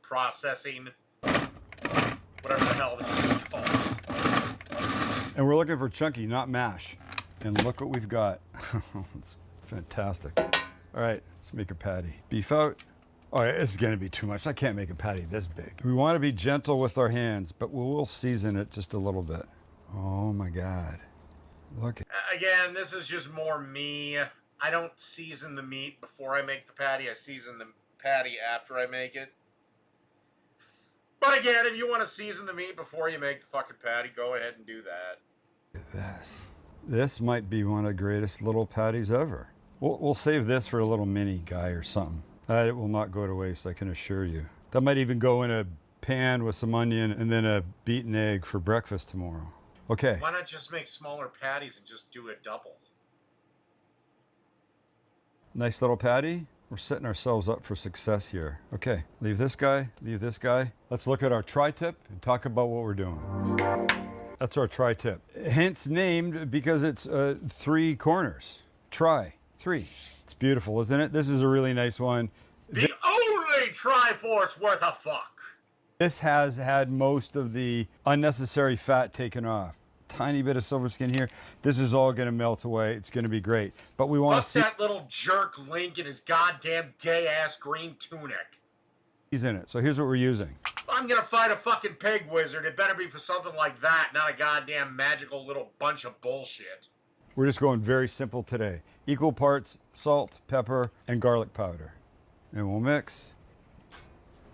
processing, whatever the hell this is called. And we're looking for chunky, not mash. And look what we've got. It's fantastic. All right, let's make a patty. Beef out. Oh, this is going to be too much. I can't make a patty this big. We want to be gentle with our hands, but we'll season it just a little bit. Oh my God. Look. Again, this is just more me. I don't season the meat before I make the patty. I season the patty after I make it. But again, if you want to season the meat before you make the fucking patty, go ahead and do that. Look at this. This might be one of the greatest little patties ever. We'll save this for a little mini guy or something. It will not go to waste, I can assure you. That might even go in a pan with some onion and then a beaten egg for breakfast tomorrow. Okay. Why not just make smaller patties and just do a double? Nice little patty. We're setting ourselves up for success here. Okay, leave this guy, leave this guy. Let's look at our tri-tip and talk about what we're doing. That's our tri-tip. Hence named because it's 3 corners. Tri-3. It's beautiful, isn't it? This is a really nice one. The only Triforce worth a fuck. This has had most of the unnecessary fat taken off. Tiny bit of silver skin here. This is all going to melt away. It's going to be great. But we want to see that little jerk Link in his goddamn gay-ass green tunic. He's in it. So here's what we're using. If I'm going to fight a fucking pig wizard, it better be for something like that, not a goddamn magical little bunch of bullshit. We're just going very simple today. Equal parts salt, pepper, and garlic powder. And we'll mix.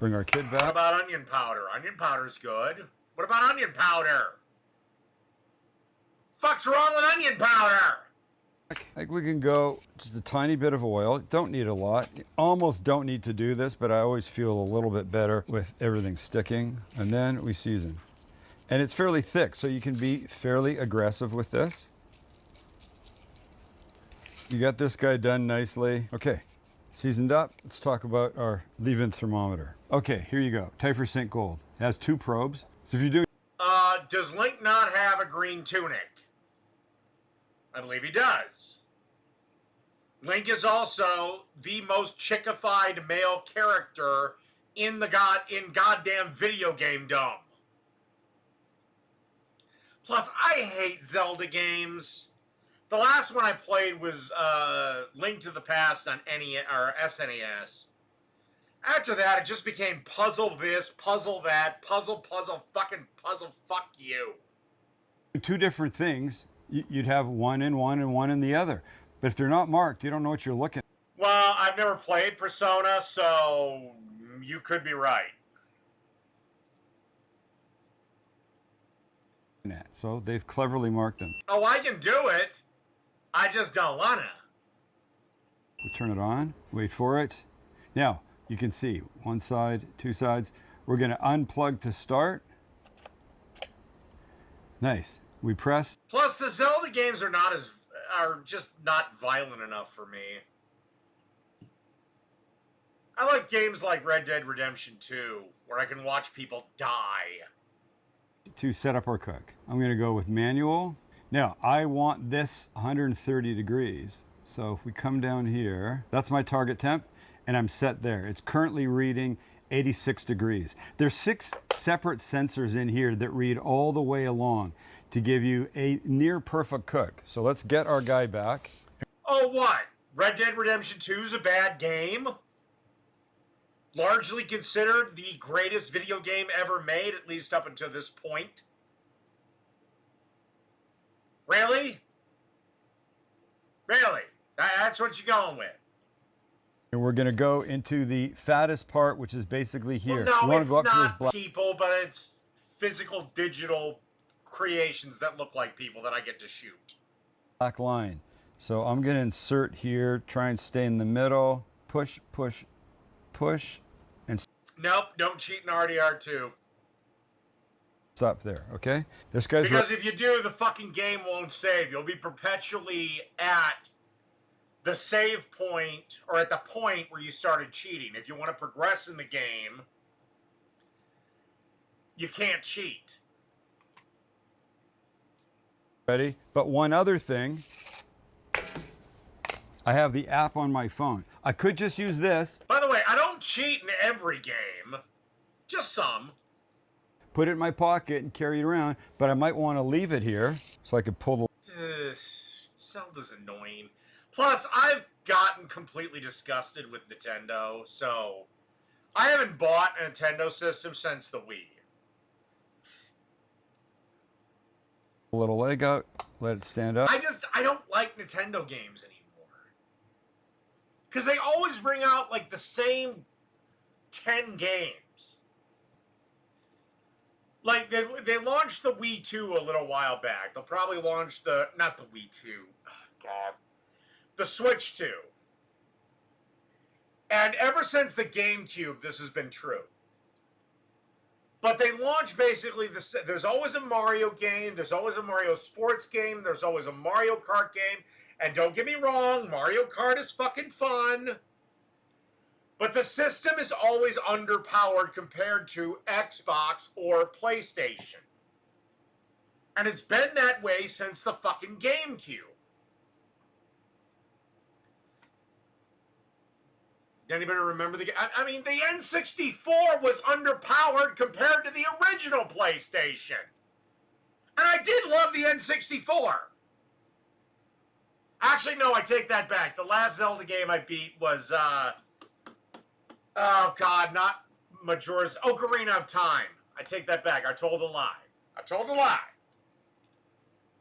Bring our kid back. What about onion powder? Onion powder's good. What about onion powder? Fuck's wrong with onion powder? Like we can go just a tiny bit of oil. Don't need a lot. You almost don't need to do this, but I always feel a little bit better with everything sticking. And then we season. And it's fairly thick, so you can be fairly aggressive with this. You got this guy done nicely. Okay, seasoned up. Let's talk about our leave-in thermometer. Okay, here you go. Typhor Gold. It has 2 probes. So if you do... Does Link not have a green tunic? I believe he does. Link is also the most chickified male character in goddamn video game dumb. Plus, I hate Zelda games. The last one I played was Link to the Past on SNES. After that, it just became puzzle this, puzzle that, puzzle, fucking puzzle, fuck you. 2 different things. You'd have one in one and one in the other. But if they're not marked, you don't know what you're looking at. Well, I've never played Persona, so you could be right. So they've cleverly marked them. Oh, I can do it. I just don't wanna. We turn it on, wait for it. Now, you can see 1 side, 2 sides. We're gonna unplug to start. Nice. We press. Plus, the Zelda games are just not violent enough for me. I like games like Red Dead Redemption 2, where I can watch people die. To set up our cook, I'm going to go with manual. Now, I want this 130 degrees. So if we come down here, that's my target temp, and I'm set there. It's currently reading 86 degrees. There's 6 separate sensors in here that read all the way along to give you a near perfect cook. So let's get our guy back. Oh, what? Red Dead Redemption 2 is a bad game? largely considered the greatest video game ever made, at least up until this point. Really? Really? That's what you're going with? And we're going to go into the fattest part, which is basically here. Well, You no, wanna it's go up to this not black people, but it's physical digital creations that look like people that I get to shoot. line. So I'm going to insert here, try and stay in the middle, push, push, push, and Nope, don't cheat in RDR2. stop there, okay? This guy's Because if you do, the fucking game won't save. You'll be perpetually at the save point, or at the point where you started cheating. If you want to progress in the game, you can't cheat. ready. But one other thing, I have the app on my phone. I could just use this, By the way, I don't cheat in every game. Just some. put it in my pocket and carry it around, but I might want to leave it here so I could pull the Zelda's annoying. Plus, I've gotten completely disgusted with Nintendo, so I haven't bought a Nintendo system since the Wii. little leg out, let it stand up. I don't like Nintendo games anymore. Because they always bring out, like, the same 10 games. Like, they launched the Wii 2 a little while back. They'll probably launch not the Wii 2. Oh, God. The Switch 2. And ever since the GameCube, this has been true. But they launch basically there's always a Mario game, there's always a Mario sports game, there's always a Mario Kart game, and don't get me wrong, Mario Kart is fucking fun. But the system is always underpowered compared to Xbox or PlayStation. And it's been that way since the fucking GameCube. Anybody remember the game? I mean, the N64 was underpowered compared to the original PlayStation. And I did love the N64. Actually, no, I take that back. The last Zelda game I beat was, oh God, not Majora's, Ocarina of Time. I take that back. I told a lie. I told a lie.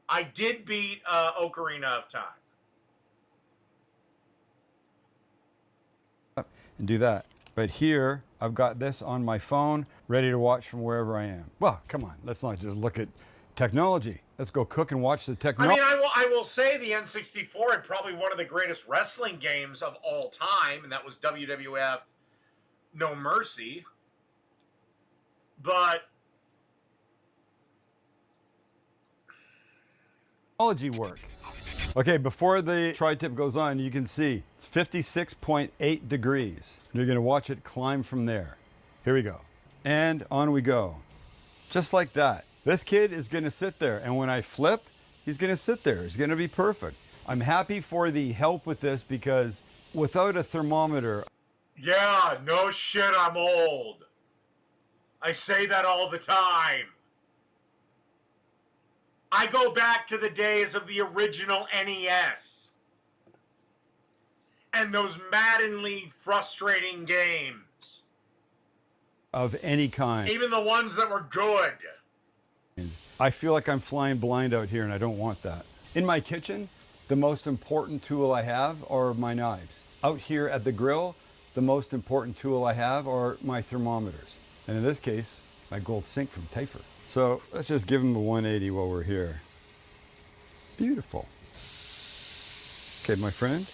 I did beat Ocarina of Time. And do that. But here, I've got this on my phone, ready to watch from wherever I am. Well, come on, let's not just look at technology. Let's go cook and watch the technology. I mean, I will say the N64 had probably one of the greatest wrestling games of all time, and that was WWF No Mercy. But Technology work. Okay, before the tri-tip goes on, you can see it's 56.8 degrees. You're gonna watch it climb from there. Here we go. And on we go. Just like that. This kid is gonna sit there, and when I flip, he's gonna sit there. It's gonna be perfect. I'm happy for the help with this because without a thermometer, yeah, no shit, I'm old. I say that all the time. I go back to the days of the original NES. And those maddeningly frustrating games. of any kind. Even the ones that were good. I feel like I'm flying blind out here and I don't want that. In my kitchen, the most important tool I have are my knives. Out here at the grill, the most important tool I have are my thermometers. And in this case, my gold sink from Tafer. So let's just give him a 180 while we're here. Beautiful. Okay, my friend,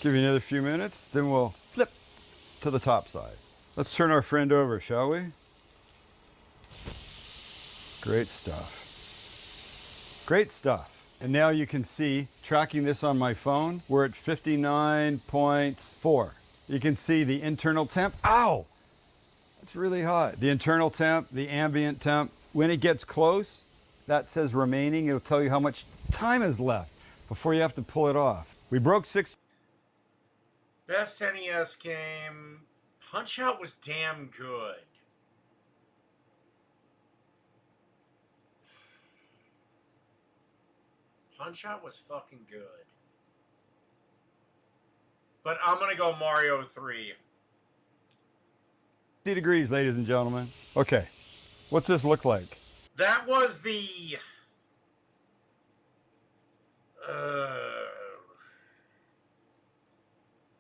give you another few minutes, then we'll flip to the top side. Let's turn our friend over, shall we? Great stuff. Great stuff. And now you can see, tracking this on my phone, we're at 59.4. You can see the internal temp. Ow! That's really hot. The internal temp, the ambient temp. When it gets close, that says remaining. It'll tell you how much time is left before you have to pull it off. We broke 6. Best NES game. Punch-Out was damn good. Punch-Out was fucking good. But I'm gonna go Mario 3. degrees, ladies and gentlemen. Okay, what's this look like? That was the...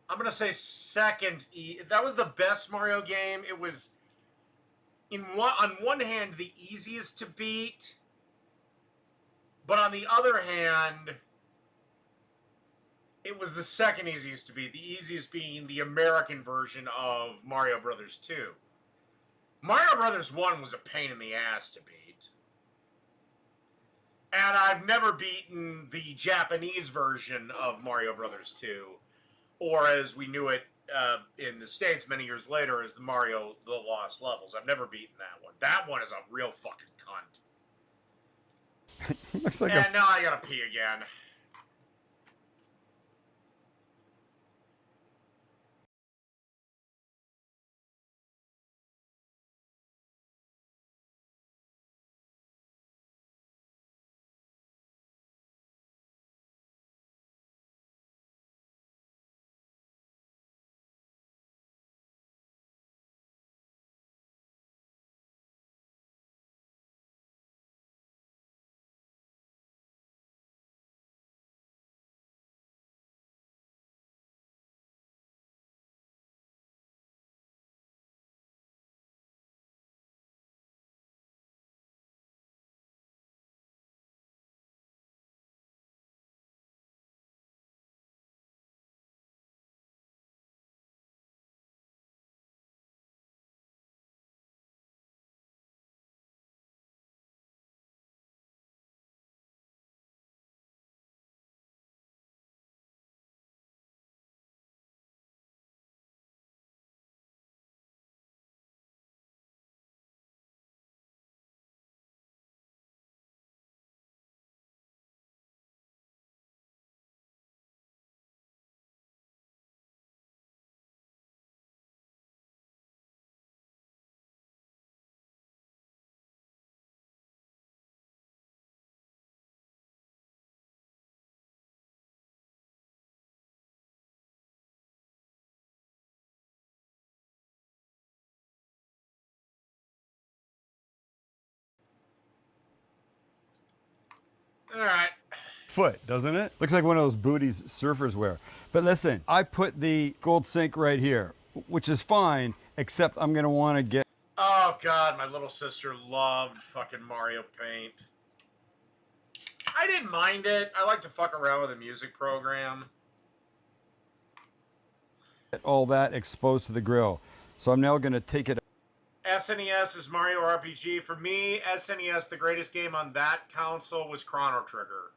I'm going to say second. That was the best Mario game. It was, on one hand, the easiest to beat. But on the other hand, it was the second easiest to beat. The easiest being the American version of Mario Brothers 2. Mario Brothers 1 was a pain in the ass to beat. And I've never beaten the Japanese version of Mario Brothers 2. Or as we knew it in the States many years later as the Mario The Lost Levels. I've never beaten that one. That one is a real fucking cunt. Looks like and now I gotta pee again. Alright. foot, doesn't it? Looks like one of those booties surfers wear. But listen, I put the gold sink right here, which is fine, except I'm gonna wanna get... Oh god, my little sister loved fucking Mario Paint. I didn't mind it. I like to fuck around with a music program. all that exposed to the grill. So I'm now gonna take it... SNES is Mario RPG. For me, SNES, the greatest game on that console was Chrono Trigger.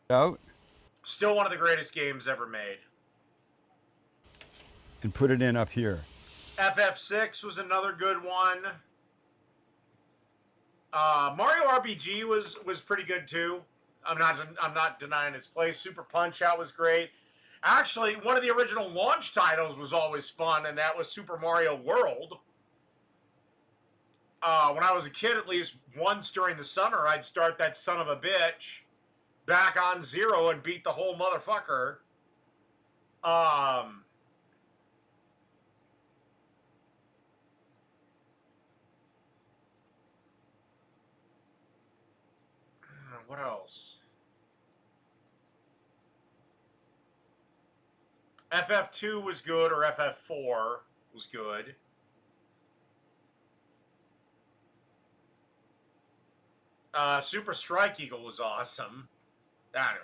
out Still one of the greatest games ever made. and put it in up here. FF6 was another good one. Mario RPG was pretty good too. I'm not denying its place. Super Punch Out was great. Actually, one of the original launch titles was always fun, and that was Super Mario World. When I was a kid, at least once during the summer, I'd start that son of a bitch back on zero and beat the whole motherfucker. What else? FF2 was good, or FF4 was good. Super Strike Eagle was awesome. Anyway.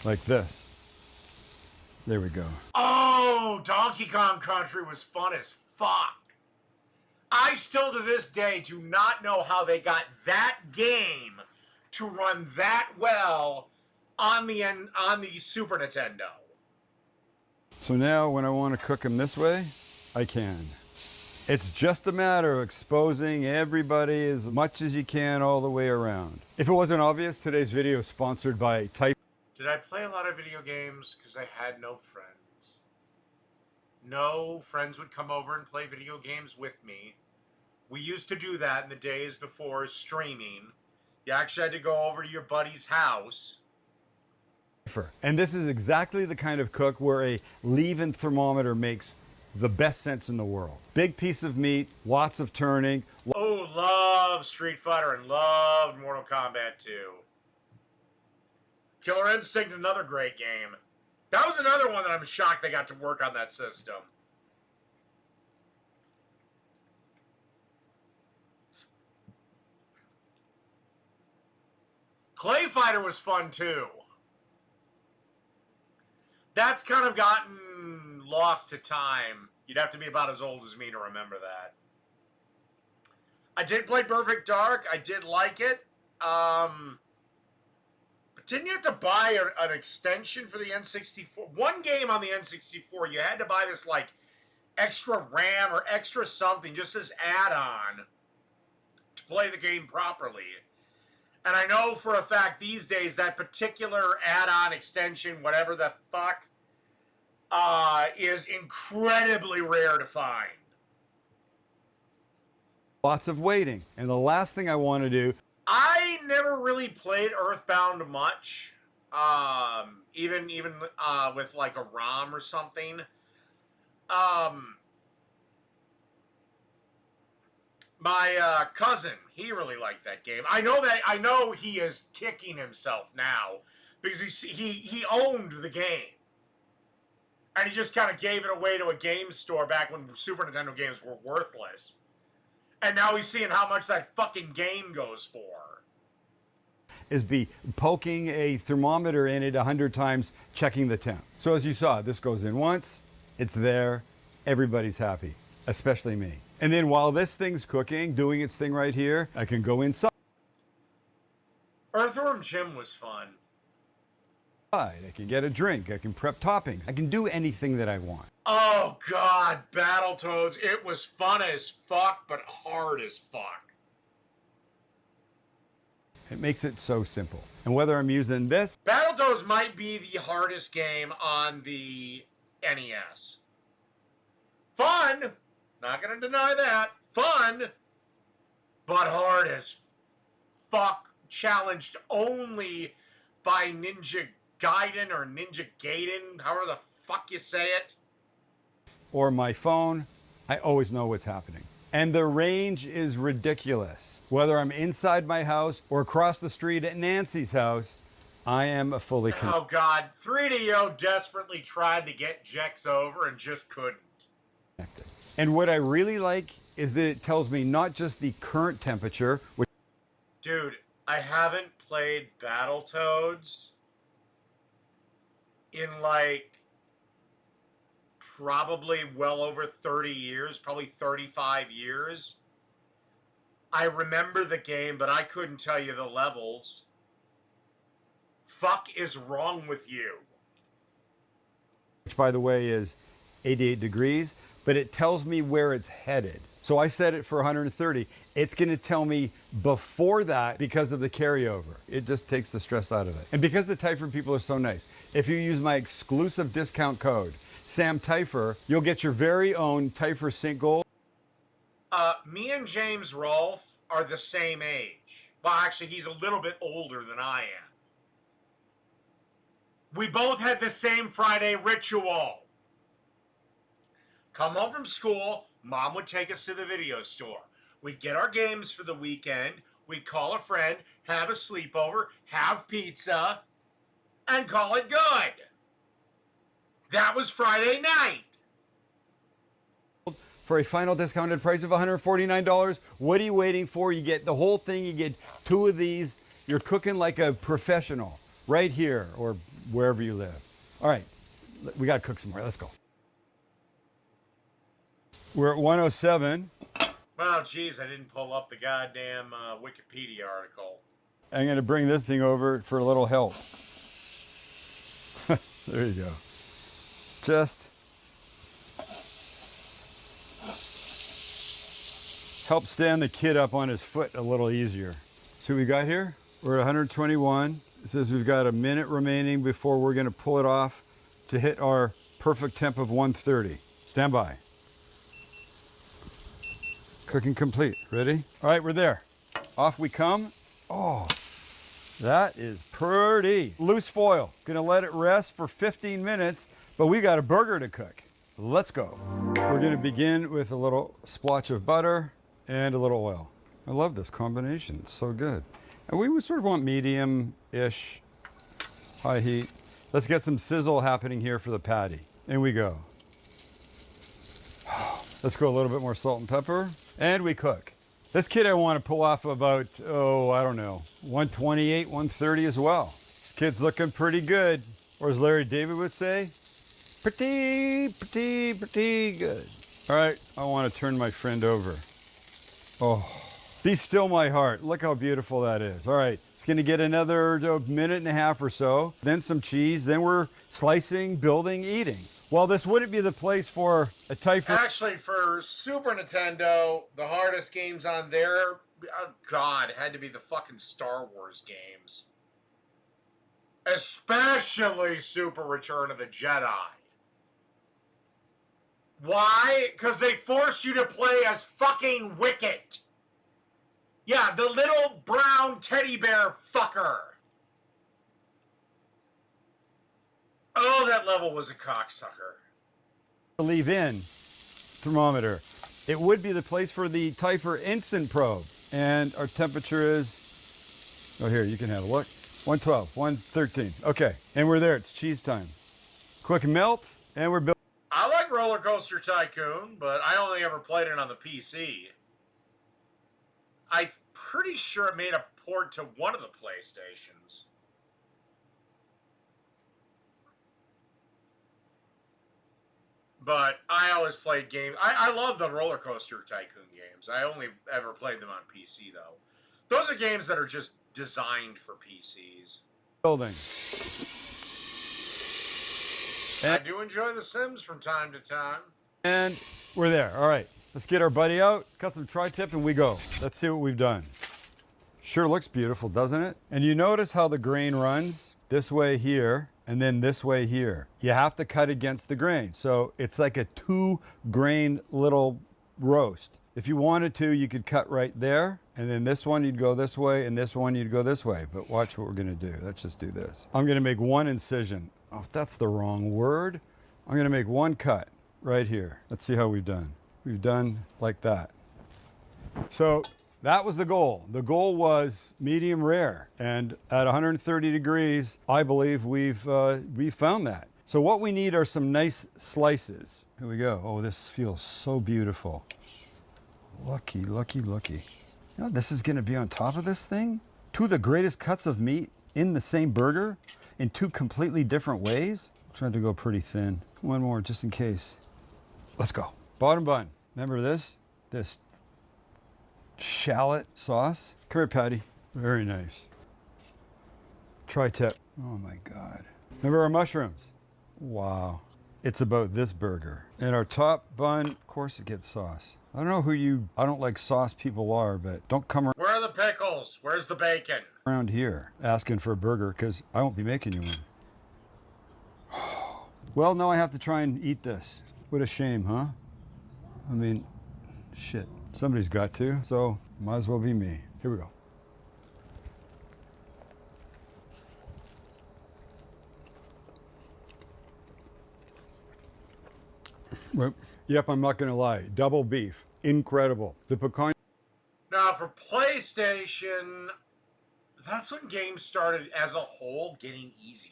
Like this. There we go. Oh, Donkey Kong Country was fun as fuck. I still to this day do not know how they got that game to run that well on the Super Nintendo. So now when I want to cook them this way, I can. It's just a matter of exposing everybody as much as you can all the way around. If it wasn't obvious, today's video is sponsored by Type. Did I play a lot of video games because I had no friends? No friends would come over and play video games with me. We used to do that in the days before streaming. You actually had to go over to your buddy's house And this is exactly the kind of cook where a leave-in thermometer makes the best sense in the world. Big piece of meat, lots of turning. Oh, love Street Fighter and loved Mortal Kombat 2. Killer Instinct, another great game. That was another one that I'm shocked they got to work on that system. Clay Fighter was fun too. That's kind of gotten lost to time. You'd have to be about as old as me to remember that. I did play Perfect Dark. I did like it. But didn't you have to buy an extension for the N64? One game on the N64, you had to buy this, like, extra RAM or extra something, just this add-on to play the game properly. And I know for a fact these days that particular add-on extension, whatever the fuck, is incredibly rare to find. Lots of waiting. And the last thing I want to do... I never really played Earthbound much. Even with like a ROM or something. My cousin, he really liked that game. I know he is kicking himself now because he owned the game. And he just kind of gave it away to a game store back when Super Nintendo games were worthless. And now he's seeing how much that fucking game goes for. Is be poking a thermometer in it 100 times, checking the temp. So as you saw, this goes in once, it's there, everybody's happy, especially me. And then while this thing's cooking, doing its thing right here, I can go inside. Earthworm Jim was fun. I can get a drink, I can prep toppings, I can do anything that I want. Oh god, Battletoads. It was fun as fuck, but hard as fuck. It makes it so simple. And whether I'm using this... Battletoads might be the hardest game on the NES. Fun! Not gonna deny that. Fun! But hard as fuck. Challenged only by Ninja Gaiden or Ninja Gaiden, however the fuck you say it. Or my phone, I always know what's happening. And the range is ridiculous. Whether I'm inside my house or across the street at Nancy's house, I am fully connected. Oh god, 3DO desperately tried to get Jex over and just couldn't. And what I really like is that it tells me not just the current temperature, which... Dude, I haven't played Battletoads in like probably well over 30 years, probably 35 years. I remember the game, but I couldn't tell you the levels. Fuck is wrong with you? Which, by the way, is 88 degrees, but it tells me where it's headed. So I set it for 130. It's going to tell me before that because of the carryover. It just takes the stress out of it. And because the Typhoon people are so nice, if you use my exclusive discount code, Sam Typher, you'll get your very own Typher Sync Gold. Me and James Rolfe are the same age. Well, actually, he's a little bit older than I am. We both had the same Friday ritual. Come home from school, Mom would take us to the video store. We'd get our games for the weekend, we'd call a friend, have a sleepover, have pizza, and call it good. That was Friday night. For a final discounted price of $149, what are you waiting for? You get the whole thing, you get 2 of these. You're cooking like a professional right here or wherever you live. All right, we got to cook some more. Let's go. We're at 107. Well, geez, I didn't pull up the goddamn Wikipedia article. I'm going to bring this thing over for a little help. There you go. Just help stand the kid up on his foot a little easier. See what we got here? We're at 121. It says we've got a minute remaining before we're going to pull it off to hit our perfect temp of 130. Stand by. Cooking complete. Ready? All right, we're there. Off we come. Oh, That is pretty. Loose foil. Gonna let it rest for 15 minutes, but we got a burger to cook. Let's go. We're gonna begin with a little splotch of butter and a little oil. I love this combination, it's so good. And we would sort of want medium-ish, high heat. Let's get some sizzle happening here for the patty. In we go. Let's go a little bit more salt and pepper, and we cook. This kid I want to pull off about, I don't know, 128, 130 as well. This kid's looking pretty good. Or as Larry David would say, pretty good. All right, I want to turn my friend over. Oh, be still my heart. Look how beautiful that is. All right, it's gonna get another minute and a half or so, then some cheese, then we're slicing, building, eating. Well, this wouldn't be the place for a type of... Actually, for Super Nintendo, the hardest games on there, oh God, it had to be the fucking Star Wars games. Especially Super Return of the Jedi. Why? Because they forced you to play as fucking Wicket. Yeah, the little brown teddy bear fucker. Oh, that level was a cocksucker. Leave in thermometer. It would be the place for the Typher instant probe. And our temperature is, oh, here, you can have a look. 112, 113. Okay, and we're there. It's cheese time. Quick melt, and we're building. I like Roller Coaster Tycoon, but I only ever played it on the PC. I'm pretty sure it made a port to one of the PlayStations. But I always played games. I love the Roller Coaster Tycoon games. I only ever played them on PC, though. Those are games that are just designed for PCs. Building. I do enjoy The Sims from time to time. And we're there. All right, let's get our buddy out, cut some tri-tip, and we go. Let's see what we've done. Sure looks beautiful, doesn't it? And you notice how the grain runs this way here, and then this way here. You have to cut against the grain. So it's like a 2-grain little roast. If you wanted to, you could cut right there, and then this one you'd go this way, and this one you'd go this way. But watch what we're gonna do. Let's just do this. I'm gonna make one incision. Oh, that's the wrong word. I'm gonna make one cut right here. Let's see how we've done. We've done like that. So that was the goal. The goal was medium rare, and at 130 degrees, I believe we've found that. So what we need are some nice slices. Here we go. Oh, this feels so beautiful. Lucky, lucky, lucky. You know, this is gonna be on top of this thing? Two of the greatest cuts of meat in the same burger in two completely different ways. I'm trying to go pretty thin. One more, just in case. Let's go. Bottom bun. Remember this? This shallot sauce. Come here, Patty. Very nice. Tri-tip. Oh my God. Remember our mushrooms? Wow. It's about this burger. And our top bun, of course it gets sauce. I don't know who you, I don't like sauce people are, but don't come Where are the pickles? Where's the bacon? around here asking for a burger, because I won't be making you one. Well, now I have to try and eat this. What a shame, huh? I mean, shit. Somebody's got to, so might as well be me. Here we go. Well, yep, I'm not gonna lie. Double beef, incredible. The pecan. Now, for PlayStation, that's when games started as a whole getting easier.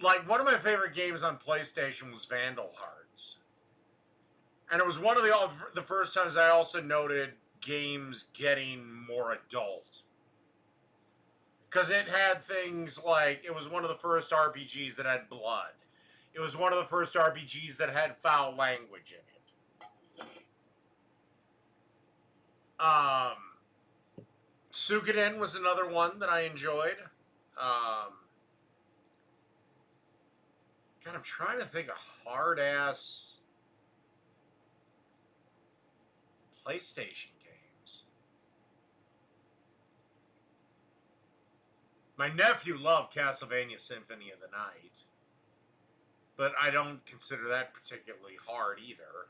Like, one of my favorite games on PlayStation was Vandal Hearts. And it was one of the first times I also noted games getting more adult. Because it had things like, it was one of the first RPGs that had blood. It was one of the first RPGs that had foul language in it. Suikoden was another one that I enjoyed. God, I'm trying to think of hard-ass PlayStation games. My nephew loved Castlevania Symphony of the Night, but I don't consider that particularly hard either.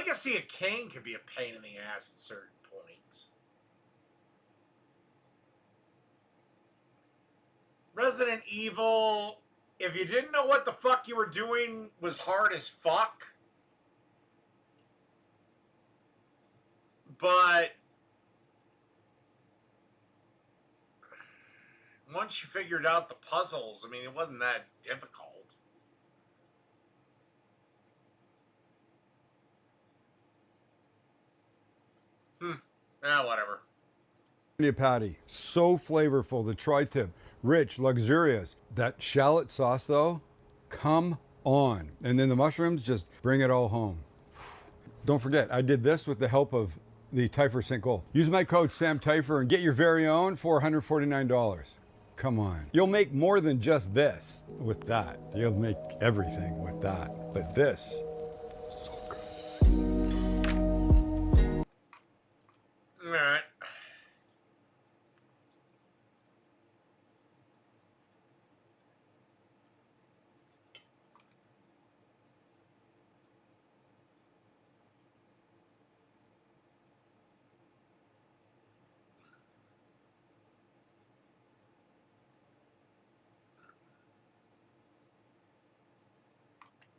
can see a cane could be a pain in the ass at certain points. Resident Evil, if you didn't know what the fuck you were doing, was hard as fuck. But once you figured out the puzzles, I mean, it wasn't that difficult. Whatever. Patty, so flavorful. The tri-tip, rich, luxurious. That shallot sauce, though, come on. And then the mushrooms, just bring it all home. Don't forget, I did this with the help of the Teifer St. Gold. Use my code Sam Teifer and get your very own for $149. Come on. You'll make more than just this with that. You'll make everything with that. But this, so good. All right.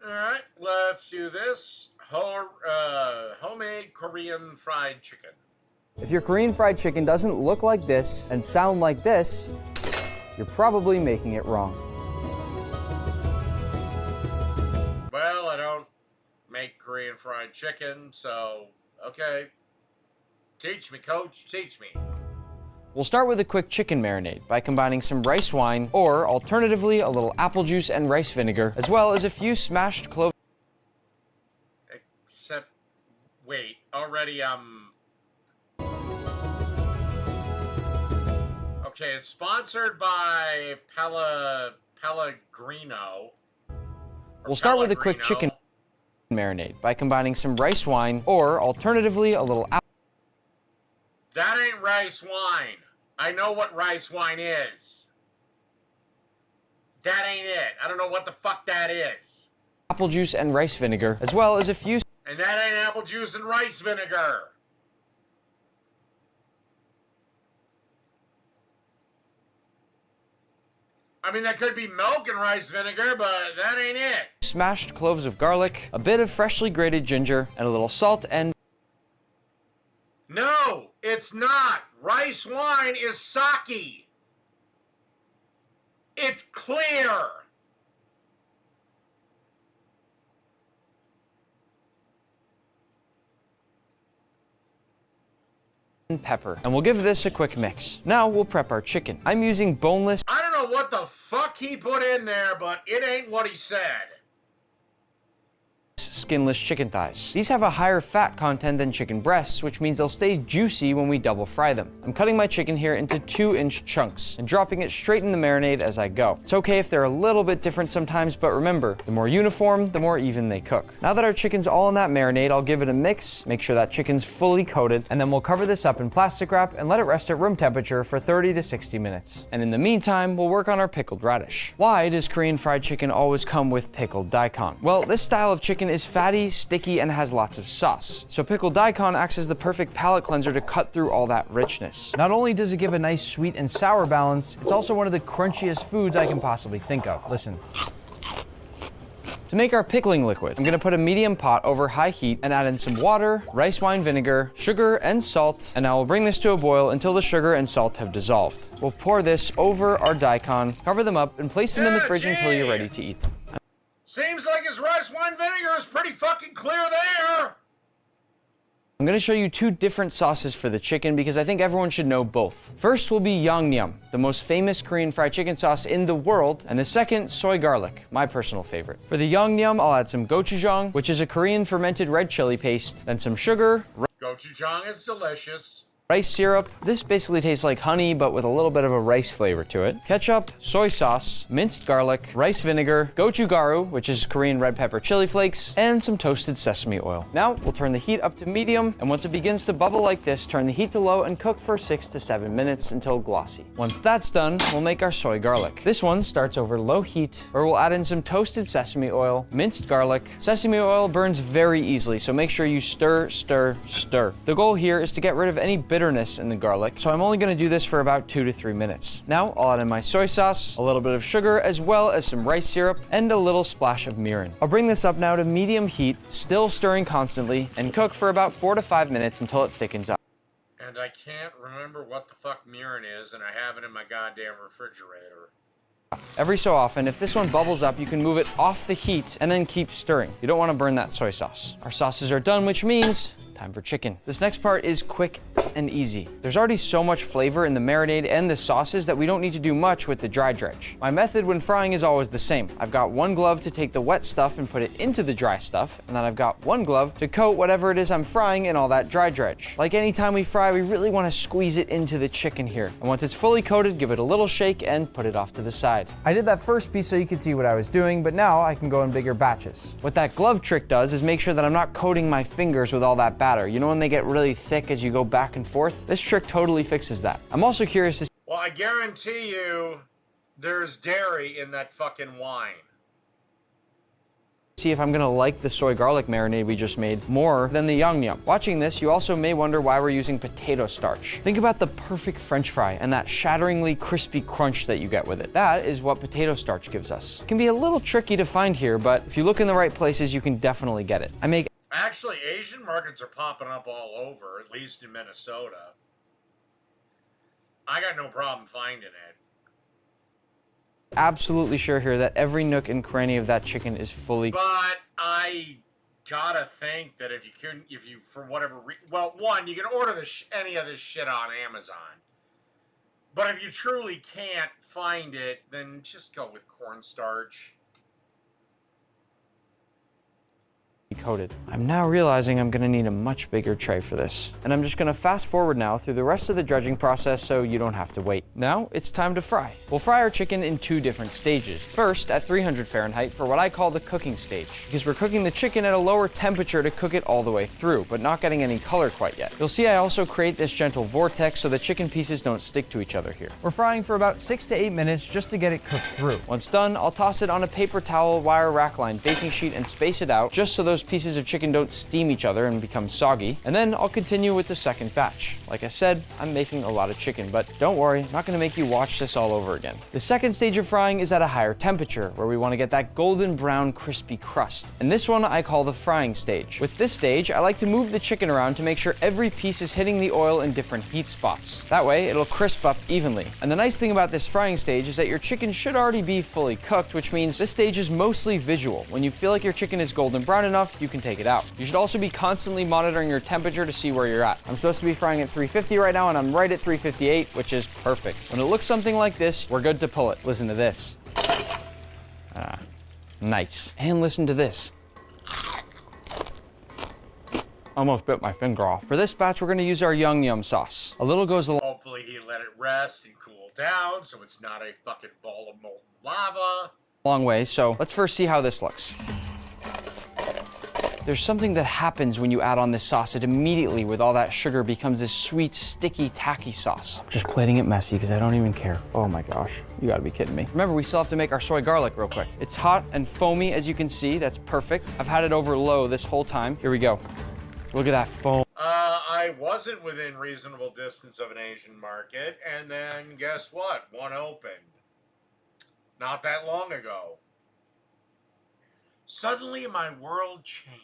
All right, let's do this. Homemade Korean fried chicken. If your Korean fried chicken doesn't look like this and sound like this, you're probably making it wrong. Well, I don't make Korean fried chicken, so okay. Teach me, coach, teach me. We'll start with a quick chicken marinade by combining some rice wine or alternatively a little apple juice and rice vinegar, as well as a few smashed cloves. Except, wait, already okay, it's sponsored by Pellegrino. We'll start with a quick chicken marinade by combining some rice wine or alternatively a little apple. That ain't rice wine. I know what rice wine is. That ain't it. I don't know what the fuck that is. Apple juice and rice vinegar, as well as a few. And that ain't apple juice and rice vinegar. I mean, that could be milk and rice vinegar, but that ain't it. Smashed cloves of garlic, a bit of freshly grated ginger, and a little salt and... No, it's not. Rice wine is sake. It's clear. and pepper. And we'll give this a quick mix. Now we'll prep our chicken. I'm using boneless... I don't know what the fuck he put in there, but it ain't what he said. Skinless chicken thighs. These have a higher fat content than chicken breasts, which means they'll stay juicy when we double fry them. I'm cutting my chicken here into 2-inch chunks and dropping it straight in the marinade as I go. It's okay if they're a little bit different sometimes, but remember, the more uniform, the more even they cook. Now that our chicken's all in that marinade, I'll give it a mix, make sure that chicken's fully coated, and then we'll cover this up in plastic wrap and let it rest at room temperature for 30 to 60 minutes. And in the meantime, we'll work on our pickled radish. Why does Korean fried chicken always come with pickled daikon? Well, this style of chicken is fatty, sticky, and has lots of sauce. So pickled daikon acts as the perfect palate cleanser to cut through all that richness. Not only does it give a nice sweet and sour balance, it's also one of the crunchiest foods I can possibly think of. Listen. To make our pickling liquid, I'm gonna put a medium pot over high heat and add in some water, rice wine vinegar, sugar, and salt, and now we'll bring this to a boil until the sugar and salt have dissolved. We'll pour this over our daikon, cover them up, and place them in the fridge until you're ready to eat them. Seems like his rice wine vinegar is pretty fucking clear there. I'm gonna show you two different sauces for the chicken because I think everyone should know both. First will be Yangnyum, the most famous Korean fried chicken sauce in the world, and the second, soy garlic, my personal favorite. For the Yangnyum, I'll add some gochujang, which is a Korean fermented red chili paste, then some sugar. Gochujang is delicious. rice syrup. This basically tastes like honey, but with a little bit of a rice flavor to it. Ketchup, soy sauce, minced garlic, rice vinegar, gochugaru, which is Korean red pepper chili flakes, and some toasted sesame oil. Now, we'll turn the heat up to medium, and once it begins to bubble like this, turn the heat to low and cook for 6 to 7 minutes until glossy. Once that's done, we'll make our soy garlic. This one starts over low heat, where we'll add in some toasted sesame oil, minced garlic. Sesame oil burns very easily, so make sure you stir, stir, stir. The goal here is to get rid of any bitterness in the garlic, so I'm only going to do this for about 2 to 3 minutes. Now I'll add in my soy sauce, a little bit of sugar, as well as some rice syrup, and a little splash of mirin. I'll bring this up now to medium heat, still stirring constantly, and cook for about 4 to 5 minutes until it thickens up. And I can't remember what the fuck mirin is, and I have it in my goddamn refrigerator. Every so often, if this one bubbles up, you can move it off the heat and then keep stirring. You don't want to burn that soy sauce. Our sauces are done, which means time for chicken. This next part is quick and easy. There's already so much flavor in the marinade and the sauces that we don't need to do much with the dry dredge. My method when frying is always the same. I've got one glove to take the wet stuff and put it into the dry stuff, and then I've got one glove to coat whatever it is I'm frying in all that dry dredge. Like any time we fry, we really want to squeeze it into the chicken here. And once it's fully coated, give it a little shake and put it off to the side. I did that first piece so you could see what I was doing, but now I can go in bigger batches. What that glove trick does is make sure that I'm not coating my fingers with all that batter. You know when they get really thick as you go back and forth? This trick totally fixes that. I'm also curious to Well, I guarantee you there's dairy in that fucking wine. see if I'm gonna like the soy garlic marinade we just made more than the yum. Watching this, you also may wonder why we're using potato starch. Think about the perfect French fry and that shatteringly crispy crunch that you get with it. That is what potato starch gives us. It can be a little tricky to find here, but if you look in the right places, you can definitely get it. Actually, Asian markets are popping up all over, at least in Minnesota. I got no problem finding it. Absolutely sure here that every nook and cranny of that chicken is fully. But I gotta think that if you for whatever well, one, you can order any of this shit on Amazon. But if you truly can't find it, then just go with cornstarch. Coated. I'm now realizing I'm gonna need a much bigger tray for this. And I'm just gonna fast forward now through the rest of the dredging process so you don't have to wait. Now it's time to fry. We'll fry our chicken in 2 different stages. First, at 300 Fahrenheit for what I call the cooking stage, because we're cooking the chicken at a lower temperature to cook it all the way through, but not getting any color quite yet. You'll see I also create this gentle vortex so the chicken pieces don't stick to each other here. We're frying for about 6 to 8 minutes just to get it cooked through. Once done, I'll toss it on a paper towel, wire rack line baking sheet and space it out just so those pieces of chicken don't steam each other and become soggy. And then I'll continue with the second batch. Like I said, I'm making a lot of chicken, but don't worry, I'm not gonna make you watch this all over again. The second stage of frying is at a higher temperature, where we wanna get that golden brown crispy crust. And this one I call the frying stage. With this stage, I like to move the chicken around to make sure every piece is hitting the oil in different heat spots. That way, it'll crisp up evenly. And the nice thing about this frying stage is that your chicken should already be fully cooked, which means this stage is mostly visual. When you feel like your chicken is golden brown enough, you can take it out. You should also be constantly monitoring your temperature to see where you're at. I'm supposed to be frying at 350 right now, and I'm right at 358, which is perfect. When it looks something like this, we're good to pull it. Listen to this. Nice. And listen to this. Almost bit my finger off. For this batch, we're gonna use our yum sauce. A little goes a long. Hopefully he let it rest and cool down so it's not a fucking ball of molten lava. Long way, so let's first see how this looks. There's something that happens when you add on this sauce. It immediately, with all that sugar, becomes this sweet, sticky, tacky sauce. I'm just plating it messy because I don't even care. Oh my gosh, you gotta be kidding me. Remember, we still have to make our soy garlic real quick. It's hot and foamy, as you can see. That's perfect. I've had it over low this whole time. Here we go. Look at that foam. I wasn't within reasonable distance of an Asian market, and then guess what? One opened. Not that long ago. Suddenly my world changed.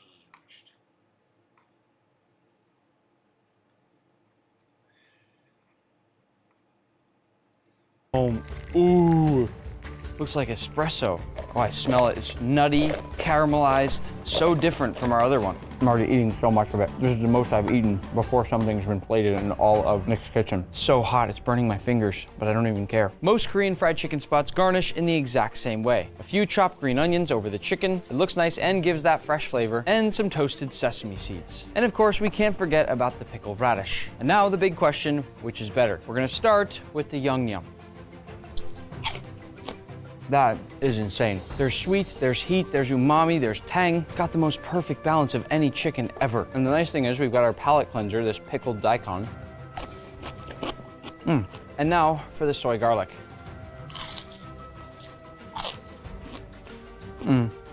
Ooh. Looks like espresso. Oh, I smell it. It's nutty, caramelized, so different from our other one. I'm already eating so much of it. This is the most I've eaten before something's been plated in all of Nick's kitchen. So hot, it's burning my fingers, but I don't even care. Most Korean fried chicken spots garnish in the exact same way. A few chopped green onions over the chicken. It looks nice and gives that fresh flavor, and some toasted sesame seeds. And of course, we can't forget about the pickled radish. And now the big question, which is better? We're gonna start with the yum. That is insane. There's sweet, there's heat, there's umami, there's tang. It's got the most perfect balance of any chicken ever. And the nice thing is we've got our palate cleanser, this pickled daikon. And now for the soy garlic.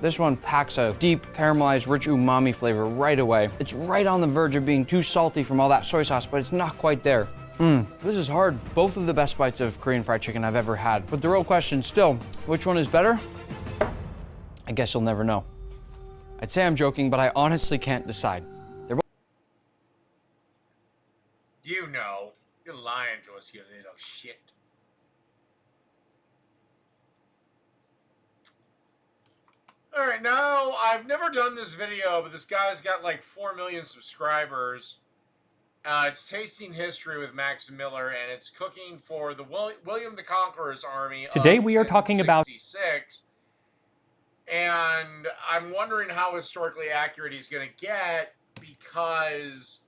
This one packs a deep, caramelized, rich umami flavor right away. It's right on the verge of being too salty from all that soy sauce, but it's not quite there. This is hard. Both of the best bites of Korean fried chicken I've ever had. But the real question still, which one is better? I guess you'll never know. I'd say I'm joking, but I honestly can't decide. They're both. You know. You're lying to us, you little shit. Alright, now, I've never done this video, but this guy's got like 4 million subscribers. It's Tasting History with Max Miller, and it's cooking for the William the Conqueror's army. Today we are talking about 1066, and I'm wondering how historically accurate he's going to get, because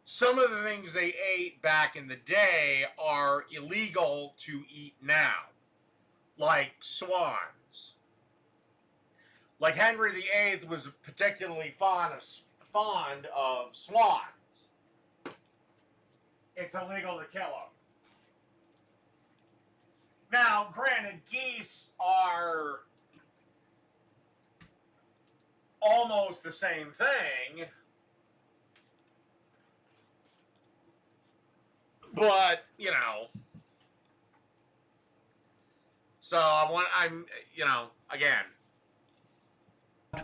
some of the things they ate back in the day are illegal to eat now, like swans. Like Henry VIII was particularly fond of swans. It's illegal to kill them. Now, granted, geese are almost the same thing, but, you know, so again.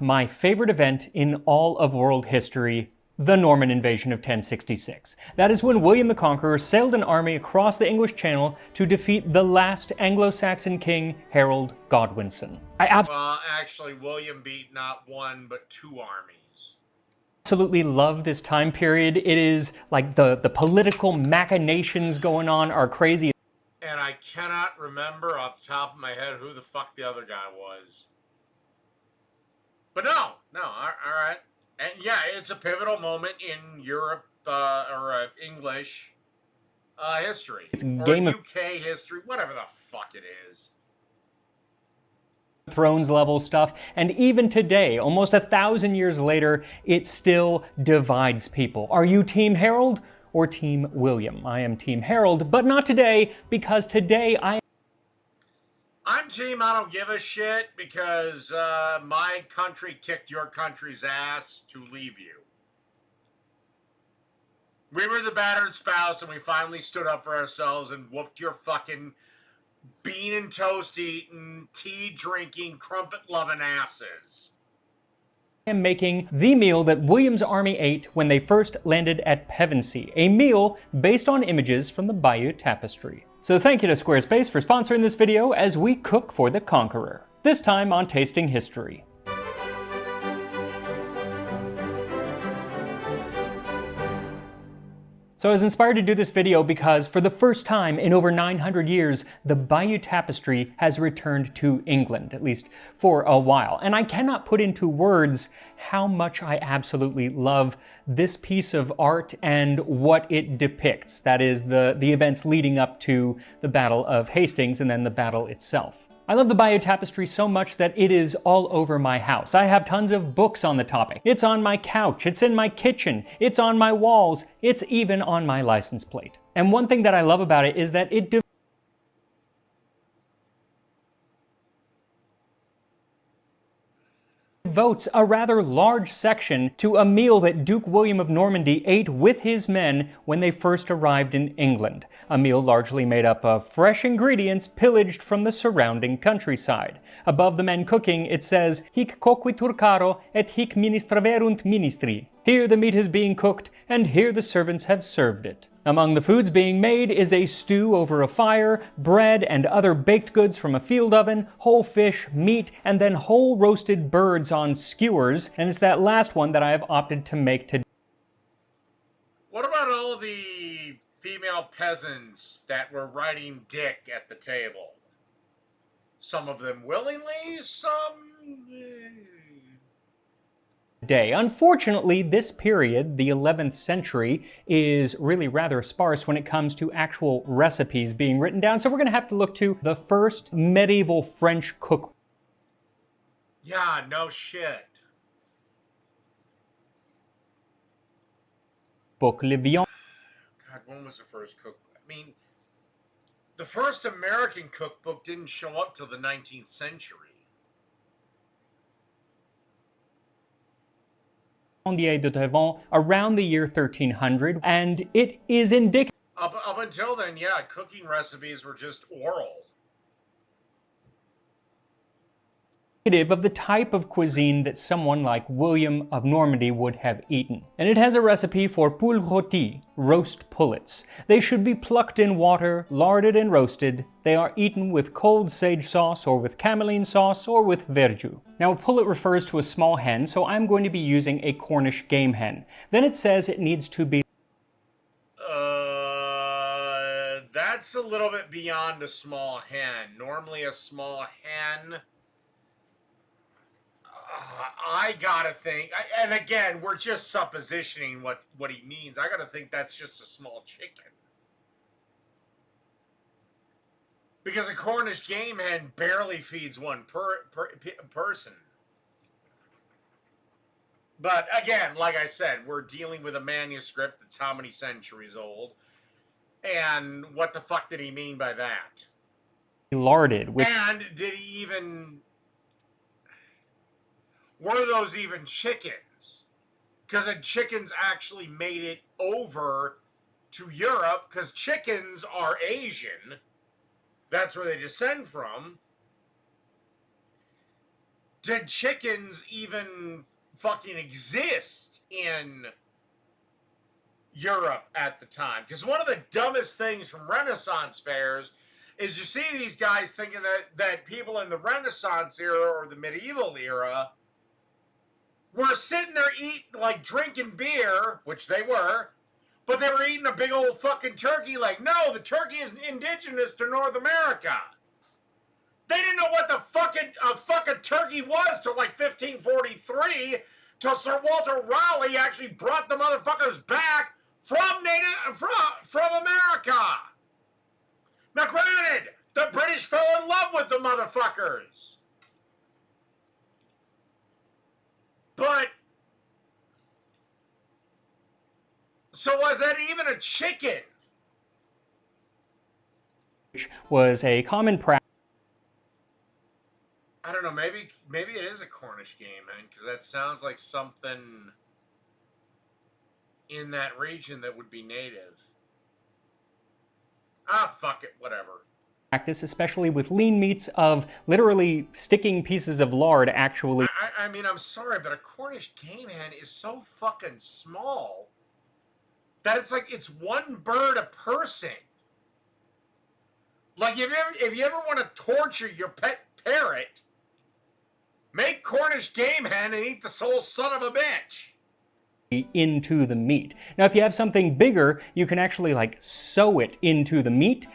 my favorite event in all of world history, the Norman invasion of 1066. That is when William the Conqueror sailed an army across the English Channel to defeat the last Anglo-Saxon king, Harold Godwinson. Well, actually, William beat not one, but 2 armies. Absolutely love this time period. It is like the political machinations going on are crazy. And I cannot remember off the top of my head who the fuck the other guy was. But no, all right. And yeah, it's a pivotal moment in Europe, or English history. It's or Game of UK history, whatever the fuck it is. Thrones level stuff, and even today, almost 1,000 years later, it still divides people. Are you Team Harold or Team William? I am Team Harold, but not today, because today I'm team I don't give a shit, because my country kicked your country's ass to leave you. We were the battered spouse, and we finally stood up for ourselves and whooped your fucking bean and toast eating, tea drinking, crumpet loving asses. I am making the meal that William's army ate when they first landed at Pevensey, a meal based on images from the Bayeux Tapestry. So thank you to Squarespace for sponsoring this video as we cook for the Conqueror, this time on Tasting History. So I was inspired to do this video because for the first time in over 900 years, the Bayeux Tapestry has returned to England, at least for a while. And I cannot put into words how much I absolutely love this piece of art and what it depicts. That is the events leading up to the Battle of Hastings and then the battle itself. I love the Bayeux Tapestry so much that it is all over my house. I have tons of books on the topic. It's on my couch, it's in my kitchen, it's on my walls, it's even on my license plate. And one thing that I love about it is that it devotes a rather large section to a meal that Duke William of Normandy ate with his men when they first arrived in England. A meal largely made up of fresh ingredients pillaged from the surrounding countryside. Above the men cooking, it says, Hic coquitur caro et hic ministraverunt ministri. Here the meat is being cooked, and here the servants have served it. Among the foods being made is a stew over a fire, bread and other baked goods from a field oven, whole fish, meat, and then whole roasted birds on skewers, and it's that last one that I have opted to make today. What about all the female peasants that were riding dick at the table? Some of them willingly, some... Unfortunately, this period, the 11th century, is really rather sparse when it comes to actual recipes being written down, so we're going to have to look to the first medieval French cookbook. Yeah, no shit. Le Viand. God, when was the first cookbook? I mean, the first American cookbook didn't show up till the 19th century. De Devant around the year 1300, and it is indicative Up until then, yeah, cooking recipes were just oral. of the type of cuisine that someone like William of Normandy would have eaten. And it has a recipe for poule rôtie, roast pullets. They should be plucked in water, larded and roasted. They are eaten with cold sage sauce or with cameline sauce or with verjus. Now a pullet refers to a small hen, so I'm going to be using a Cornish game hen. Then it says it needs to be That's a little bit beyond a small hen. Normally a small hen... I gotta think, and again, we're just suppositioning what he means. I gotta think that's just a small chicken. Because a Cornish game hen barely feeds one person. But again, like I said, we're dealing with a manuscript that's how many centuries old. And what the fuck did he mean by that? larded with... And did he even... Were those even chickens? Because the chickens actually made it over to Europe, because chickens are Asian. That's where they descend from. Did chickens even fucking exist in Europe at the time? Because one of the dumbest things from Renaissance fairs is you see these guys thinking that people in the Renaissance era or the medieval era were sitting there drinking beer, which they were, but they were eating a big old fucking turkey. Like, no, the turkey is indigenous to North America. They didn't know what the fucking turkey was till like 1543, till Sir Walter Raleigh actually brought the motherfuckers back from America. Now, granted, the British fell in love with the motherfuckers. But, so was that even a chicken? Was a common practice. I don't know, maybe it is a Cornish game, man, because that sounds like something in that region that would be native. Ah, fuck it, whatever. Practice, especially with lean meats, of literally sticking pieces of lard actually... I mean, I'm sorry, but a Cornish game hen is so fucking small that it's like it's one bird a person. Like, if you ever want to torture your pet parrot, make Cornish game hen and eat the soul son of a bitch. Into the meat. Now, if you have something bigger, you can actually sew it into the meat.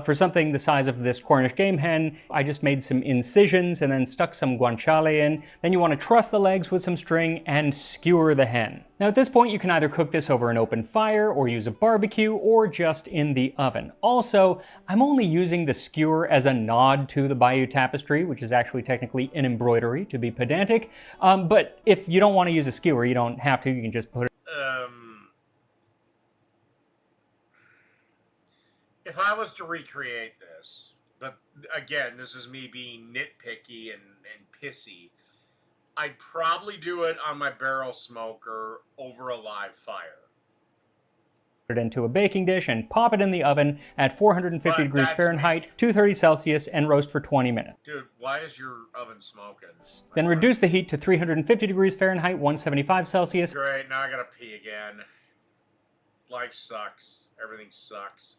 For something the size of this Cornish game hen, I just made some incisions and then stuck some guanciale in. Then you want to truss the legs with some string and skewer the hen. Now at this point you can either cook this over an open fire or use a barbecue or just in the oven. Also, I'm only using the skewer as a nod to the Bayeux tapestry, which is actually technically an embroidery to be pedantic. But if you don't want to use a skewer, you don't have to, you can just put it... If I was to recreate this, but again, this is me being nitpicky and pissy, I'd probably do it on my barrel smoker over a live fire. it into a baking dish and pop it in the oven at 450 degrees Fahrenheit, 230 Celsius, and roast for 20 minutes. Dude, why is your oven smoking? Then reduce the heat to 350 degrees Fahrenheit, 175 Celsius. Great, now I gotta pee again. Life sucks. Everything sucks.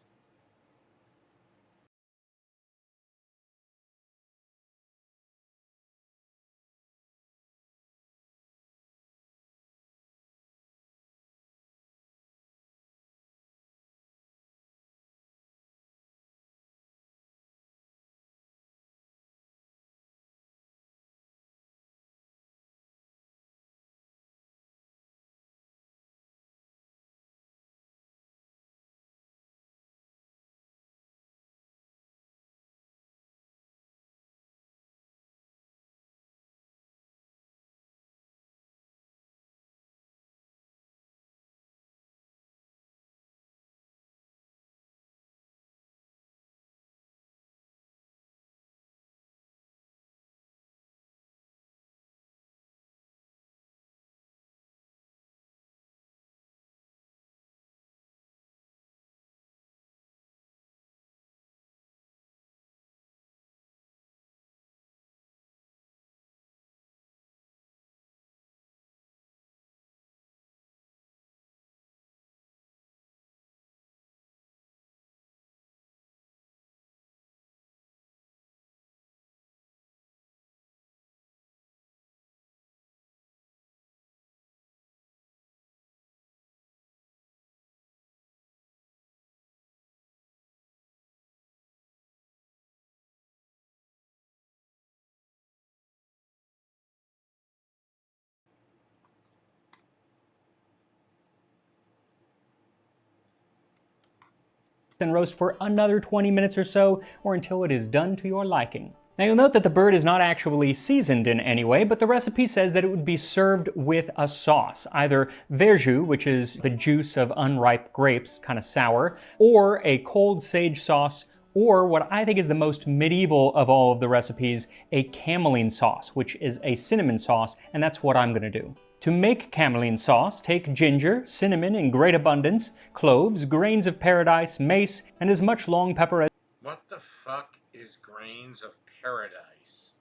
And roast for another 20 minutes or so, or until it is done to your liking. Now you'll note that the bird is not actually seasoned in any way, but the recipe says that it would be served with a sauce, either verjus, which is the juice of unripe grapes, kind of sour, or a cold sage sauce, or what I think is the most medieval of all of the recipes, a cameline sauce, which is a cinnamon sauce, and that's what I'm gonna do. To make cameline sauce, take ginger, cinnamon in great abundance, cloves, grains of paradise, mace, and as much long pepper as... What the fuck is grains of paradise?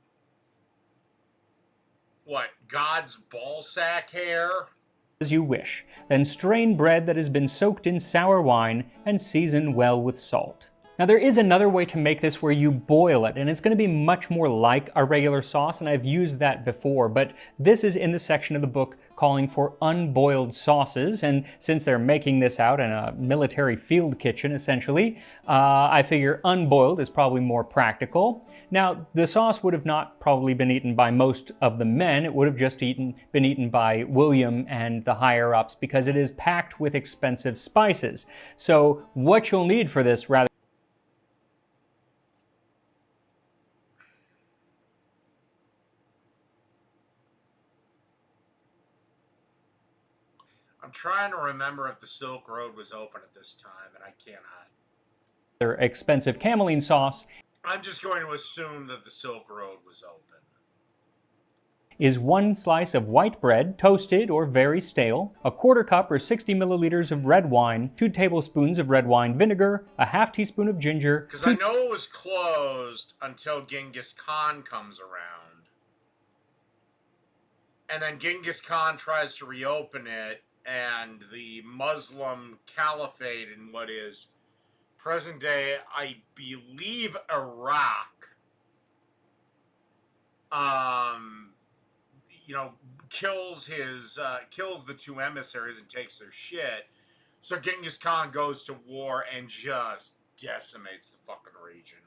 What, God's ballsack hair? ...as you wish. Then strain bread that has been soaked in sour wine and season well with salt. Now there is another way to make this where you boil it, and it's going to be much more like a regular sauce, and I've used that before, but this is in the section of the book calling for unboiled sauces, and since they're making this out in a military field kitchen, essentially, I figure unboiled is probably more practical. Now, the sauce would have not probably been eaten by most of the men, it would have just been eaten by William and the higher-ups, because it is packed with expensive spices. So what you'll need for this, rather I'm trying to remember if the Silk Road was open at this time, and I cannot. their expensive cameline sauce I'm just going to assume that the Silk Road was open. is 1 slice of white bread, toasted or very stale, a quarter cup or 60 milliliters of red wine, 2 tablespoons of red wine vinegar, a half teaspoon of ginger. Because I know it was closed until Genghis Khan comes around. And then Genghis Khan tries to reopen it, and the Muslim caliphate in what is present day, I believe, Iraq, you know, kills the 2 emissaries and takes their shit. So Genghis Khan goes to war and just decimates the fucking region.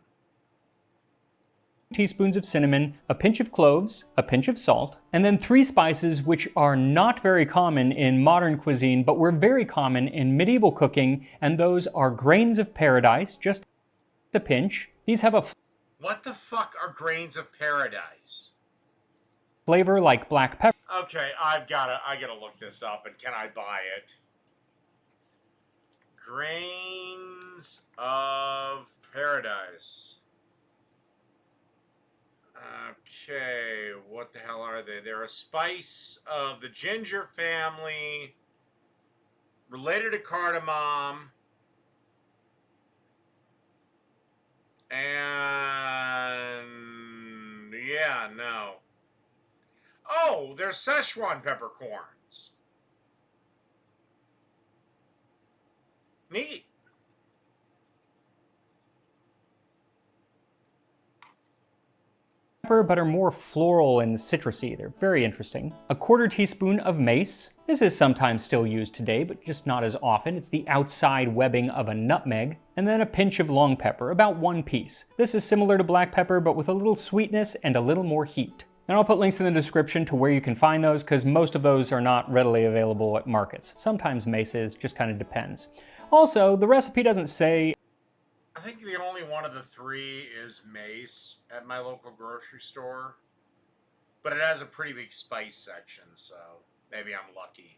Teaspoons of cinnamon, a pinch of cloves, a pinch of salt, and then 3 spices which are not very common in modern cuisine, but were very common in medieval cooking, and those are grains of paradise, just a pinch. These have a What the fuck are grains of paradise? flavor like black pepper. Okay, I gotta look this up, and can I buy it? Grains of paradise. Okay, what the hell are they? They're a spice of the ginger family. Related to cardamom. And yeah, no. Oh, there's Szechuan peppercorns. Neat. But are more floral and citrusy. They're very interesting. A 1/4 teaspoon of mace. This is sometimes still used today, but just not as often. It's the outside webbing of a nutmeg. And then a pinch of long pepper, about 1 piece. This is similar to black pepper, but with a little sweetness and a little more heat. And I'll put links in the description to where you can find those, because most of those are not readily available at markets. Sometimes mace is, just kind of depends. Also, the recipe doesn't say. I think the only one of the 3 is mace at my local grocery store. But it has a pretty big spice section, so maybe I'm lucky.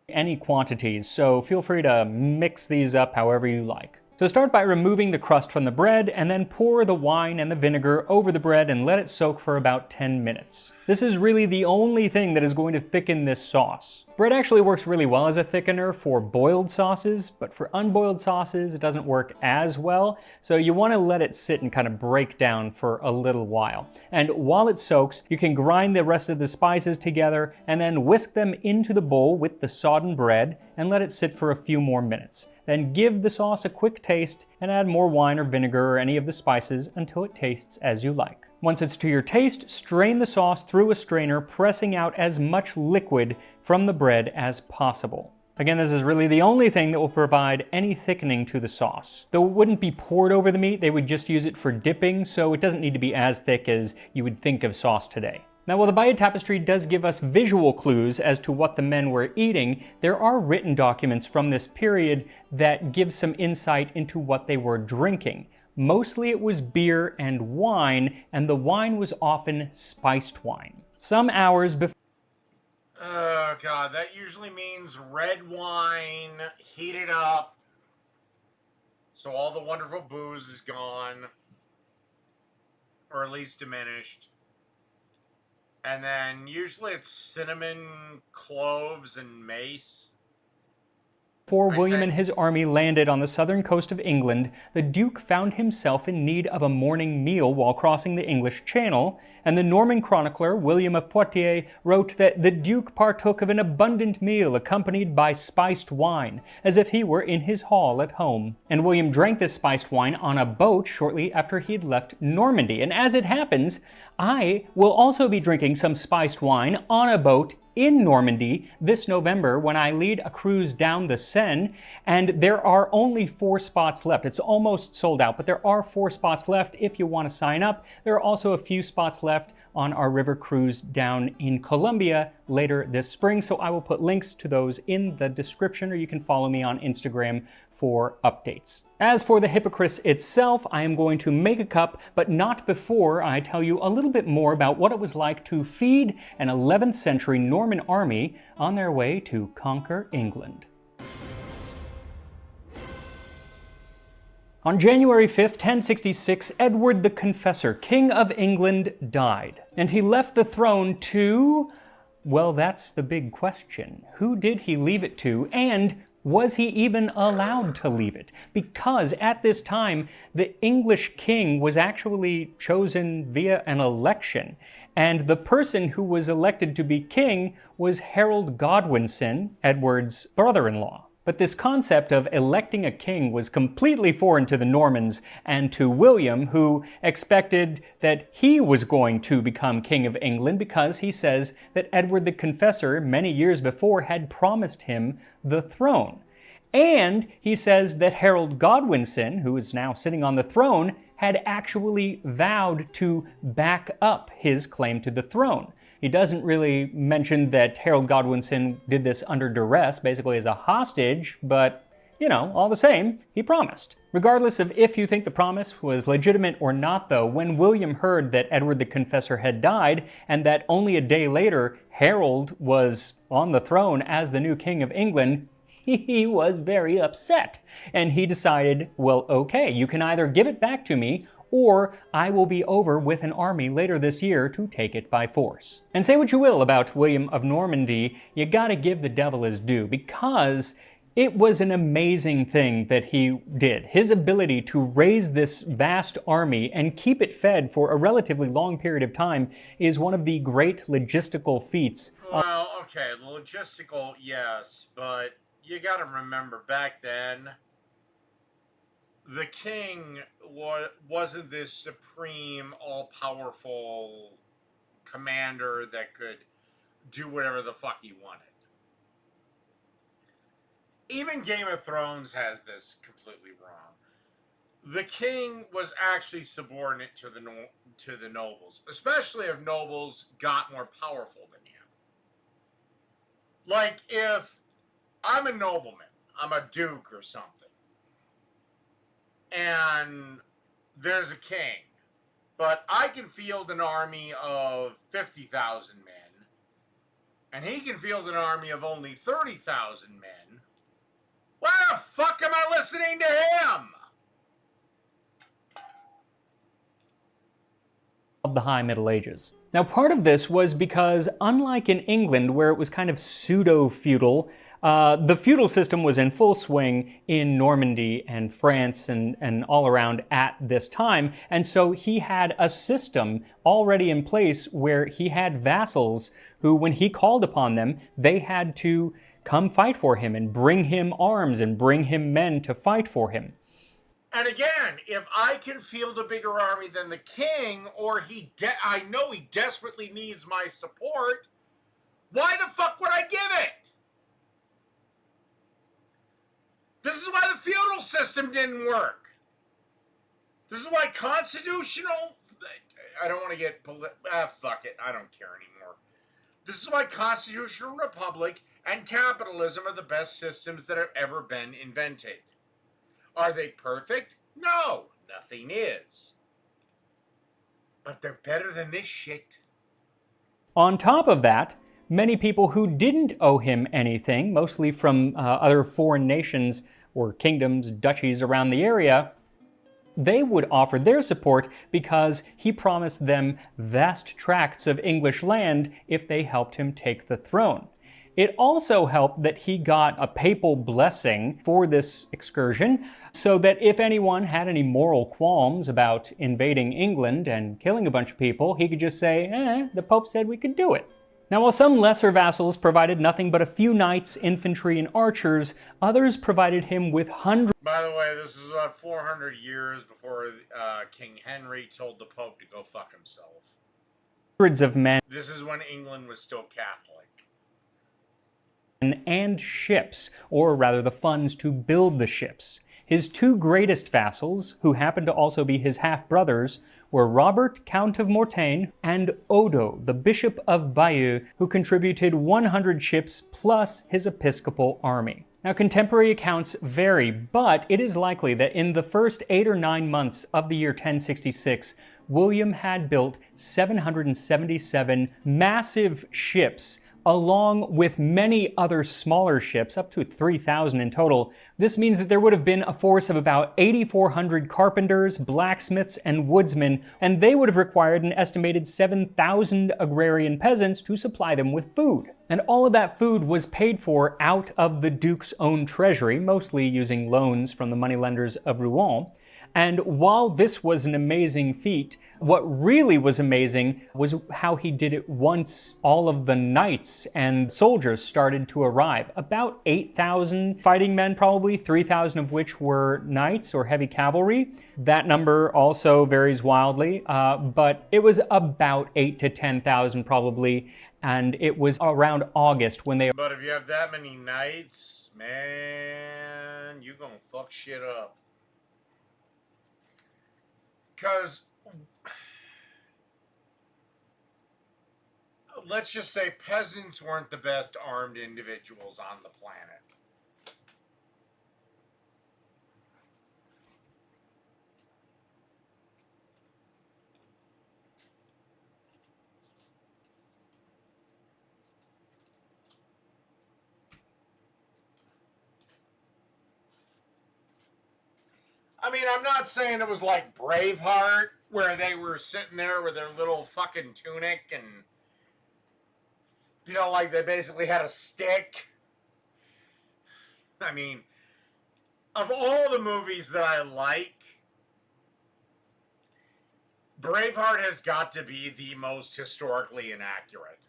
Any quantities, so feel free to mix these up however you like. So start by removing the crust from the bread, and then pour the wine and the vinegar over the bread and let it soak for about 10 minutes. This is really the only thing that is going to thicken this sauce. Bread actually works really well as a thickener for boiled sauces, but for unboiled sauces it doesn't work as well, so you want to let it sit and kind of break down for a little while. And while it soaks, you can grind the rest of the spices together and then whisk them into the bowl with the sodden bread and let it sit for a few more minutes. Then give the sauce a quick taste and add more wine or vinegar or any of the spices until it tastes as you like. Once it's to your taste, strain the sauce through a strainer, pressing out as much liquid from the bread as possible. Again, this is really the only thing that will provide any thickening to the sauce. Though it wouldn't be poured over the meat, they would just use it for dipping, so it doesn't need to be as thick as you would think of sauce today. Now, while the Bayeux Tapestry does give us visual clues as to what the men were eating, there are written documents from this period that give some insight into what they were drinking. Mostly it was beer and wine, and the wine was often spiced wine. Some hours before. Oh, God, that usually means red wine, heated up, so all the wonderful booze is gone, or at least diminished. And then usually it's cinnamon, cloves, and mace. Before William and his army landed on the southern coast of England, the Duke found himself in need of a morning meal while crossing the English Channel, and the Norman chronicler William of Poitiers wrote that the Duke partook of an abundant meal accompanied by spiced wine, as if he were in his hall at home. And William drank this spiced wine on a boat shortly after he had left Normandy. And as it happens, I will also be drinking some spiced wine on a boat in Normandy this November when I lead a cruise down the Seine, and there are only 4 spots left. It's almost sold out, but there are 4 spots left if you want to sign up. There are also a few spots left on our river cruise down in Colombia later this spring, so I will put links to those in the description, or you can follow me on Instagram for updates. As for the Hippocris itself, I am going to make a cup, but not before I tell you a little bit more about what it was like to feed an 11th century Norman army on their way to conquer England. On January 5th, 1066, Edward the Confessor, King of England, died. And he left the throne to... well, that's the big question. Who did he leave it to, and was he even allowed to leave it? Because at this time, the English king was actually chosen via an election. And the person who was elected to be king was Harold Godwinson, Edward's brother-in-law. But this concept of electing a king was completely foreign to the Normans and to William, who expected that he was going to become King of England because he says that Edward the Confessor, many years before, had promised him the throne. And he says that Harold Godwinson, who is now sitting on the throne, had actually vowed to back up his claim to the throne. He doesn't really mention that Harold Godwinson did this under duress, basically as a hostage, but, you know, all the same, he promised. Regardless of if you think the promise was legitimate or not, though, when William heard that Edward the Confessor had died, and that only a day later Harold was on the throne as the new King of England, he was very upset. And he decided, well, okay, you can either give it back to me, or I will be over with an army later this year to take it by force. And say what you will about William of Normandy, you gotta give the devil his due, because It was an amazing thing that he did. His ability to raise this vast army and keep it fed for a relatively long period of time is one of the great logistical feats. Well, okay, the logistical, yes, but you gotta remember back then, the king wasn't this supreme, all-powerful commander that could do whatever the fuck he wanted. Even Game of Thrones has this completely wrong. The king was actually subordinate to the nobles, especially if nobles got more powerful than him. Like, if I'm a nobleman, I'm a duke or something, and there's a king, but I can field an army of 50,000 men, and he can field an army of only 30,000 men, why the fuck am I listening to him? Of the High Middle Ages. Now, part of this was because, unlike in England, where it was kind of pseudo-feudal, the feudal system was in full swing in Normandy and France and all around at this time, and so he had a system already in place where he had vassals who, when he called upon them, they had to come fight for him and bring him arms and bring him men to fight for him. And again, if I can field a bigger army than the king, or I know he desperately needs my support, why the fuck would I give it? This is why the feudal system didn't work. This is why constitutional... I don't want to get... fuck it. I don't care anymore. This is why constitutional republic and capitalism are the best systems that have ever been invented. Are they perfect? No, nothing is. But they're better than this shit. On top of that, many people who didn't owe him anything, mostly from other foreign nations or kingdoms, duchies around the area, they would offer their support because he promised them vast tracts of English land if they helped him take the throne. It also helped that he got a papal blessing for this excursion, so that if anyone had any moral qualms about invading England and killing a bunch of people, he could just say, the Pope said we could do it. Now, while some lesser vassals provided nothing but a few knights, infantry, and archers, others provided him with hundreds. By the way, this is about 400 years before King Henry told the Pope to go fuck himself. Of men. This is when England was still Catholic. And ships, or rather the funds to build the ships. His two greatest vassals, who happened to also be his half-brothers, were Robert, Count of Mortain, and Odo, the Bishop of Bayeux, who contributed 100 ships plus his episcopal army. Now, contemporary accounts vary, but it is likely that in the first 8 or 9 months of the year 1066, William had built 777 massive ships, along with many other smaller ships, up to 3,000 in total. This means that there would have been a force of about 8,400 carpenters, blacksmiths, and woodsmen, and they would have required an estimated 7,000 agrarian peasants to supply them with food. And all of that food was paid for out of the Duke's own treasury, mostly using loans from the moneylenders of Rouen. And while this was an amazing feat, what really was amazing was how he did it once all of the knights and soldiers started to arrive. About 8,000 fighting men, probably 3,000 of which were knights or heavy cavalry. That number also varies wildly, but it was about 8,000 to 10,000 probably, and it was around August when they... But if you have that many knights, man, you're gonna fuck shit up. Because, let's just say peasants weren't the best armed individuals on the planet. I mean, I'm not saying it was like Braveheart, where they were sitting there with their little fucking tunic and, you know, like they basically had a stick. I mean, of all the movies that I like, Braveheart has got to be the most historically inaccurate.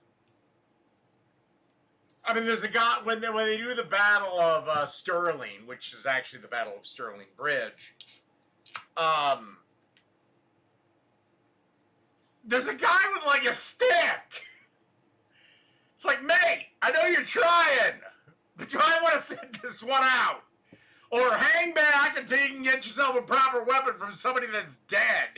I mean, there's a guy, when they do the Battle of Stirling, which is actually the Battle of Stirling Bridge, there's a guy with, like, a stick. It's like, mate, I know you're trying, but you might want to sit this one out. Or hang back until you can get yourself a proper weapon from somebody that's dead.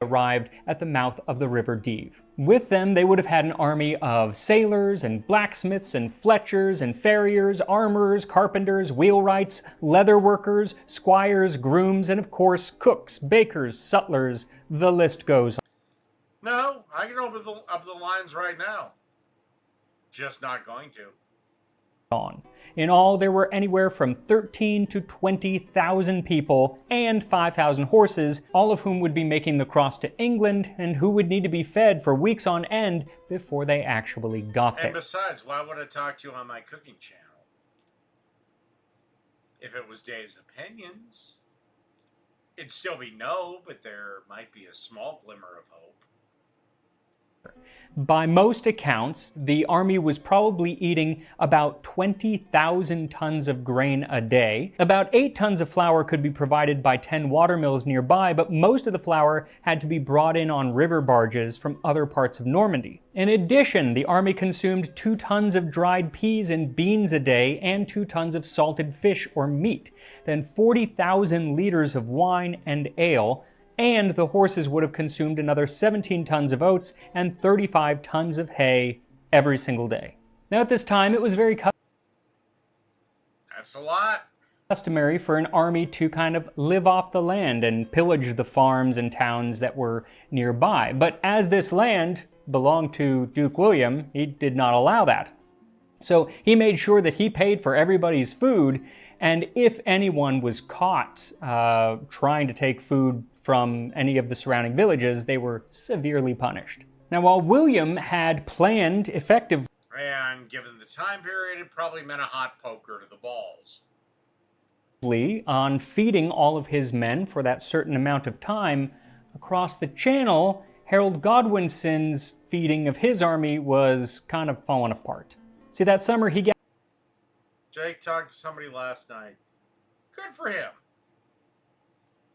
Arrived at the mouth of the River Deve. With them, they would have had an army of sailors and blacksmiths and fletchers and farriers, armorers, carpenters, wheelwrights, leather workers, squires, grooms, and of course, cooks, bakers, sutlers, the list goes on. No, I can open up the lines right now. Just not going to. In all, there were anywhere from 13 to 20,000 people and 5,000 horses, all of whom would be making the cross to England and who would need to be fed for weeks on end before they actually got there. And besides, why would I talk to you on my cooking channel? If it was Dave's Opinions, it'd still be no, but there might be a small glimmer of hope. By most accounts, the army was probably eating about 20,000 tons of grain a day. About 8 tons of flour could be provided by 10 watermills nearby, but most of the flour had to be brought in on river barges from other parts of Normandy. In addition, the army consumed 2 tons of dried peas and beans a day and 2 tons of salted fish or meat, then 40,000 liters of wine and ale, and the horses would have consumed another 17 tons of oats and 35 tons of hay every single day. Now at this time, it was very That's a lot. customary for an army to kind of live off the land and pillage the farms and towns that were nearby. But as this land belonged to Duke William, he did not allow that. So he made sure that he paid for everybody's food, and if anyone was caught trying to take food from any of the surrounding villages, they were severely punished. Now, while William had planned effectively, and given the time period, it probably meant a hot poker to the balls. on feeding all of his men for that certain amount of time, across the channel, Harold Godwinson's feeding of his army was kind of falling apart. See, that summer he Jake talked to somebody last night. Good for him.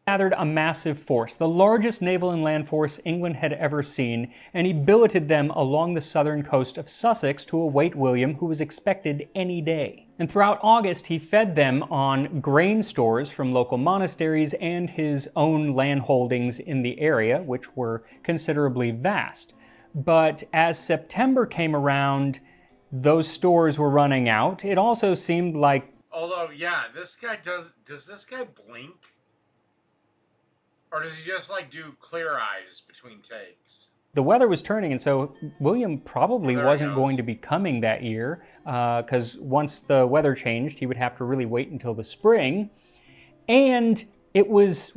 gathered a massive force, the largest naval and land force England had ever seen, and he billeted them along the southern coast of Sussex to await William, who was expected any day. And throughout August, he fed them on grain stores from local monasteries and his own land holdings in the area, which were considerably vast. But as September came around, those stores were running out. It also seemed like... Although, yeah, this guy does this guy blink? Or does he just, like, do clear eyes between takes? the weather was turning, and so William probably wasn't going to be coming that year, because once the weather changed, he would have to really wait until the spring. And it was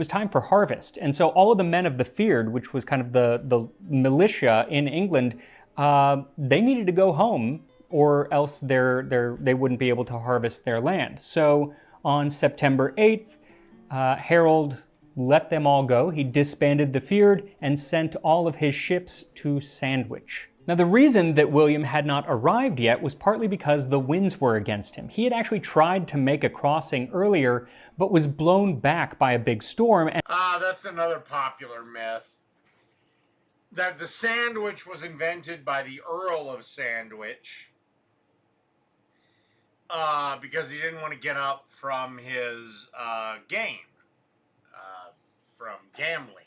time for harvest. And so all of the men of the Fyrd, which was kind of the militia in England, they needed to go home, or else they wouldn't be able to harvest their land. So on September 8th, Harold let them all go. He disbanded the Fyrd and sent all of his ships to Sandwich. Now, the reason that William had not arrived yet was partly because the winds were against him. He had actually tried to make a crossing earlier, but was blown back by a big storm. That's another popular myth. That the sandwich was invented by the Earl of Sandwich because he didn't want to get up from his game, from gambling.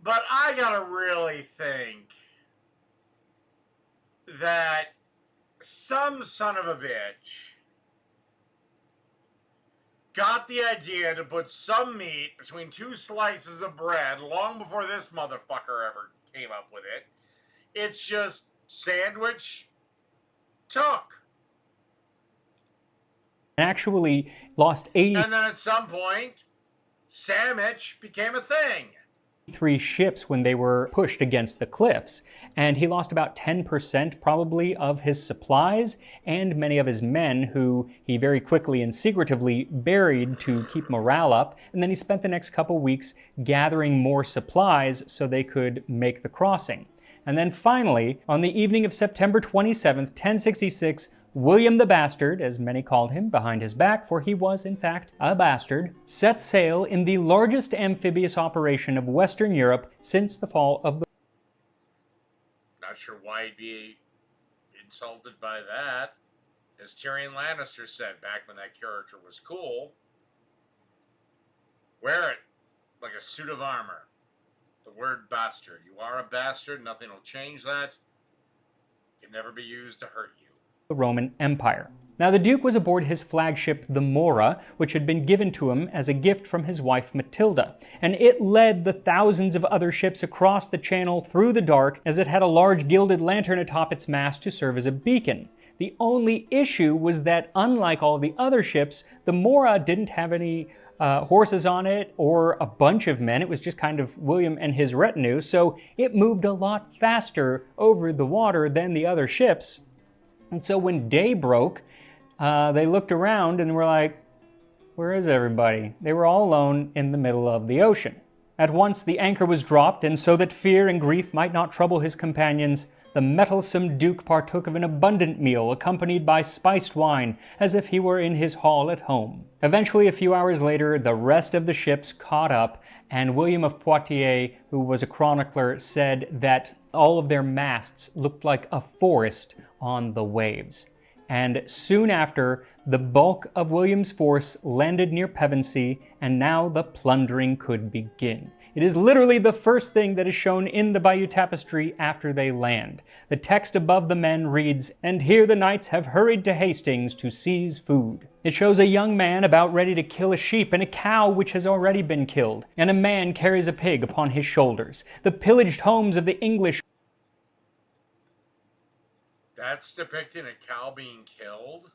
But I gotta really think that some son of a bitch got the idea to put some meat between two slices of bread long before this motherfucker ever came up with it. It's just sandwich took. Actually lost 80... And then at some point, sandwich became a thing. 3 ships when they were pushed against the cliffs, and he lost about 10% probably of his supplies and many of his men, who he very quickly and secretively buried to keep morale up, and then he spent the next couple weeks gathering more supplies so they could make the crossing. And then finally, on the evening of September 27th, 1066, William the Bastard, as many called him behind his back, for he was in fact a bastard, set sail in the largest amphibious operation of Western Europe since the fall of the... Not sure why he'd be insulted by that. As Tyrion Lannister said back when that character was cool, wear it like a suit of armor. The word bastard. You are a bastard, nothing will change that. It can never be used to hurt you. The Roman Empire. Now, the Duke was aboard his flagship, the Mora, which had been given to him as a gift from his wife Matilda, and it led the thousands of other ships across the channel through the dark, as it had a large gilded lantern atop its mast to serve as a beacon. The only issue was that, unlike all the other ships, the Mora didn't have any horses on it or a bunch of men. It was just kind of William and his retinue, so it moved a lot faster over the water than the other ships. And so when day broke, they looked around and were like, where is everybody? They were all alone in the middle of the ocean. At once the anchor was dropped, and so that fear and grief might not trouble his companions, the mettlesome Duke partook of an abundant meal accompanied by spiced wine, as if he were in his hall at home. Eventually, a few hours later, the rest of the ships caught up, and William of Poitiers, who was a chronicler, said that all of their masts looked like a forest on the waves. And soon after, the bulk of William's force landed near Pevensey, and now the plundering could begin. It is literally the first thing that is shown in the Bayeux Tapestry after they land. The text above the men reads, "And here the knights have hurried to Hastings to seize food." It shows a young man about ready to kill a sheep and a cow which has already been killed, and a man carries a pig upon his shoulders. The pillaged homes of the English. That's depicting a cow being killed?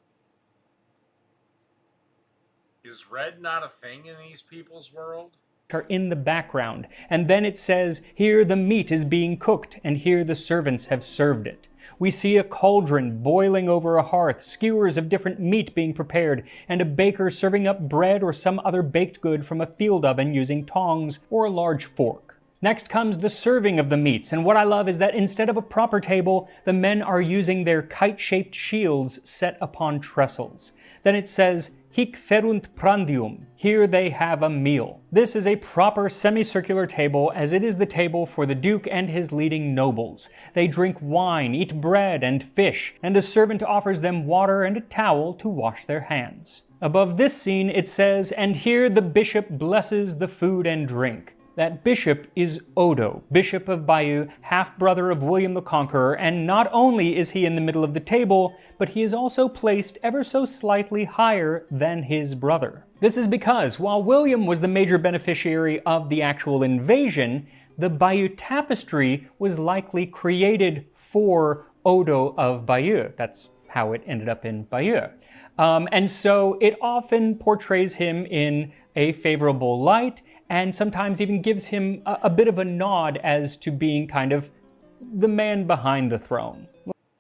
Is red not a thing in these people's world? Are in the background, and then it says, here the meat is being cooked, and here the servants have served it. We see a cauldron boiling over a hearth, skewers of different meat being prepared, and a baker serving up bread or some other baked good from a field oven using tongs or a large fork. Next comes the serving of the meats, and what I love is that instead of a proper table, the men are using their kite-shaped shields set upon trestles. Then it says, Hic ferunt prandium. Here they have a meal. This is a proper semicircular table, as it is the table for the Duke and his leading nobles. They drink wine, eat bread and fish, and a servant offers them water and a towel to wash their hands. Above this scene it says, and here the bishop blesses the food and drink. That bishop is Odo, Bishop of Bayeux, half-brother of William the Conqueror, and not only is he in the middle of the table, but he is also placed ever so slightly higher than his brother. This is because, while William was the major beneficiary of the actual invasion, the Bayeux Tapestry was likely created for Odo of Bayeux. That's how it ended up in Bayeux. And so it often portrays him in a favorable light, and sometimes even gives him a bit of a nod as to being kind of the man behind the throne.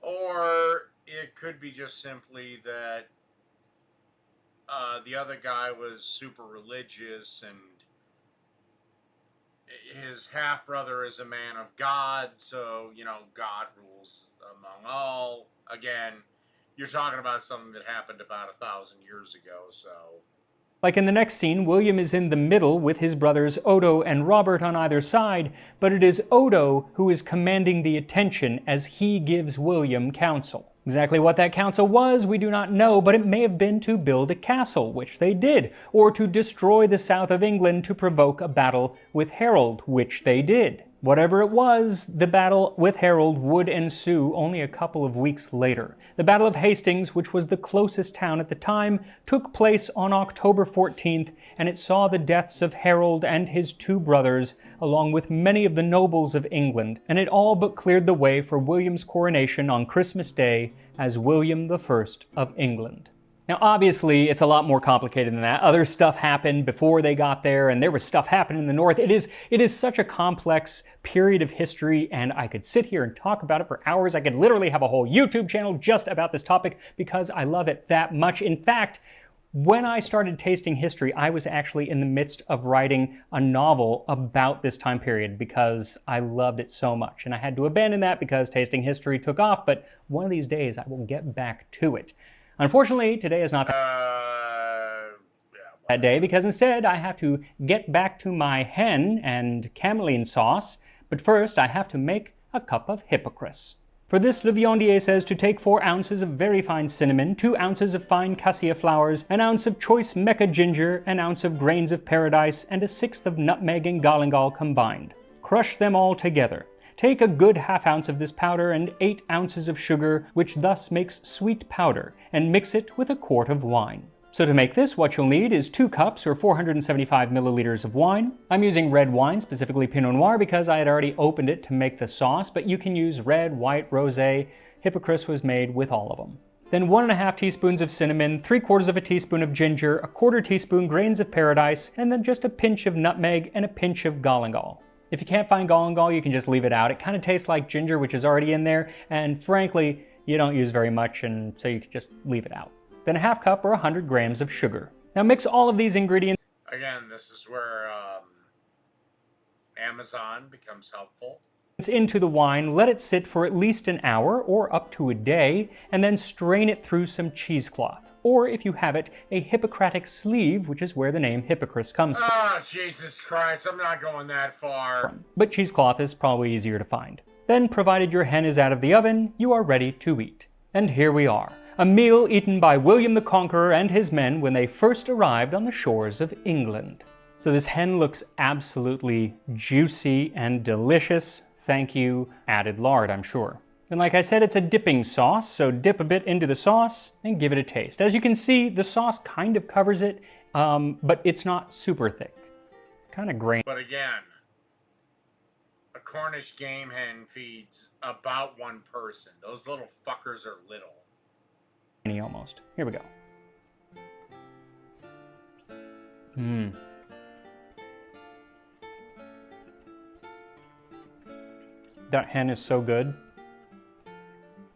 Or it could be just simply that the other guy was super religious and his half-brother is a man of God, so, you know, God rules among all. Again, you're talking about something that happened about 1,000 years ago, so... Like in the next scene, William is in the middle with his brothers Odo and Robert on either side, but it is Odo who is commanding the attention as he gives William counsel. Exactly what that counsel was, we do not know, but it may have been to build a castle, which they did, or to destroy the south of England to provoke a battle with Harold, which they did. Whatever it was, the battle with Harold would ensue only a couple of weeks later. The Battle of Hastings, which was the closest town at the time, took place on October 14th, and it saw the deaths of Harold and his 2 brothers, along with many of the nobles of England, and it all but cleared the way for William's coronation on Christmas Day as William I of England. Now, obviously, it's a lot more complicated than that. Other stuff happened before they got there, and there was stuff happening in the north. It is such a complex period of history, and I could sit here and talk about it for hours. I could literally have a whole YouTube channel just about this topic because I love it that much. In fact, when I started tasting history, I was actually in the midst of writing a novel about this time period because I loved it so much. And I had to abandon that because tasting history took off, but one of these days I will get back to it. Unfortunately, today is not that day because instead I have to get back to my hen and camelline sauce, but first I have to make a cup of hippocras. For this, Le Viandier says to take 4 ounces of very fine cinnamon, 2 ounces of fine cassia flowers, an ounce of choice Mecca ginger, an ounce of grains of paradise, and a 1/6 of nutmeg and galangal combined. Crush them all together. Take a good ½ ounce of this powder and 8 ounces of sugar, which thus makes sweet powder, and mix it with a quart of wine. So to make this, what you'll need is 2 cups or 475 milliliters of wine. I'm using red wine, specifically Pinot Noir, because I had already opened it to make the sauce, but you can use red, white, rosé. Hippocras was made with all of them. Then 1½ teaspoons of cinnamon, 3/4 of a teaspoon of ginger, 1/4 teaspoon grains of paradise, and then just a pinch of nutmeg and a pinch of galangal. If you can't find galangal, you can just leave it out. It kind of tastes like ginger, which is already in there, and frankly, you don't use very much, and so you can just leave it out. Then a ½ cup or 100 grams of sugar. Now mix all of these ingredients. Again, this is where Amazon becomes helpful. Into the wine, let it sit for at least an hour or up to a day, and then strain it through some cheesecloth. Or if you have it, a Hippocratic sleeve, which is where the name Hippocras comes from. Oh, Jesus Christ, I'm not going that far. But cheesecloth is probably easier to find. Then, provided your hen is out of the oven, you are ready to eat. And here we are, a meal eaten by William the Conqueror and his men when they first arrived on the shores of England. So this hen looks absolutely juicy and delicious. Thank you, added lard, I'm sure. And like I said, it's a dipping sauce, so dip a bit into the sauce and give it a taste. As you can see, the sauce kind of covers it, but it's not super thick. Kind of grainy. But again, a Cornish game hen feeds about 1 person. Those little fuckers are little. Almost. Here we go. That hen is so good.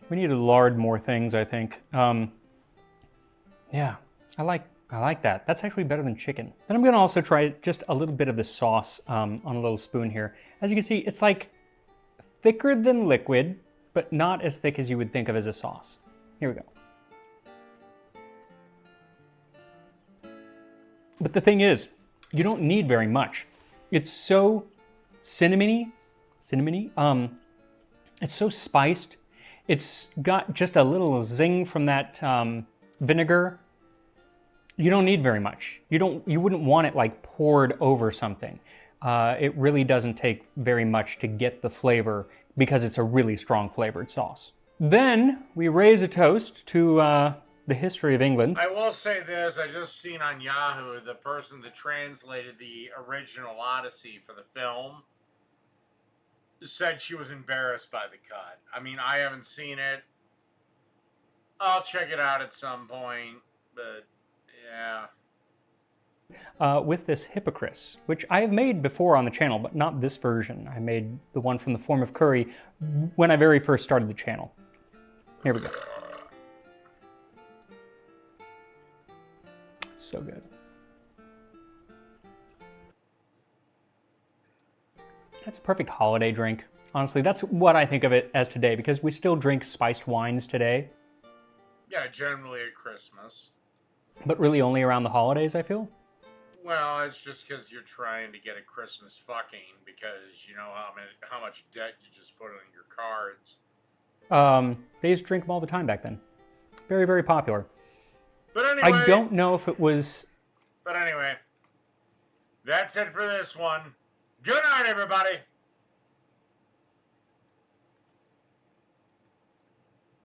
We need to lard more things, I think. Yeah, I like that. That's actually better than chicken. Then I'm gonna also try just a little bit of the sauce on a little spoon here. As you can see, it's like thicker than liquid, but not as thick as you would think of as a sauce. Here we go. But the thing is, you don't need very much. It's so cinnamony. It's so spiced. It's got just a little zing from that vinegar. You don't need very much. You wouldn't want it like poured over something. It really doesn't take very much to get the flavor because it's a really strong flavored sauce. Then we raise a toast to the history of England. I will say this, I just seen on Yahoo, the person that translated the original Odyssey for the film said she was embarrassed by the cut. I mean, I haven't seen it. I'll check it out at some point, but yeah. With this hippocras, which I have made before on the channel, but not this version. I made the one from the form of curry when I very first started the channel. Here we go. So good. That's a perfect holiday drink. Honestly, that's what I think of it as today, because we still drink spiced wines today. Yeah, generally at Christmas. But really only around the holidays, I feel. Well, it's just because you're trying to get a Christmas fucking, because you know how much debt you just put on your cards. They used to drink them all the time back then. Very, very popular. But anyway, I don't know if it was... But anyway, that's it for this one. Good night, everybody.